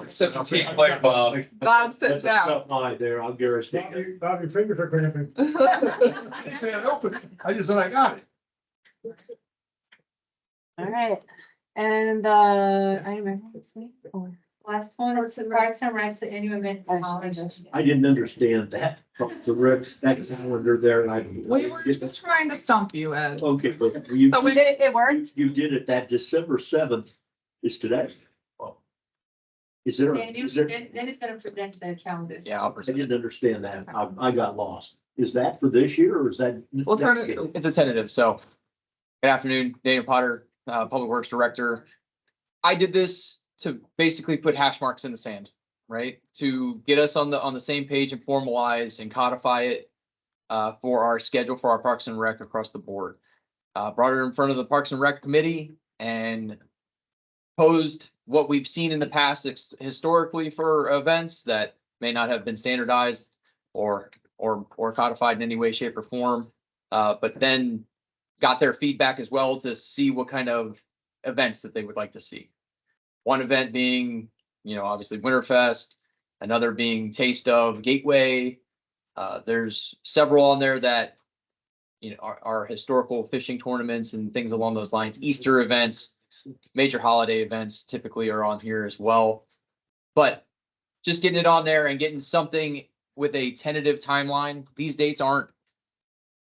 J: 17 player ball.
G: Bob, sit down.
F: Mine there, I'll guarantee it.
H: Bob, your fingers are cramping. I didn't say I'd open it. I just said I got it.
A: all right. And I remember this week.
E: Last one is the Parks and Recs, the annual event.
F: I didn't understand that, the Rex, that calendar there, and I.
G: We were just trying to stump you, Ed.
F: Okay, but you,
G: So we
A: It worked.
F: you did it, that December 7th is today. Is there,
E: Then
F: is there,
E: it's gonna present the calendar.
J: Yeah, I'll
F: I
J: present.
F: didn't understand that. I got lost. Is that for this year or is that?
G: We'll turn
F: next
G: it-
F: year?
O: It's a tentative, so. Good afternoon, Daniel Potter, Public Works Director. I did this to basically put hash marks in the sand, right? To get us on the same page and formalize and codify it for our schedule for our Parks and Rec across the board. Brought it in front of the Parks and Rec Committee and posed what we've seen in the past historically for events that may not have been standardized or codified in any way, shape, or form. But then got their feedback as well to see what kind of events that they would like to see. One event being, obviously Winterfest, another being Taste of Gateway. There's several on there that, are historical fishing tournaments and things along those lines. Easter events, major holiday events typically are on here as well. But just getting it on there and getting something with a tentative timeline. These dates aren't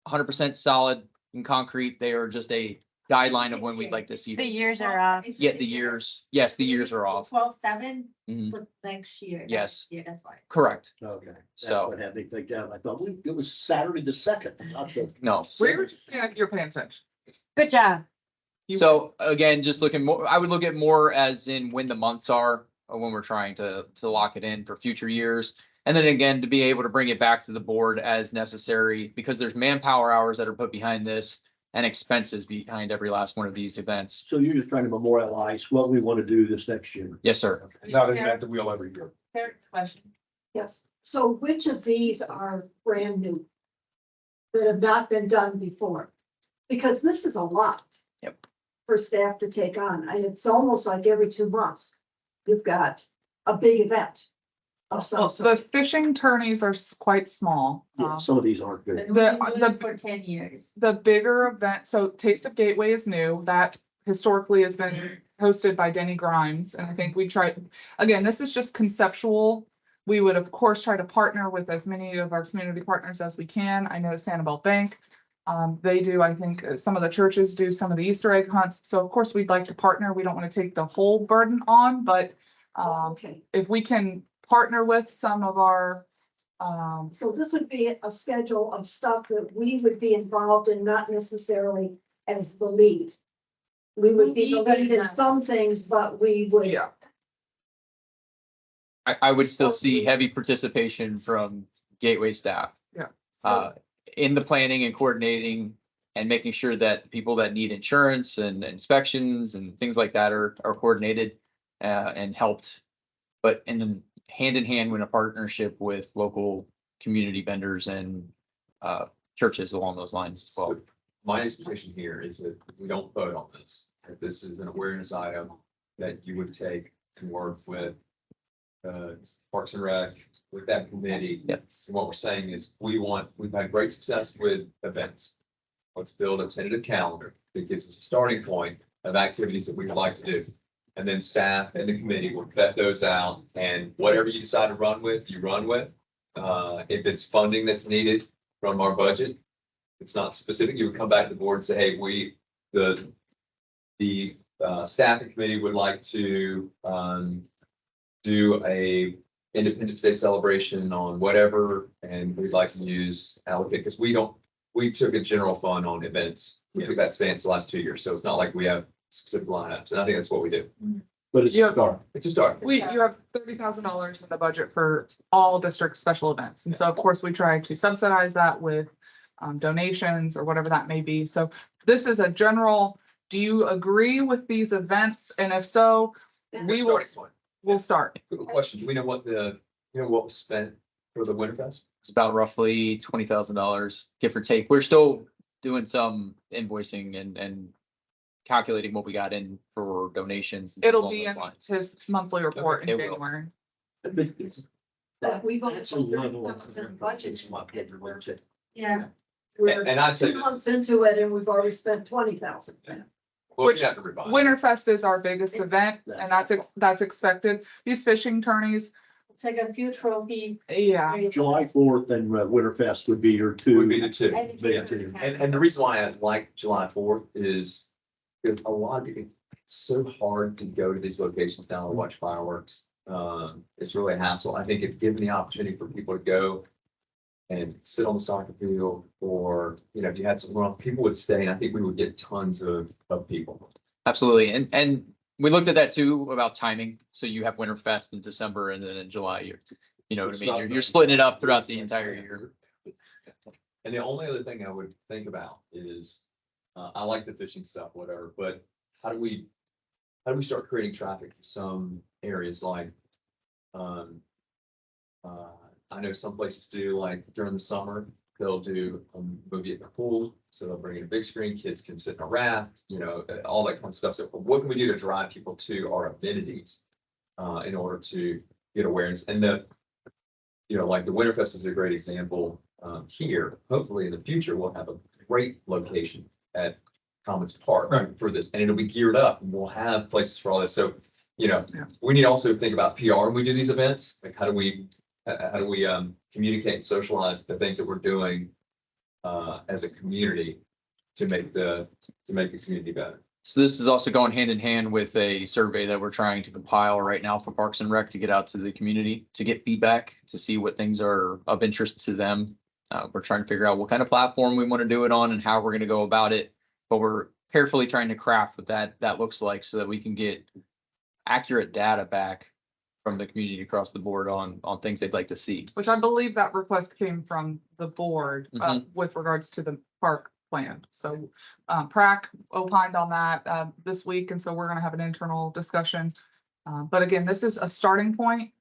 O: 100% solid and concrete. They are just a guideline of when we'd like to see
A: The
O: them.
A: years are off.
O: Yet the years, yes, the years are off.
E: 12/7
O: Mhm.
E: for next year.
O: Yes.
E: Yeah, that's why.
O: Correct.
F: Okay. That's
O: So-
F: what had me think that. I thought, well, it was Saturday the 2nd, not the.
O: No.
G: We were just saying you're paying attention.
A: Good job.
G: You-
O: So again, just looking more, I would look at more as in when the months are, or when we're trying to lock it in for future years. And then again, to be able to bring it back to the board as necessary, because there's manpower hours that are put behind this and expenses behind every last one of these events.
F: So you're just trying to memorialize what we want to do this next year.
O: Yes, sir.
H: Not invent the wheel every year.
E: Third question.
B: Yes, so which of these are brand new? That have not been done before? Because this is a lot.
O: Yep.
B: For staff to take on, and it's almost like every 2 months, you've got a big event of some
G: The
B: sort.
G: fishing tourneys are quite small.
F: Yeah, some of these aren't good.
E: We've been doing it for 10 years.
G: The bigger event, so Taste of Gateway is new. That historically has been hosted by Denny Grimes. And I think we tried, again, this is just conceptual. We would, of course, try to partner with as many of our community partners as we can. I know Sanibel Bank. They do, I think, some of the churches do some of the Easter egg hunts. So of course, we'd like to partner. We don't want to take the whole burden on, but
B: Okay,
G: if we can partner with some of our,
B: so this would be a schedule of stuff that we would be involved in, not necessarily as the lead. We would be the lead in some things, but we would.
G: Yeah.
O: I would still see heavy participation from Gateway staff.
G: Yeah.
O: In the planning and coordinating and making sure that the people that need insurance and inspections and things like that are coordinated and helped. But in hand in hand with a partnership with local community vendors and churches along those lines as well.
J: My expectation here is that we don't vote on this. That this is an awareness item that you would take and work with Parks and Rec, with that committee.
O: Yep.
J: And what we're saying is we've had great success with events. Let's build a tentative calendar that gives us a starting point of activities that we would like to do. And then staff and the committee will vet those out, and whatever you decide to run with, you run with. If it's funding that's needed from our budget, it's not specific, you would come back to the board and say, hey, the staff and committee would like to do a Independence Day celebration on whatever, and we'd like to allocate, because we took a general fund on events. We took that stance the last 2 years, so it's not like we have specific lineups, and I think that's what we do.
F: But it's
G: Yeah.
F: dark.
J: It's a start.
G: You have $30,000 in the budget for all district special events. And so of course we try to subsidize that with donations or whatever that may be. So this is a general, do you agree with these events? And if so, we will, we'll start.
J: Quick question, do we know what what was spent for the Winterfest?
O: It's about roughly $20,000, give or take. We're still doing some invoicing and calculating what we got in for donations. and
G: It'll
O: along
G: be
O: those
G: in
O: lines.
G: his monthly report in
O: It will.
G: January.
B: But we've only
F: That's a
B: put
F: level of
B: 30,000 in budget.
E: Yeah.
B: We're
J: And I'd say
B: 2 months into it and we've already spent 20,000.
J: we'll
G: Which
J: have to revise.
G: Winterfest is our biggest event and that's expected. These fishing tourneys,
E: It's like a few trophies.
G: yeah.
F: July 4th and Winterfest would be your two.
J: Would be the two.
E: I think
F: Big
E: it's
F: two.
E: fantastic.
J: And the reason why I like July 4th is because a lot of people, it's so hard to go to these locations now and watch fireworks. It's really a hassle. I think if given the opportunity for people to go and sit on the soccer field, or, if you had some, people would stay, and I think we would get tons of people.
O: Absolutely. And we looked at that too about timing. So you have Winterfest in December and then in July, you know what I mean? You're splitting it up throughout the entire year.
J: And the only other thing I would think about is, I like the fishing stuff, whatever, but how do we start creating traffic in some areas like, I know some places do, like during the summer, they'll do a movie at the pool. So they'll bring in a big screen, kids can sit in a raft, all that kind of stuff. So what can we do to drive people to our amenities in order to get awareness? And like the Winterfest is a great example here. Hopefully in the future, we'll have a great location at Commons Park
H: Right.
J: for this, and it'll be geared up and we'll have places for all this. So, we need to also think about PR when we do these events. Like how do we communicate and socialize the things that we're doing as a community to make the community better?
O: So this is also going hand in hand with a survey that we're trying to compile right now for Parks and Rec to get out to the community, to get feedback, to see what things are of interest to them. We're trying to figure out what kind of platform we want to do it on and how we're going to go about it. But we're carefully trying to craft what that looks like so that we can get accurate data back from the community across the board on things they'd like to see.
G: Which I believe that request came from the board
O: Mhm.
G: with regards to the park plan. So PrAC opined on that this week, and so we're gonna have an internal discussion. But again, this is a starting point.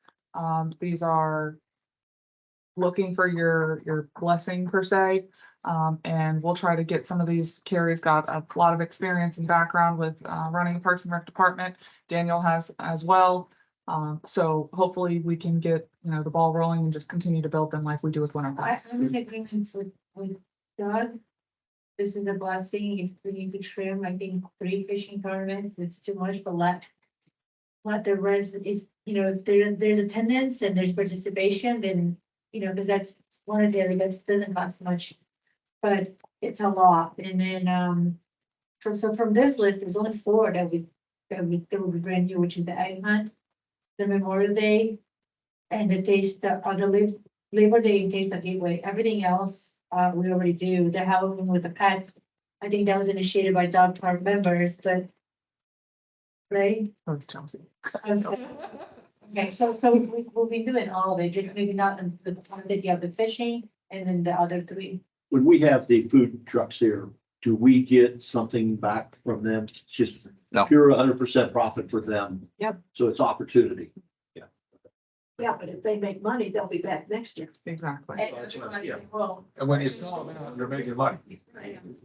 G: These are looking for your blessing per se. And we'll try to get some of these. Carrie's got a lot of experience and background with running a Parks and Rec department. Daniel has as well. So hopefully we can get, the ball rolling and just continue to build them like we do with Winterfest.
E: I'm in agreement with Doug. This is a blessing. If we need to trim, I think 3 fishing tournaments, it's too much, but let the rest, if there's attendance and there's participation, then, because that's one of the areas that doesn't cost much. But it's a lot. And then, from this list, there's only 4 that will be brand new, which is the Egg Hunt, the Memorial Day, and the Labor Day and Taste of Gateway. Everything else, we already do. The Halloween with the pets, I think that was initiated by Dog Park members, but. Right? Okay, so we'll be doing all of it, just maybe not in the one that you have the fishing and then the other three.
F: When we have the food trucks here, do we get something back from them? It's just
O: No.
F: pure 100% profit for them.
A: Yep.
F: So it's opportunity.
B: Yeah, but if they make money, they'll be back next year.
G: Exactly.
F: Yeah.
E: Well,
H: And when it's all out, you're making money.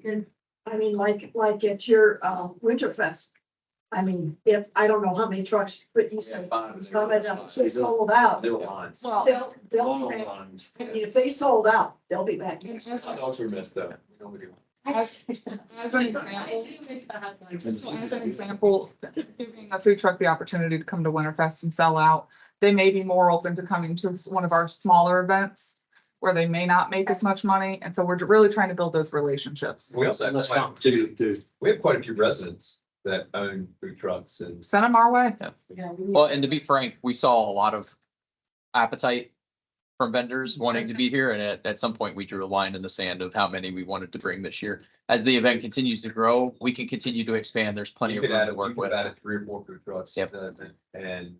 B: And, I mean, like at your, Winterfest. I mean, if, I don't know how many trucks, but you said some of them they sold out.
J: There were lines.
G: Well,
B: They'll be back. I mean, if they sold out, they'll be back. next year.
J: Dogs were missed though. Nobody.
G: as an example, so as an example, giving a food truck the opportunity to come to Winterfest and sell out, they may be more open to coming to one of our smaller events where they may not make as much money. And so we're really trying to build those relationships.
J: We also
F: Let's
J: have
F: competitive too.
J: we have quite a few residents that own food trucks and
G: Send them our way.
O: Well, and to be frank, we saw a lot of appetite from vendors wanting to be here, and at some point, we drew a line in the sand of how many we wanted to bring this year. As the event continues to grow, we can continue to expand. There's plenty
J: you
O: of
J: could
O: room
J: add,
O: to
J: we
O: work
J: could
O: with.
J: have added 3 or 4 food trucks.
O: Yep.
J: And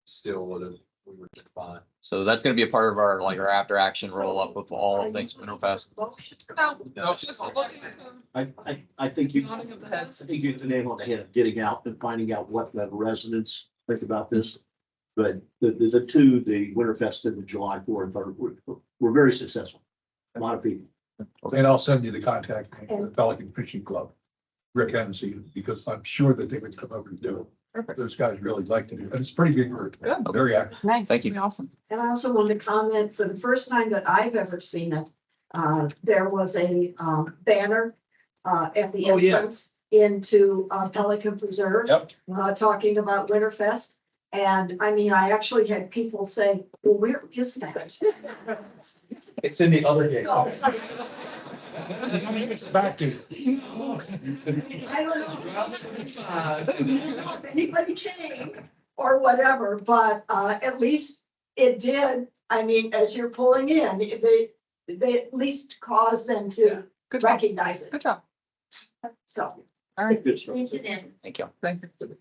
J: still would have, we would have fine.
O: So that's gonna be a part of our, like, our after action roll up of all things Winterfest.
G: No, just looking at
F: I think you,
G: nodding of the heads.
F: I think you hit the nail on the head of getting out and finding out what the residents think about this. But the two, the Winterfest and the July 4th were very successful. A lot of people.
H: And I'll send you the contact name of the Pelican Fishing Club, Rick Hennessy, because I'm sure that they would come over and do it.
G: Perfect.
H: Those guys really like to do it. And it's a pretty big group.
G: Good.
H: Very active.
A: Nice.
O: Thank
G: Be
O: you.
G: awesome.
B: And I also wanted to comment, for the first time that I've ever seen it, there was a, banner, at the
H: Oh, yeah.
B: entrance into, Pelican Preserve.
H: Yep.
B: Talking about Winterfest. And I mean, I actually had people say, well, where is that?
J: It's in the other game.
B: Oh,
H: It's back to.
B: I don't know if anybody came or whatever, but at least it did. I mean, as you're pulling in, they at least caused them to
G: Good job.
B: recognize it.
G: Good job.
B: So.
G: All right.
F: Good stuff.
E: thank you then.
O: Thank you.
G: Thank you.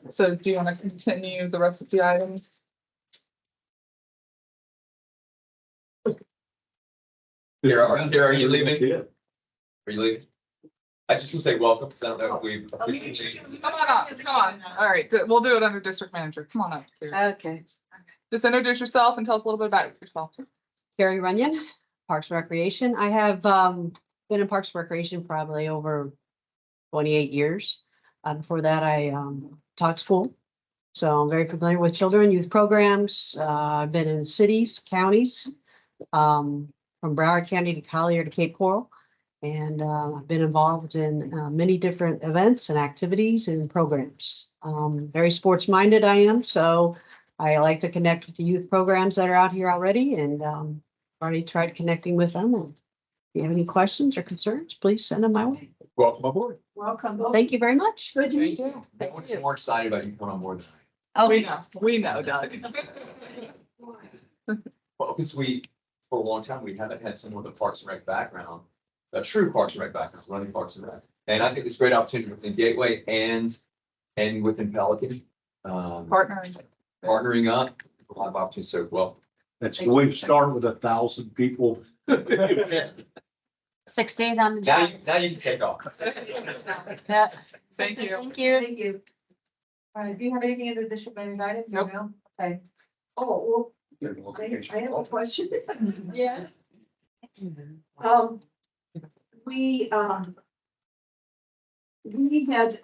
G: So do you want to continue the rest of the items?
J: Kara, are you leaving?
F: Yeah.
J: Are you leaving? I just want to say welcome, because I don't know if we've.
G: Come on up, come on. All right, we'll do it under district manager. Come on up. Carrie.
P: Okay,
G: Just introduce yourself and tell us a little bit about yourself.
P: Carrie Runyon, Parks and Recreation. I have been in Parks and Recreation probably over 28 years. Before that, I taught school. So I'm very familiar with children, youth programs. I've been in cities, counties, from Broward County to Collier to Cape Coral. And I've been involved in many different events and activities and programs. Very sports minded I am, so I like to connect with the youth programs that are out here already, and already tried connecting with them. And if you have any questions or concerns, please send them my way.
H: Welcome aboard.
B: Welcome.
P: Thank you very much.
B: Good to meet
G: Thank
B: you.
J: No one's more excited about you coming on board than
P: Oh,
G: We know, Doug.
J: I. Well, because for a long time, we haven't had someone with a Parks and Rec background, a true Parks and Rec background, running Parks and Rec. And I think it's a great opportunity within Gateway and within Pelican.
G: Partnering.
J: Partnering up, a lot of opportunities. So, well,
F: That's the way to start with 1,000 people.
A: 6 days on the
J: now
A: job.
J: you can take off.
A: Yeah.
G: Thank you.
A: Thank you.
E: Thank you. All right, do you have anything under district manager items? or
G: Nope.
E: no? Okay.
B: Oh, well, I have a question.
E: Yeah.
B: We had,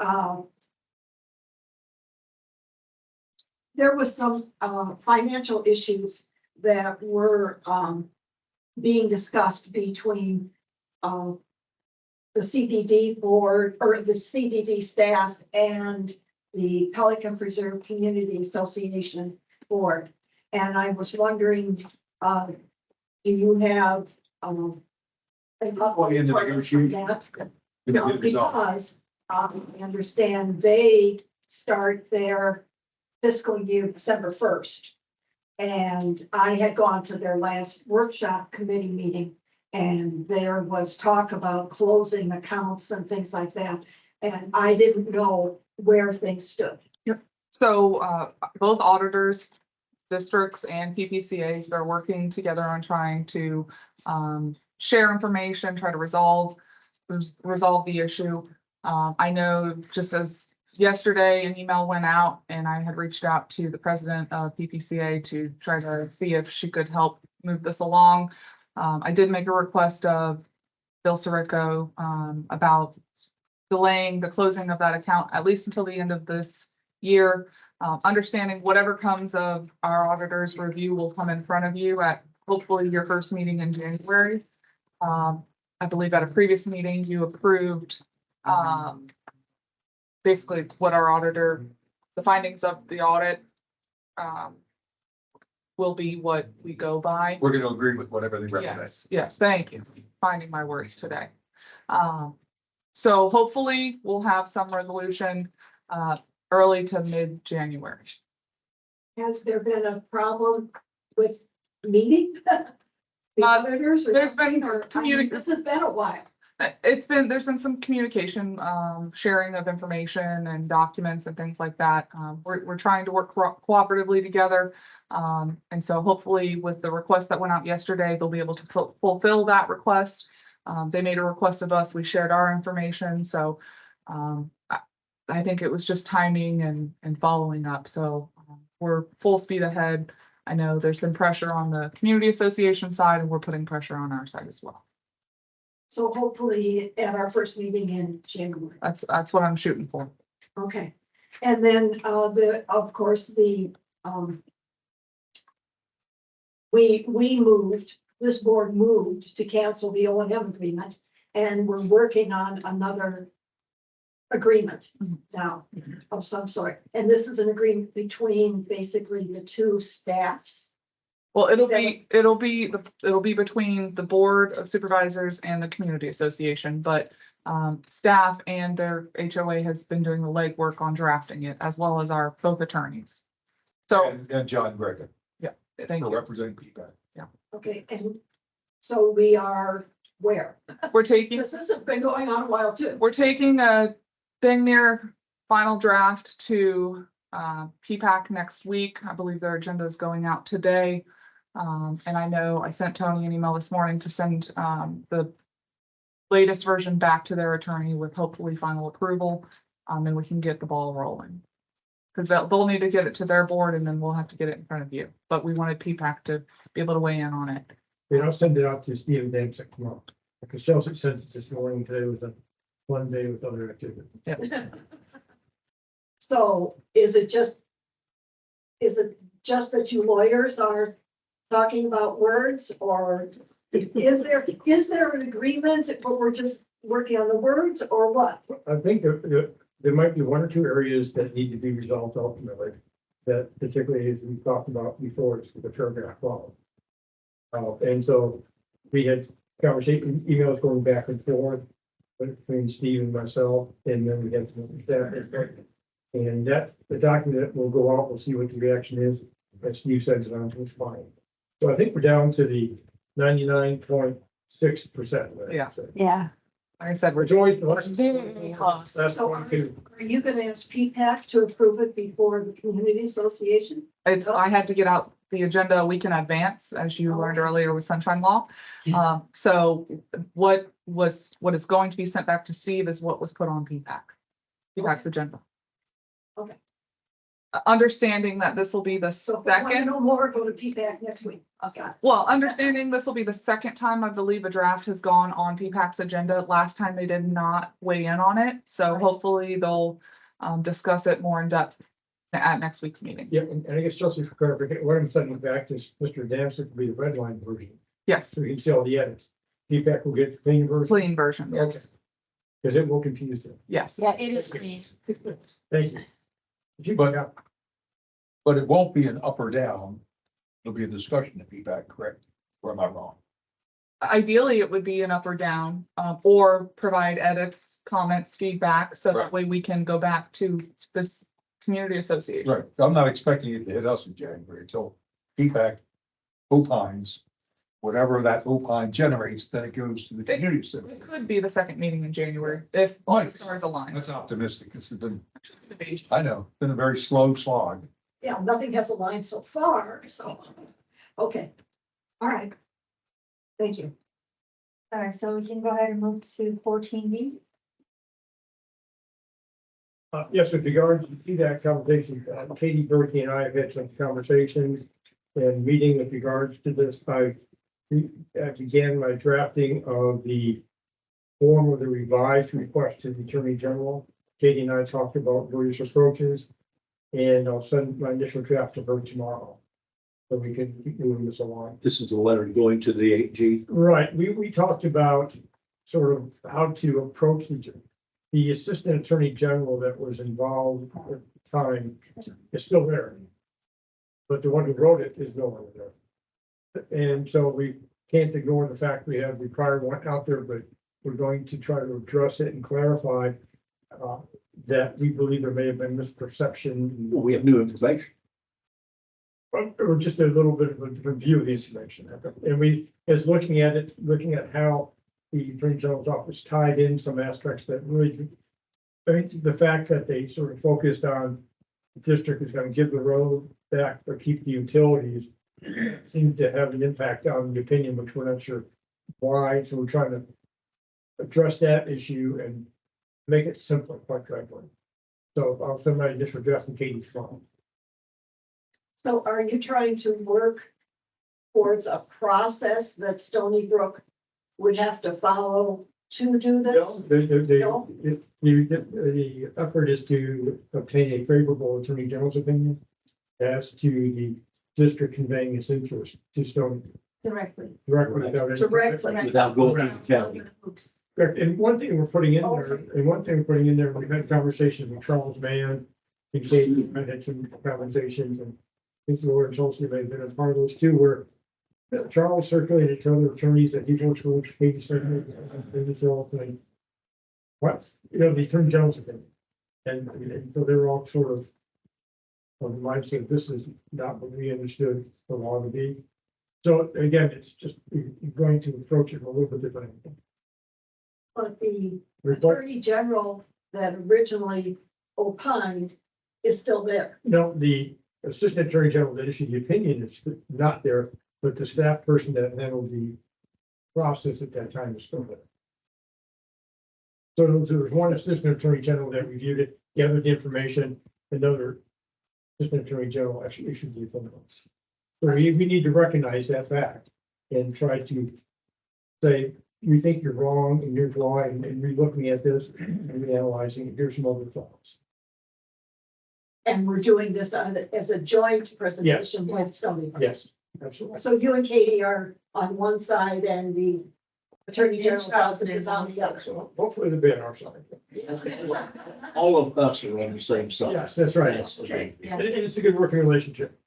B: there was some, financial issues that were, being discussed between, the CDD board or the CDD staff and the Pelican Preserve Community Association board. And I was wondering, do you have, an
F: Well, in the
B: update
F: negotiation.
B: on that?
F: Gonna
B: No,
F: get it resolved.
B: because, I understand they start their fiscal year December 1st. And I had gone to their last workshop committee meeting, and there was talk about closing accounts and things like that. And I didn't know where things stood.
G: So both auditors, districts and PPCAs, they're working together on trying to share information, try to resolve the issue. I know just as yesterday, an email went out and I had reached out to the president of PPCA to try to see if she could help move this along. I did make a request of Bill Sirico about delaying the closing of that account at least until the end of this year. Understanding whatever comes of our auditor's review will come in front of you at hopefully your first meeting in January. I believe at a previous meeting, you approved basically what our auditor, the findings of the audit will be what we go by.
H: We're gonna agree with whatever they recommend.
G: Yes, thank you. Finding my words today. So hopefully we'll have some resolution early to mid-January.
B: Has there been a problem with meeting? The auditors or
G: there's been
B: something, or, I mean, this has been a while.
G: There's been some communication, sharing of information and documents and things like that. We're trying to work cooperatively together. And so hopefully with the request that went out yesterday, they'll be able to fulfill that request. They made a request of us, we shared our information. So I think it was just timing and following up. So we're full speed ahead. I know there's been pressure on the community association side and we're putting pressure on our side as well.
B: So hopefully at our first meeting in January.
G: That's what I'm shooting for.
B: Okay. And then of course, we moved, this board moved to cancel the O&M agreement, and we're working on another agreement now of some sort. And this is an agreement between basically the two staffs.
G: Well, it'll be between the Board of Supervisors and the Community Association, but staff and their HOA has been doing the legwork on drafting it, as well as our both attorneys. So,
H: And John Greger.
G: Yeah, thank
H: For
G: you.
H: representing PPAC.
B: Okay, and so we are where?
G: We're taking,
B: This has been going on a while too.
G: we're taking a thing near final draft to PPAC next week. I believe their agenda is going out today. And I know I sent Tony an email this morning to send the latest version back to their attorney with hopefully final approval, and we can get the ball rolling. Because they'll need to get it to their board and then we'll have to get it in front of you. But we wanted PPAC to be able to weigh in on it.
C: You know, send it out to Steve and Dan tomorrow. Because Chelsea sent it this morning, today was a fun day with other activity.
B: So is it just that you lawyers are talking about words, or is there an agreement, but we're just working on the words, or what?
C: I think there might be one or two areas that need to be resolved ultimately, that particularly as we talked about before, is the paragraph law. And so we had conversation, emails going back and forth between Steve and myself, and then we had some staff. And that, the document will go out, we'll see what the reaction is, as Steve sends it on to his client. So I think we're down to the 99.6%.
G: Yeah.
P: Yeah.
G: Like I said,
C: We're joined.
P: Very close.
C: That's
B: So
C: one, two.
B: are you gonna ask PPAC to approve it before the community association?
G: I had to get out the agenda a week in advance, as you learned earlier with Sunshine Law. So what is going to be sent back to Steve is what was put on PPAC's agenda.
B: Okay.
G: Understanding that this will be the
B: So if we want to
G: second,
B: know more, go to PPAC next week. Okay.
G: well, understanding this will be the second time I believe a draft has gone on PPAC's agenda. Last time they did not weigh in on it. So hopefully they'll discuss it more in depth at next week's meeting.
C: Yeah, and I guess Chelsea, for clarification, what I'm sending back to Mr. Damson to be the red line version,
G: Yes,
C: so he can see all the edits. Feedback will get the clean version,
G: clean version, yes,
C: because it will confuse them.
G: yes.
P: Yeah, it is clean.
C: Thank you. If you
H: But it won't be an up or down. It'll be a discussion at feedback, correct? Or am I wrong?
G: Ideally, it would be an up or down, or provide edits, comments, feedback, so that
H: Right.
G: way we can go back to this community association.
H: Right. I'm not expecting it to hit us in January until feedback opines, whatever that opine generates, then it goes to the community center.
G: It could be the second meeting in January if all the stars align.
H: That's optimistic. This has been, I know, been a very slow slog.
B: Yeah, nothing has aligned so far, so, okay. All right. Thank you.
E: All right, so we can go ahead and move to 14B.
C: Yes, with regards to that conversation, Katie, Berkey and I have had some conversations and meeting with regards to this. I began my drafting of the form of the revised request to the Attorney General. Katie and I talked about various approaches, and I'll send my initial draft to her tomorrow. So we can keep moving this along.
F: This is a letter going to the AG.
C: Right, we talked about sort of how to approach the Assistant Attorney General that was involved at the time is still there. But the one who wrote it is no longer there. And so we can't ignore the fact we have the prior one out there, but we're going to try to address it and clarify that we believe there may have been misperception.
F: We have new information.
C: Or just a little bit of a review of the information. And we, as looking at it, looking at how the Attorney General's office tied in some aspects that really, I think the fact that they sort of focused on the district is going to give the road back or keep the utilities seemed to have an impact on the opinion, which we're not sure why. So we're trying to address that issue and make it simpler, quite frankly. So I'll send my initial draft to Katie tomorrow.
B: So are you trying to work towards a process that Stony Brook would have to follow to do this?
C: No,
B: No?
C: the effort is to obtain a favorable Attorney General's opinion as to the district conveying its interest to Stony
E: Directly.
C: directly without any.
B: Directly.
F: Without going to the county.
C: Correct. And one thing we're putting in there,
B: Okay.
C: we've had conversations with Charles Mann and Katie, I had some conversations, and I think Laura and Chelsea may have been a part of those too, where Charles circulated to other attorneys that he works with, Katie circulated, and this whole thing. What, the Attorney General's opinion. And so they're all sort of the mindset, this is not what we understood the law to be. So again, it's just going to approach it a little bit different.
B: But the
C: Report,
B: Attorney General that originally opined is still there.
C: no, the Assistant Attorney General that issued the opinion is not there, but the staff person that handled the process at that time is still there. So there was one Assistant Attorney General that reviewed it, gathered the information, another Assistant Attorney General actually issued the opinion. So we need to recognize that fact and try to say, we think you're wrong and you're wrong, and re-looking at this and reanalyzing, here's some other thoughts.
B: And we're doing this as a joint presentation with Stony Brook.
C: Yes, absolutely.
B: So you and Katie are on one side and the Attorney General's office is on the other.
C: So hopefully they'll be on our side.
F: All of us are on the same side.
C: Yes, that's right.
F: Yes, okay.
C: And it's a good working relationship.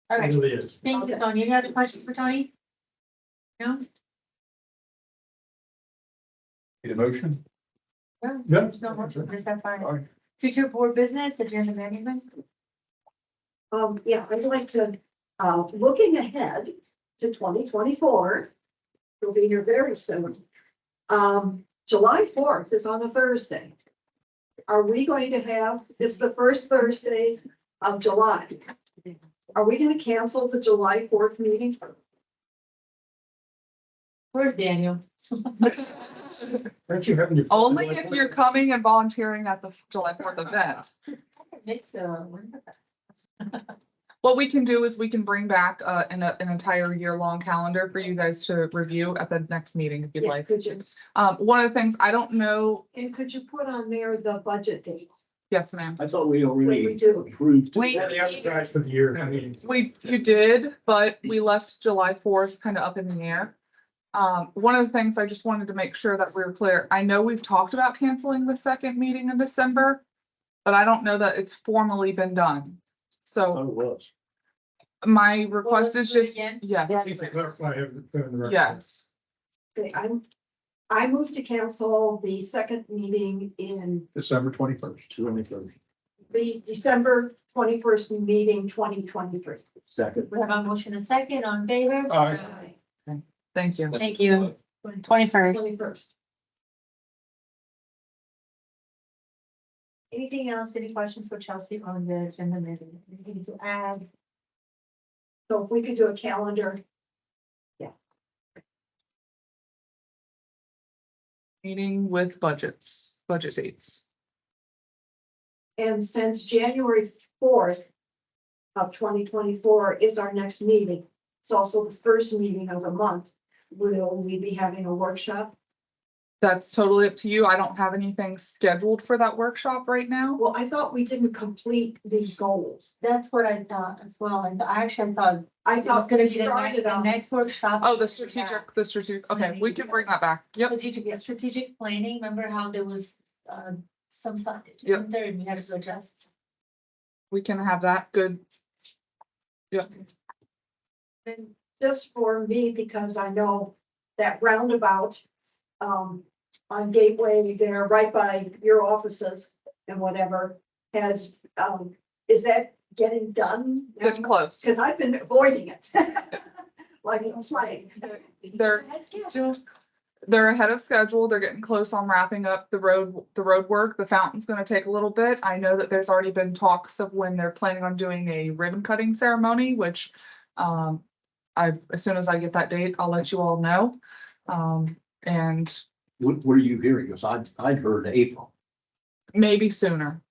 E: All
C: It
E: right,
C: really is.
E: thank you, Tony. Any other questions for Tony? No?
H: Need a motion?
E: No,
C: Yeah.
E: there's no more. Is that fine?
H: All right.
E: Future board business, agenda management?
B: Yeah, I'd like to, looking ahead to 2024, we'll be here very soon. July 4th is on a Thursday. Are we going to have, it's the first Thursday of July. Are we going to cancel the July 4th meeting?
E: Where's Daniel?
C: Aren't you having your?
G: Only if you're coming and volunteering at the July 4th event. What we can do is we can bring back an entire year-long calendar for you guys to review at the next meeting if you'd
B: Yeah,
G: like.
B: could you,
G: One of the things, I don't know,
B: and could you put on there the budget dates?
G: yes, ma'am.
F: I thought we
B: What we
F: already
B: do?
F: approved.
G: Wait.
C: Yeah, they advertised for the year. I mean,
G: You did, but we left July 4th kind of up in the air. One of the things I just wanted to make sure that we were clear, I know we've talked about canceling the second meeting in December, but I don't know that it's formally been done. So
F: Oh, it was.
G: my request is just,
E: again?
G: yes,
C: please clarify, have it put in the record.
G: yes.
B: Okay, I move to cancel the second meeting in
H: December 21st.
F: Two on the third.
B: the December 21st meeting, 2023.
F: Second.
E: We have a motion and second on favor.
H: Aye.
G: Thank you.
A: Thank you. 21st.
B: 21st.
E: Anything else, any questions for Chelsea on the agenda? Anything to add?
B: So if we could do a calendar,
G: Meeting with budget dates.
B: and since January 4th of 2024 is our next meeting, it's also the first meeting of the month. Will we be having a workshop?
G: That's totally up to you. I don't have anything scheduled for that workshop right now.
B: Well, I thought we didn't complete the goals.
E: That's what I thought as well. I actually thought
B: I
E: it was
B: thought
E: gonna
B: we
E: be the
B: started
E: next, the
B: on.
E: next workshop.
G: Oh, the strategic, okay, we can bring that back. Yep,
E: Strategic planning, remember how there was, some stuff
G: Yep.
E: there and we had to adjust?
G: we can have that. Good. Yep.
B: And just for me, because I know that roundabout, on Gateway there, right by your offices and whatever, has, is that getting done?
G: Getting close.
B: Cause I've been avoiding it. Like a plague.
G: They're ahead of schedule. They're getting close on wrapping up the road work. The fountain's gonna take a little bit. I know that there's already been talks of when they're planning on doing a ribbon cutting ceremony, which as soon as I get that date, I'll let you all know. And
F: What are you hearing? Because I'd heard April.
G: maybe sooner.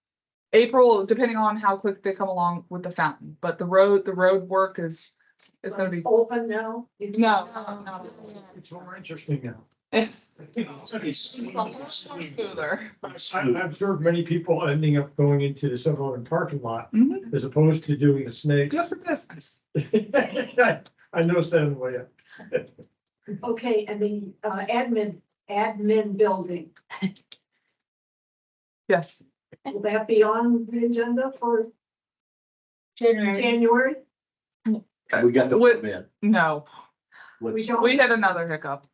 G: April, depending on how quick they come along with the fountain, but the road work is gonna be,
B: Open now?
G: no.
C: It's more interesting now.
G: It's
F: It's
G: a lot more smoother.
C: I've observed many people ending up going into the 7-Eleven parking lot
G: Mhm.
C: as opposed to doing the snake.
G: Good for business.
C: I noticed that on the way up.
B: Okay, and the admin building,
G: Yes,
B: will that be on the agenda for
E: January.
B: January?
F: We got the
G: With-
F: permit.
G: no,
B: We don't.
G: we had another hiccup.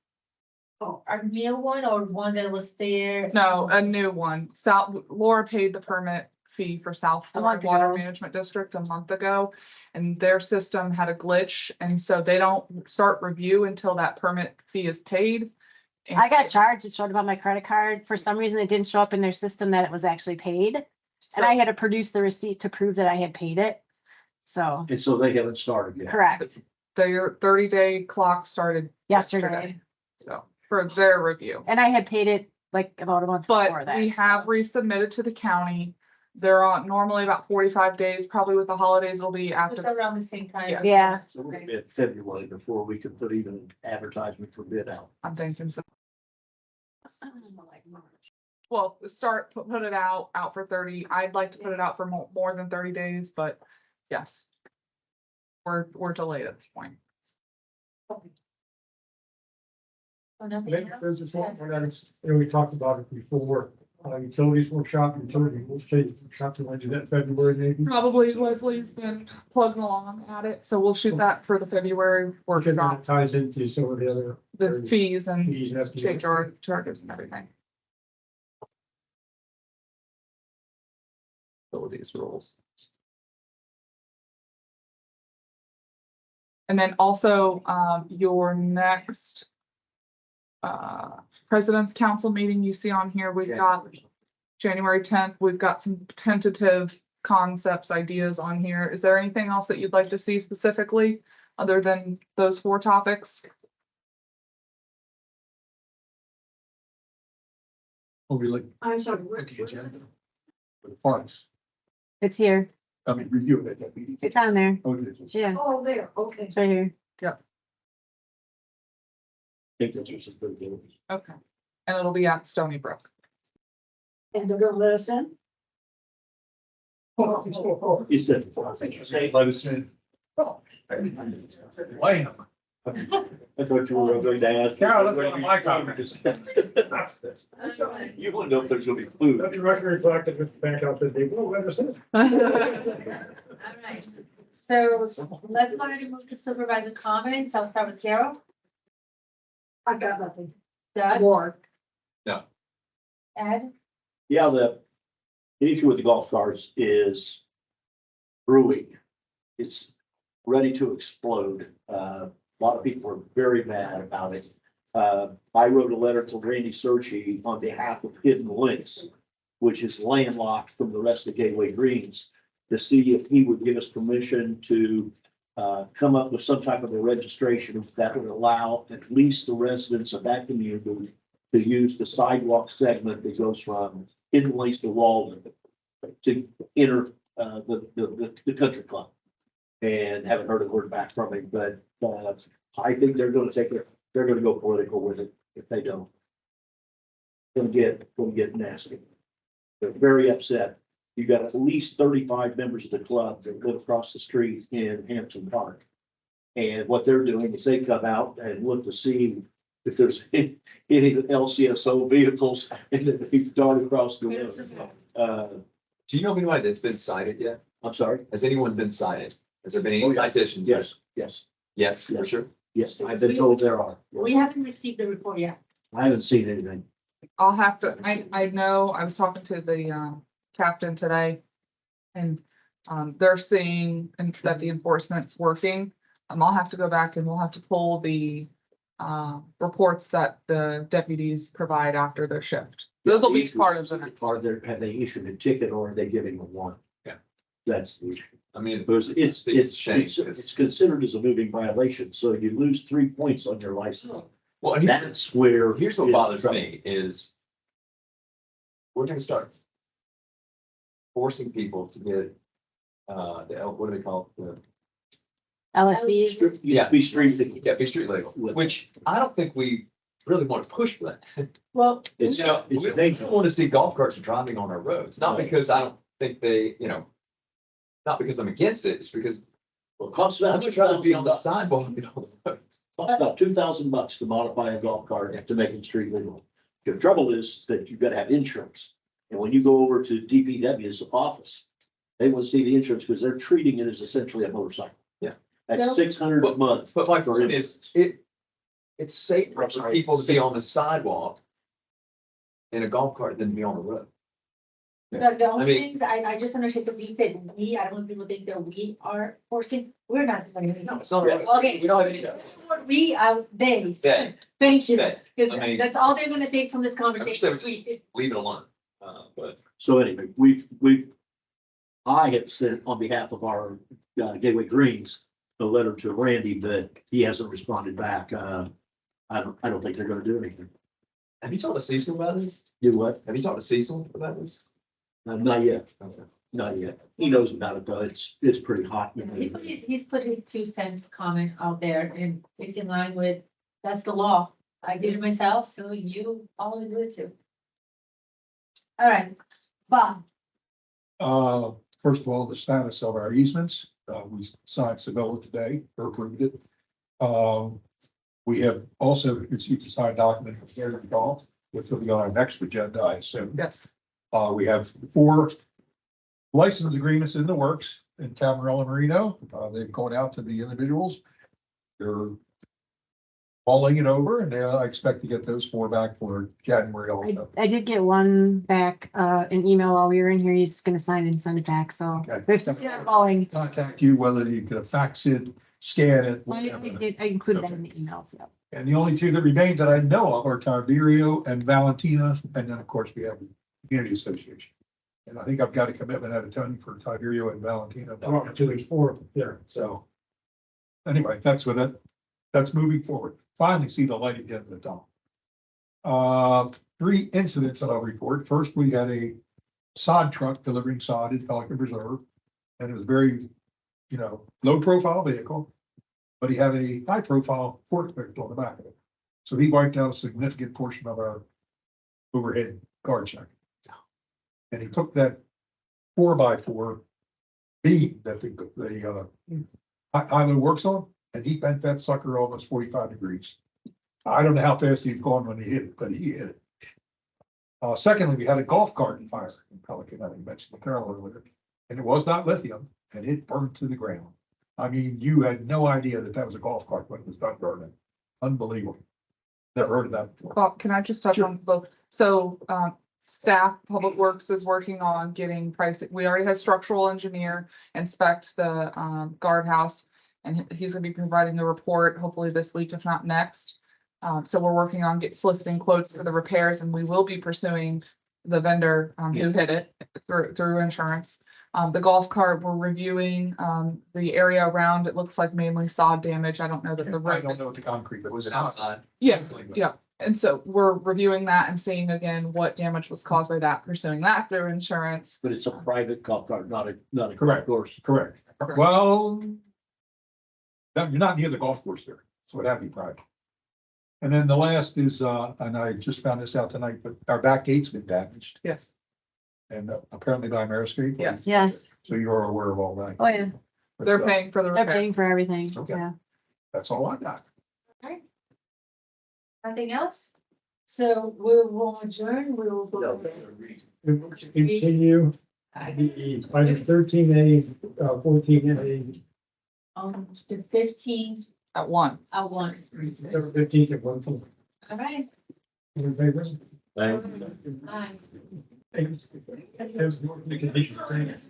E: Our new one or one that was there?
G: No, a new one. Laura paid the permit fee for South
A: A
G: Florida
A: month
G: Water
A: ago.
G: Management District a month ago. And their system had a glitch, and so they don't start review until that permit fee is paid. And
A: I got charged. It showed up on my credit card. For some reason, it didn't show up in their system that it was actually paid.
G: so-
A: And I had to produce the receipt to prove that I had paid it. So,
F: And so they haven't started yet.
A: correct,
G: Their 30-day clock started
A: yesterday.
G: so, for their review.
A: And I had paid it like about a month before
G: But
A: that.
G: we have resubmitted to the county. They're on normally about 45 days, probably with the holidays, it'll be
E: It's
G: after.
E: around the same time.
G: Yeah.
A: Yeah.
F: So we're gonna be in February before we can put even advertisement for bid out.
G: I'm thinking so. Well, put it out for 30. I'd like to put it out for more than 30 days, but yes. We're delayed at this point.
E: So
C: I
E: nothing
C: think
E: else?
C: there's this one, we talked about it before, utilities workshop, utility rules change workshop, we'll do that in February maybe.
G: Probably Leslie's been plugging along at it, so we'll shoot that for the February
C: Because
G: workshop,
C: that ties into some of the other.
G: the fees and
C: fees and FTEs.
G: change our charges and everything. Facilities rules. And then also, your next President's Council meeting you see on here, we've got January 10th, we've got some tentative concepts, ideas on here. Is there anything else that you'd like to see specifically, other than those 4 topics?
H: Oh, we like
B: I'm sorry.
H: at the agenda. For the parks.
A: It's here.
H: I mean, review it at that meeting.
A: It's on there.
H: Okay.
A: Yeah,
B: Oh, there, okay.
A: it's right here.
F: I think that's just a good deal.
G: Okay, and it'll be at Stony Brook.
B: And they're gonna let us in?
F: You said.
H: Say, let us in. Oh. Wham.
F: I thought you were going to ask.
H: Carol, that's one of my comments.
F: You want to know if there's gonna be food.
C: Let the record reflect that Mr. Bankhouse said they will let us in.
E: All right. So let's go ahead and move to supervisor comments. I'll start with Carol.
B: I've got nothing
E: Doug,
B: more.
E: Ed,
F: Yeah, the issue with the golf carts is brewing. It's ready to explode. A lot of people are very mad about it. I wrote a letter to Randy Searchy on behalf of Hidden Links, which is landlocked from the rest of Gateway Greens, to see if he would give us permission to come up with some type of a registration that would allow at least the residents of that community to use the sidewalk segment that goes from Hidden Links to Walden to enter the country club. And haven't heard a word back from him, but I think they're gonna take it, they're gonna go political with it if they don't. Gonna get nasty. They're very upset. You got at least 35 members of the club that live across the street in Hampton Park. And what they're doing is they come out and look to see if there's any LCSO vehicles and then they dart across the road.
J: Do you know anybody that's been cited yet?
F: I'm sorry?
J: Has anyone been cited? Has there been
F: Oh,
J: any
F: yeah.
J: citations?
F: Yes, yes,
J: Yes, for sure.
F: yes. I've been told there are.
E: We haven't received the report yet.
F: I haven't seen anything.
G: I'll have to, I know, I was talking to the captain today. And they're seeing that the enforcement's working. I'll have to go back and we'll have to pull the reports that the deputies provide after their shift. Those will be part of the next.
F: Are there, have they issued a ticket or are they giving a warrant?
J: Yeah.
F: That's the issue.
J: I mean,
F: Because it's
J: a shame,
F: it's considered as a moving violation, so you lose 3 points on your license.
J: well, and
F: That's where.
J: here's what
F: it's
J: bothers
F: trouble.
J: me is we're gonna start forcing people to get, what do they call it?
A: LSVs.
F: Yeah, be street legal.
J: Yeah, be street legal, which I don't think we really want to push for that.
E: Well,
F: It's,
J: You know,
F: it's
J: we
F: a
J: don't
F: danger.
J: want to see golf carts driving on our roads, not
F: Right.
J: because I don't think they, not because I'm against it, it's because
F: Well, it costs
J: I'd
F: about
J: much rather be on the
F: $2,000.
J: sidewalk than on the road.
F: Costs about $2,000 to modify a golf cart to make it street legal. The trouble is that you've got to have insurance. And when you go over to DPW's office, they want to see the insurance because they're treating it as essentially a motorcycle.
J: Yeah.
F: That's
E: Yeah.
F: $600 a month.
J: But my point is, it's safer
F: I'm
J: for
F: sorry.
J: people to be on the sidewalk in a golf cart than to be on the road.
E: the only
J: I mean-
E: things I just understand that we said we, I don't want people to think that we are forcing, we're not doing anything.
J: No, it's not.
E: Okay.
J: We don't have any.
E: We, they,
J: They,
E: thank you,
J: they,
E: because
J: I mean-
E: that's all they're gonna take from this
J: saying we
E: conversation.
J: just-
E: We-
J: leave it alone. But
F: So anyway, I have sent on behalf of our Gateway Greens, a letter to Randy, but he hasn't responded back. I don't think they're gonna do anything.
J: have you talked to Cecil about this?
F: Do what?
J: Have you talked to Cecil about this?
F: Not yet. Not yet. He knows about it though. It's pretty hot.
E: He's put his 2 cents comment out there and it's in line with, that's the law. I did it myself, so you all do it too. All right, Bob,
H: First of all, the status of our easements, we signed Seville today, or approved it. We have also received a signed document from Gary Golf, which will be on our next agenda, I assume.
G: Yes.
H: We have 4 license agreements in the works in Camarillo and Marino. They've gone out to the individuals. They're mulling it over and I expect to get those 4 back for January also.
A: I did get one back, an email while we were in here. He's gonna sign and send it back, so.
H: Okay.
A: There's still calling.
H: Contact you, whether you could fax it, scan it.
A: I
H: whatever.
A: did, I included that in the emails, yeah.
H: And the only 2 that remain that I know of are Tiberio and Valentina, and then, of course, we have the Community Association. And I think I've got a commitment out of Tony for Tiberio and Valentina. There's 4 there, so. Anyway, that's with it. That's moving forward. Finally see the light at the end of the tunnel. 3 incidents that I'll report. First, we had a sod truck delivering sod in Pelican Reserve. And it was very, low profile vehicle. But he had a high profile forklift on the back of it. So he wiped out a significant portion of our overhead guard shack. And he took that 4x4 beam that the high-low works on, and he bent that sucker almost 45 degrees. I don't know how fast he'd gone when he hit it, but he hit it. Secondly, we had a golf cart fire in Pelican, I mentioned the Carol earlier, and it was not lithium, and it burned to the ground. I mean, you had no idea that was a golf cart when it was done burning. Unbelievable. Never heard of that before.
G: Bob, can I just touch
H: Sure.
G: on both? So, staff, Public Works is working on getting pricing. We already had structural engineer inspect the guardhouse. And he's gonna be providing a report hopefully this week, if not next. So we're working on soliciting quotes for the repairs, and we will be pursuing the vendor who hit it through insurance. The golf cart, we're reviewing the area around. It looks like mainly sod damage. I don't know that the
H: I
G: road
H: don't
G: is.
H: know what the concrete, but
J: Was it outside?
G: Yeah, yeah. And so we're reviewing that and seeing again what damage was caused by that, pursuing that through insurance.
F: But it's a private golf cart, not a golf
H: Correct.
F: course.
H: Correct. Well, you're not near the golf course there, so it'd have to be private. And then the last is, and I just found this out tonight, but our back gate's been damaged
G: Yes.
H: and apparently by Ameriscape.
G: Yes.
A: Yes.
H: So you're aware of all that.
A: Oh, yeah.
H: But,
G: They're paying for the
A: They're
G: repair.
A: paying for everything.
H: Okay.
A: Yeah.
H: That's all I got.
E: Nothing else? So we will adjourn, we will go.
C: Continue the item 13A, 14A,
E: The 15th
G: At 1.
E: at 1.
C: September 15th at 1 p.m.
E: All right.
C: In favor?
E: Aye.
C: Thanks. There's more conditions. Thanks.